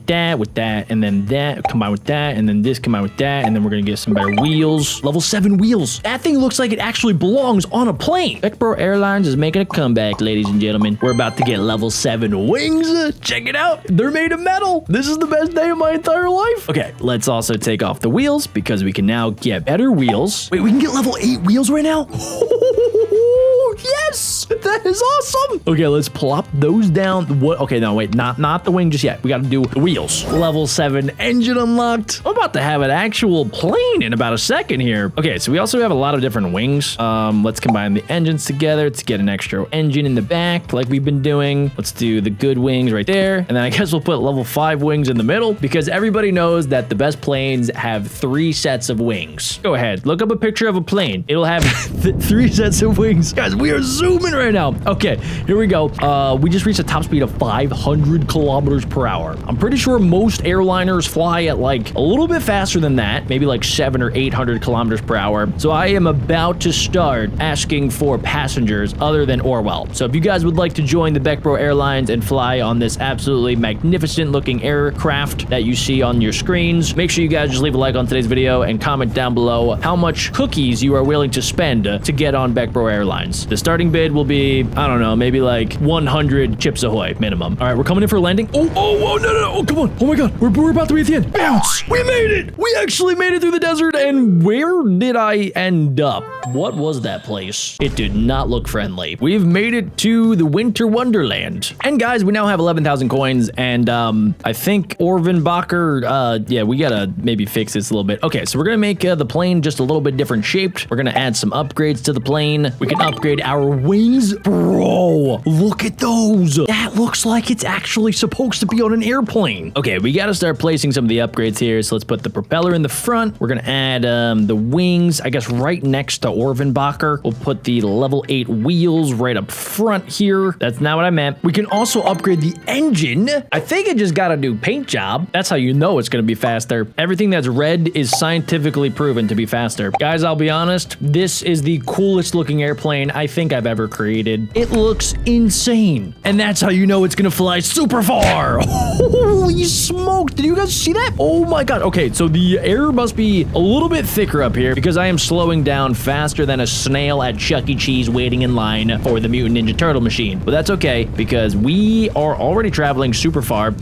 and then that combined with that, and then this combined with that, and then we're gonna get some better wheels. Level 7 wheels. That thing looks like it actually belongs on a plane. BeckBro Airlines is making a comeback, ladies and gentlemen. We're about to get level 7 wings. Check it out. They're made of metal. This is the best day of my entire life. Okay, let's also take off the wheels because we can now get better wheels. Wait, we can get level 8 wheels right now? Yes, that is awesome. Okay, let's plop those down. What? Okay, no, wait, not the wing just yet. We got to do the wheels. Level 7 engine unlocked. I'm about to have an actual plane in about a second here. Okay, so we also have a lot of different wings. Let's combine the engines together to get an extra engine in the back like we've been doing. Let's do the good wings right there. And then I guess we'll put level 5 wings in the middle because everybody knows that the best planes have 3 sets of wings. Go ahead, look up a picture of a plane. It'll have 3 sets of wings. Guys, we are zooming right now. Okay, here we go. We just reached a top speed of 500 kilometers per hour. I'm pretty sure most airliners fly at like a little bit faster than that, maybe like 700 or 800 kilometers per hour. So I am about to start asking for passengers other than Orwell. So if you guys would like to join the BeckBro Airlines and fly on this absolutely magnificent looking aircraft that you see on your screens, make sure you guys just leave a like on today's video and comment down below how much cookies you are willing to spend to get on BeckBro Airlines. The starting bid will be, I don't know, maybe like 100 Chips Ahoy minimum. All right, we're coming in for landing. Oh, no, oh, come on. Oh my God, we're about to be at the end. Bounce, we made it. We actually made it through the desert. And where did I end up? What was that place? It did not look friendly. We've made it to the Winter Wonderland. And guys, we now have 11,000 coins. And I think Orvenbacher, yeah, we gotta maybe fix this a little bit. Okay, so we're gonna make the plane just a little bit different shaped. We're gonna add some upgrades to the plane. We can upgrade our wings. Bro, look at those. That looks like it's actually supposed to be on an airplane. Okay, we gotta start placing some of the upgrades here. So let's put the propeller in the front. We're gonna add the wings, I guess, right next to Orvenbacher. We'll put the level 8 wheels right up front here. That's not what I meant. We can also upgrade the engine. I think it just got a new paint job. That's how you know it's gonna be faster. Everything that's red is scientifically proven to be faster. Guys, I'll be honest, this is the coolest looking airplane I think I've ever created. It looks insane. And that's how you know it's gonna fly super far. Holy smoke, did you guys see that? Oh my God. Okay, so the air must be a little bit thicker up here because I am slowing down faster than a snail at Chuck E. Cheese waiting in line for the Mutant Ninja Turtle machine. But that's okay because we are already traveling super far.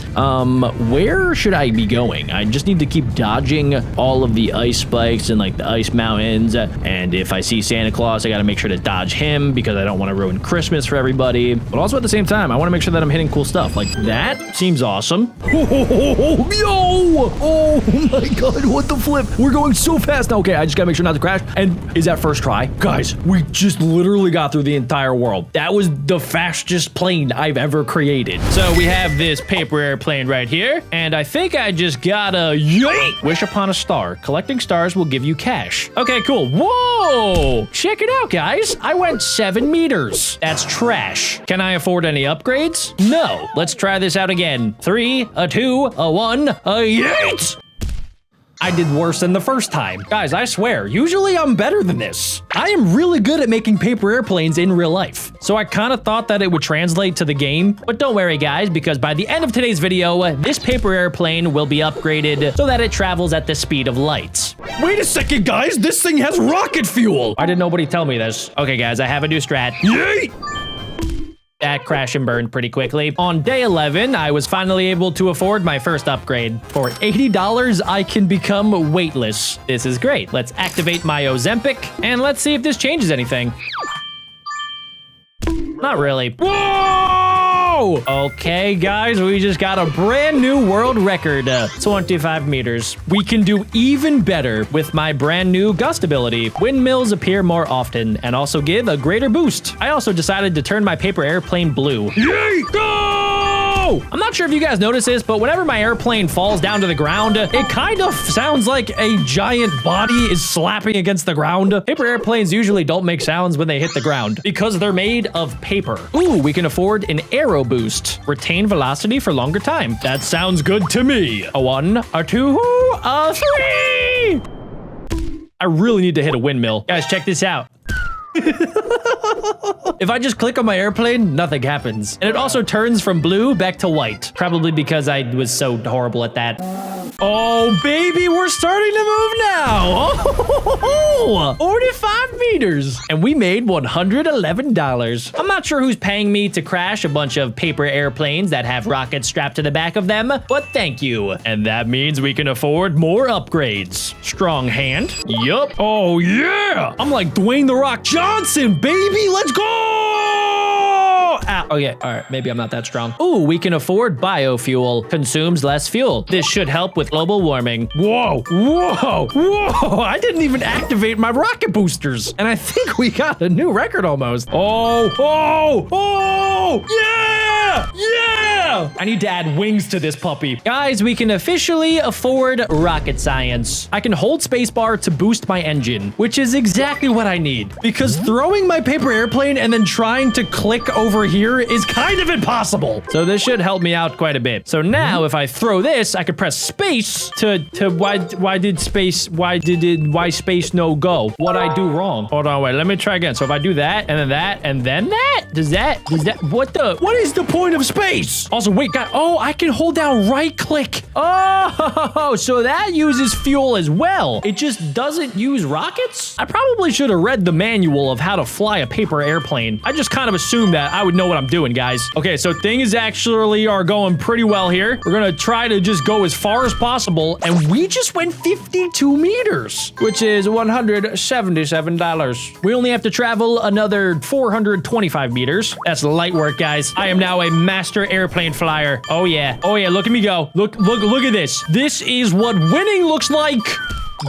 Where should I be going? I just need to keep dodging all of the ice spikes and like the ice mountains. And if I see Santa Claus, I gotta make sure to dodge him because I don't want to ruin Christmas for everybody. But also at the same time, I want to make sure that I'm hitting cool stuff. Like that seems awesome. Yo! Oh my God, what the flip? We're going so fast now. Okay, I just gotta make sure not to crash. And is that first try? Guys, we just literally got through the entire world. That was the fastest plane I've ever created. So we have this paper airplane right here. And I think I just gotta yeet! Wish upon a star. Collecting stars will give you cash. Okay, cool. Whoa! Check it out, guys. I went 7 meters. That's trash. Can I afford any upgrades? No. Let's try this out again. 3, a 2, a 1, a yeet! I did worse than the first time. Guys, I swear, usually I'm better than this. I am really good at making paper airplanes in real life. So I kind of thought that it would translate to the game, but don't worry guys, because by the end of today's video, this paper airplane will be upgraded so that it travels at the speed of light. Wait a second, guys, this thing has rocket fuel. Why did nobody tell me this? Okay guys, I have a new strat. Yeet! That crashed and burned pretty quickly. On day 11, I was finally able to afford my first upgrade. For $80, I can become weightless. This is great. Let's activate my Ozempic, and let's see if this changes anything. Not really. Whoa! Okay, guys, we just got a brand new world record. 25 meters. We can do even better with my brand new gust ability. Windmills appear more often and also give a greater boost. I also decided to turn my paper airplane blue. Yay! Go! I'm not sure if you guys notice this, but whenever my airplane falls down to the ground, it kind of sounds like a giant body is slapping against the ground. Paper airplanes usually don't make sounds when they hit the ground because they're made of paper. Ooh, we can afford an aero boost. Retain velocity for longer time. That sounds good to me. A 1, a 2, a 3. I really need to hit a windmill. Guys, check this out. If I just click on my airplane, nothing happens. And it also turns from blue back to white. Probably because I was so horrible at that. Oh, baby, we're starting to move now. Oh, 45 meters. And we made $111. I'm not sure who's paying me to crash a bunch of paper airplanes that have rockets strapped to the back of them, but thank you. And that means we can afford more upgrades. Strong hand. Yup. Oh, yeah. I'm like Dwayne The Rock Johnson, baby. Let's go. Ow. Okay, all right, maybe I'm not that strong. Ooh, we can afford biofuel. Consumes less fuel. This should help with global warming. Whoa, whoa, whoa. I didn't even activate my rocket boosters. And I think we got a new record almost. Oh, oh, oh, yeah, yeah. I need to add wings to this puppy. Guys, we can officially afford rocket science. I can hold spacebar to boost my engine, which is exactly what I need. Because throwing my paper airplane and then trying to click over here is kind of impossible. So this should help me out quite a bit. So now if I throw this, I could press space to why space no go? What'd I do wrong? Hold on, wait, let me try again. So if I do that and then that and then that, does that, what is the point of space? Also, wait, God, oh, I can hold down right click. Oh, so that uses fuel as well. It just doesn't use rockets? I probably should have read the manual of how to fly a paper airplane. I just kind of assumed that I would know what I'm doing, guys. Okay, so things actually are going pretty well here. We're gonna try to just go as far as possible, and we just went 52 meters, which is $177. We only have to travel another 425 meters. That's light work, guys. I am now a master airplane flyer. Oh yeah, look at me go. Look at this. This is what winning looks like.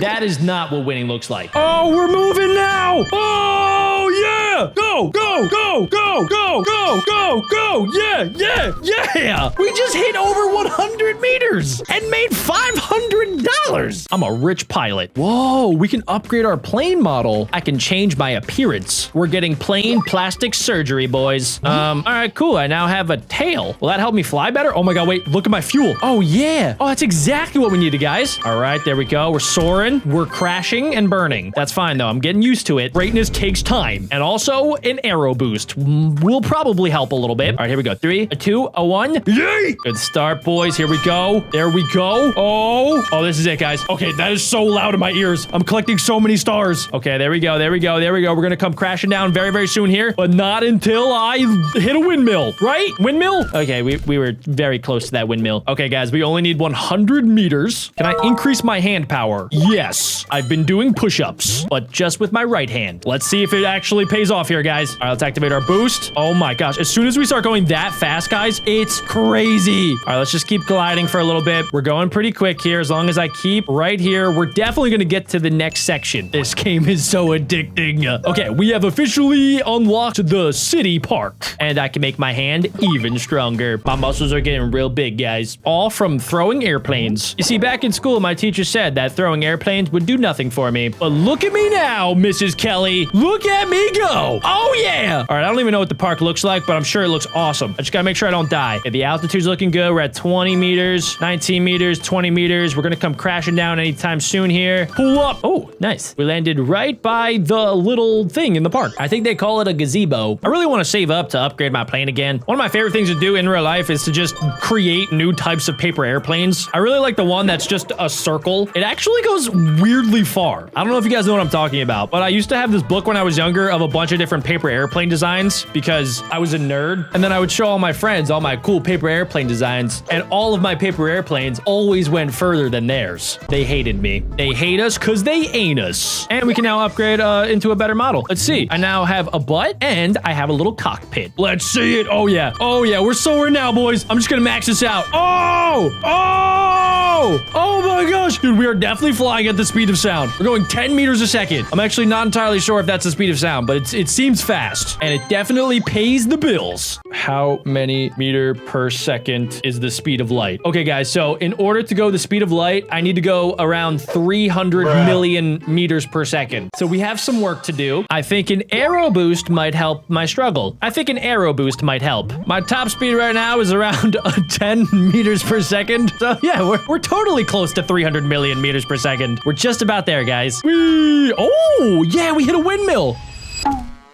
That is not what winning looks like. Oh, we're moving now. Oh, yeah. Go, go, go, go, go, go, go, go. Yeah, yeah, yeah. We just hit over 100 meters and made $500. I'm a rich pilot. Whoa, we can upgrade our plane model. I can change my appearance. We're getting plain plastic surgery, boys. All right, cool. I now have a tail. Will that help me fly better? Oh my God, wait, look at my fuel. Oh yeah. Oh, that's exactly what we needed, guys. All right, there we go. We're soaring. We're crashing and burning. That's fine though. I'm getting used to it. Greatness takes time. And also an arrow boost will probably help a little bit. All right, here we go. 3, 2, 1. Yay! Good start, boys. Here we go. There we go. Oh, this is it, guys. Okay, that is so loud in my ears. I'm collecting so many stars. Okay, there we go. There we go. There we go. We're gonna come crashing down very, very soon here, but not until I hit a windmill, right? Windmill? Okay, we were very close to that windmill. Okay, guys, we only need 100 meters. Can I increase my hand power? Yes, I've been doing push-ups, but just with my right hand. Let's see if it actually pays off here, guys. All right, let's activate our boost. Oh my gosh, as soon as we start going that fast, guys, it's crazy. All right, let's just keep gliding for a little bit. We're going pretty quick here. As long as I keep right here, we're definitely going to get to the next section. This game is so addicting. Okay, we have officially unlocked the city park, and I can make my hand even stronger. My muscles are getting real big, guys. All from throwing airplanes. You see, back in school, my teacher said that throwing airplanes would do nothing for me. But look at me now, Mrs. Kelly. Look at me go. Oh, yeah. All right, I don't even know what the park looks like, but I'm sure it looks awesome. I just got to make sure I don't die. Okay, the altitude's looking good. We're at 20 meters, 19 meters, 20 meters. We're going to come crashing down anytime soon here. Pull up. Oh, nice. We landed right by the little thing in the park. I think they call it a gazebo. I really want to save up to upgrade my plane again. One of my favorite things to do in real life is to just create new types of paper airplanes. I really like the one that's just a circle. It actually goes weirdly far. I don't know if you guys know what I'm talking about, but I used to have this book when I was younger of a bunch of different paper airplane designs because I was a nerd. And then I would show all my friends all my cool paper airplane designs, and all of my paper airplanes always went further than theirs. They hated me. They hate us because they ain't us. And we can now upgrade into a better model. Let's see. I now have a butt and I have a little cockpit. Let's see it. Oh yeah. Oh yeah. We're soaring now, boys. I'm just gonna max this out. Oh! Oh my gosh. Dude, we are definitely flying at the speed of sound. We're going 10 meters a second. I'm actually not entirely sure if that's the speed of sound, but it seems fast, and it definitely pays the bills. How many meter per second is the speed of light? Okay, guys, so in order to go the speed of light, I need to go around 300 million meters per second. So we have some work to do. I think an arrow boost might help my struggle. I think an arrow boost might help. My top speed right now is around 10 meters per second. So yeah, we're totally close to 300 million meters per second. We're just about there, guys. Whee! Oh, yeah, we hit a windmill.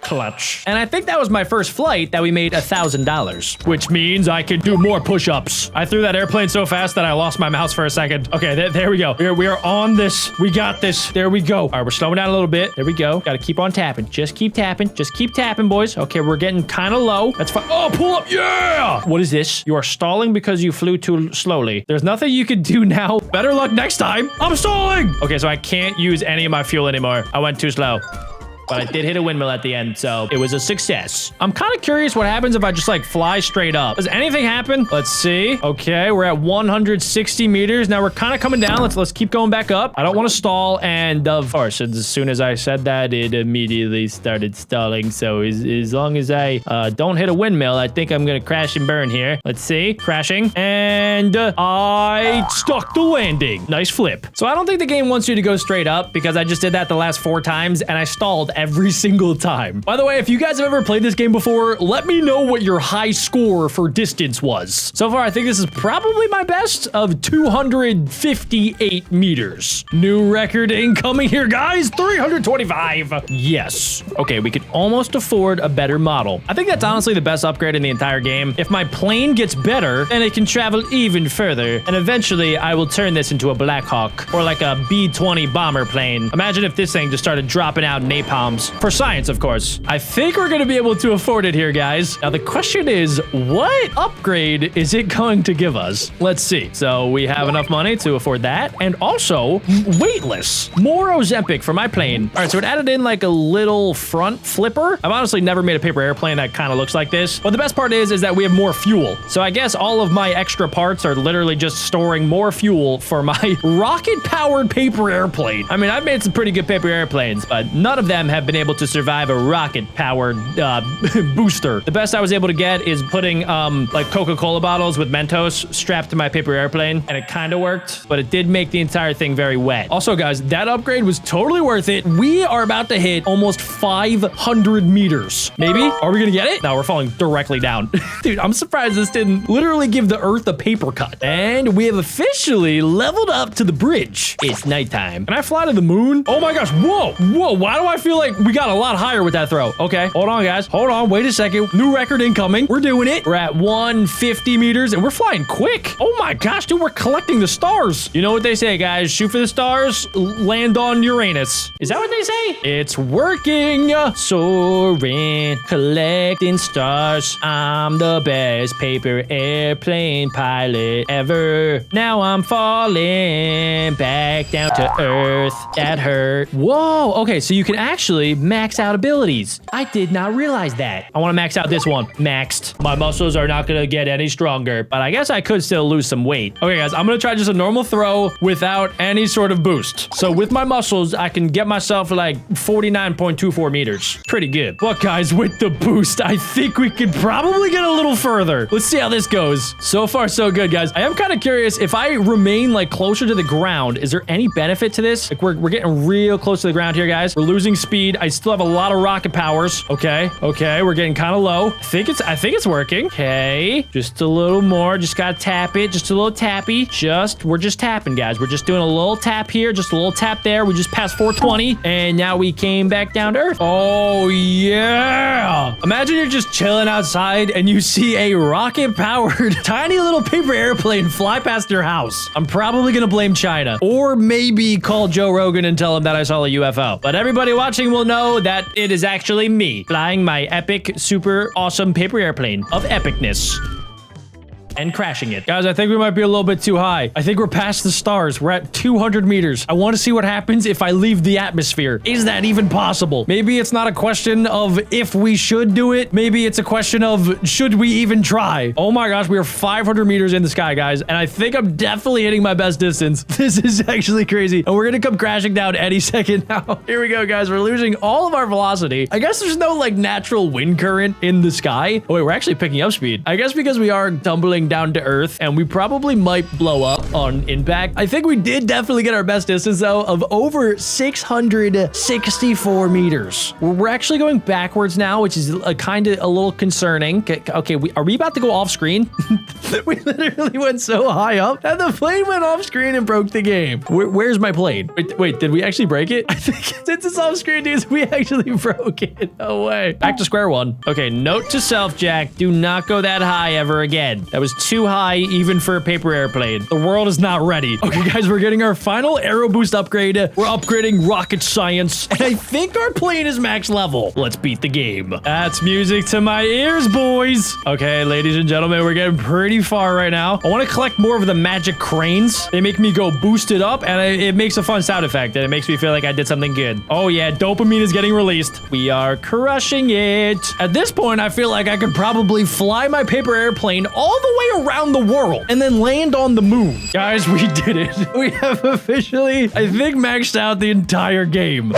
Clutch. And I think that was my first flight that we made $1,000, which means I can do more push-ups. I threw that airplane so fast that I lost my mouse for a second. Okay, there we go. We are on this. We got this. There we go. All right, we're slowing down a little bit. There we go. Got to keep on tapping. Just keep tapping. Just keep tapping, boys. Okay, we're getting kind of low. That's fine. Oh, pull up. Yeah. What is this? You are stalling because you flew too slowly. There's nothing you can do now. Better luck next time. I'm stalling. Okay, so I can't use any of my fuel anymore. I went too slow. But I did hit a windmill at the end, so it was a success. I'm kind of curious what happens if I just like fly straight up. Does anything happen? Let's see. Okay, we're at 160 meters. Now we're kind of coming down. Let's keep going back up. I don't want to stall. And of course, as soon as I said that, it immediately started stalling. So as long as I don't hit a windmill, I think I'm going to crash and burn here. Let's see. Crashing. And I stuck the landing. Nice flip. So I don't think the game wants you to go straight up because I just did that the last 4 times and I stalled every single time. By the way, if you guys have ever played this game before, let me know what your high score for distance was. So far, I think this is probably my best of 258 meters. New record incoming here, guys. 325. Yes. Okay, we could almost afford a better model. I think that's honestly the best upgrade in the entire game. If my plane gets better, then it can travel even further. And eventually, I will turn this into a Black Hawk or like a B-20 bomber plane. Imagine if this thing just started dropping out napalm. For science, of course. I think we're going to be able to afford it here, guys. Now, the question is, what upgrade is it going to give us? Let's see. So we have enough money to afford that. And also, weightless. More Ozempic for my plane. All right, so it added in like a little front flipper. I've honestly never made a paper airplane that kind of looks like this. But the best part is that we have more fuel. So I guess all of my extra parts are literally just storing more fuel for my rocket-powered paper airplane. I mean, I've made some pretty good paper airplanes, but none of them have been able to survive a rocket-powered booster. The best I was able to get is putting like Coca-Cola bottles with Mentos strapped to my paper airplane, and it kind of worked, but it did make the entire thing very wet. Also, guys, that upgrade was totally worth it. We are about to hit almost 500 meters. Maybe? Are we gonna get it? No, we're falling directly down. Dude, I'm surprised this didn't literally give the Earth a paper cut. And we have officially leveled up to the bridge. It's nighttime. Can I fly to the moon? Oh my gosh, whoa, whoa, why do I feel like we got a lot higher with that throw? Okay, hold on, guys. Hold on, wait a second. New record incoming. We're doing it. We're at 150 meters, and we're flying quick. Oh my gosh, dude, we're collecting the stars. You know what they say, guys. Shoot for the stars, land on Uranus. Is that what they say? It's working. Soaring, collecting stars. I'm the best paper airplane pilot ever. Now I'm falling back down to Earth. That hurt. Whoa, okay, so you can actually max out abilities. I did not realize that. I want to max out this one. Maxed. My muscles are not going to get any stronger, but I guess I could still lose some weight. Okay, guys, I'm going to try just a normal throw without any sort of boost. So with my muscles, I can get myself like 49.24 meters. Pretty good. But guys, with the boost, I think we could probably get a little further. Let's see how this goes. So far, so good, guys. I am kind of curious if I remain like closer to the ground, is there any benefit to this? Like we're getting real close to the ground here, guys. We're losing speed. I still have a lot of rocket powers. Okay. We're getting kind of low. I think it's working. Okay. Just a little more. Just gotta tap it. Just a little tappy. We're just tapping, guys. We're just doing a little tap here. Just a little tap there. We just passed 420 and now we came back down to Earth. Oh yeah. Imagine you're just chilling outside and you see a rocket powered tiny little paper airplane fly past your house. I'm probably gonna blame China or maybe call Joe Rogan and tell him that I saw a UFO. But everybody watching will know that it is actually me flying my epic, super awesome paper airplane of epicness. And crashing it. Guys, I think we might be a little bit too high. I think we're past the stars. We're at 200 meters. I want to see what happens if I leave the atmosphere. Is that even possible? Maybe it's not a question of if we should do it. Maybe it's a question of should we even try? Oh my gosh, we are 500 meters in the sky, guys. And I think I'm definitely hitting my best distance. This is actually crazy. And we're going to come crashing down any second now. Here we go, guys. We're losing all of our velocity. I guess there's no like natural wind current in the sky. Oh wait, we're actually picking up speed. I guess because we are tumbling coming down to Earth, and we probably might blow up on impact. I think we did definitely get our best distance, though, of over 664 meters. We're actually going backwards now, which is kind of a little concerning. Okay, are we about to go off screen? We literally went so high up that the plane went off screen and broke the game. Where's my plane? Wait, did we actually break it? I think since it's off screen, dudes, we actually broke it. No way. Back to square one. Okay, note to self, Jack. Do not go that high ever again. That was too high even for a paper airplane. The world is not ready. Okay, guys, we're getting our final aero boost upgrade. We're upgrading rocket science, and I think our plane is max level. Let's beat the game. That's music to my ears, boys. Okay, ladies and gentlemen, we're getting pretty far right now. I want to collect more of the magic cranes. They make me go boosted up, and it makes a fun sound effect, and it makes me feel like I did something good. Oh yeah, dopamine is getting released. We are crushing it. At this point, I feel like I could probably fly my paper airplane all the way around the world and then land on the moon. Guys, we did it. We have officially, I think, maxed out the entire game.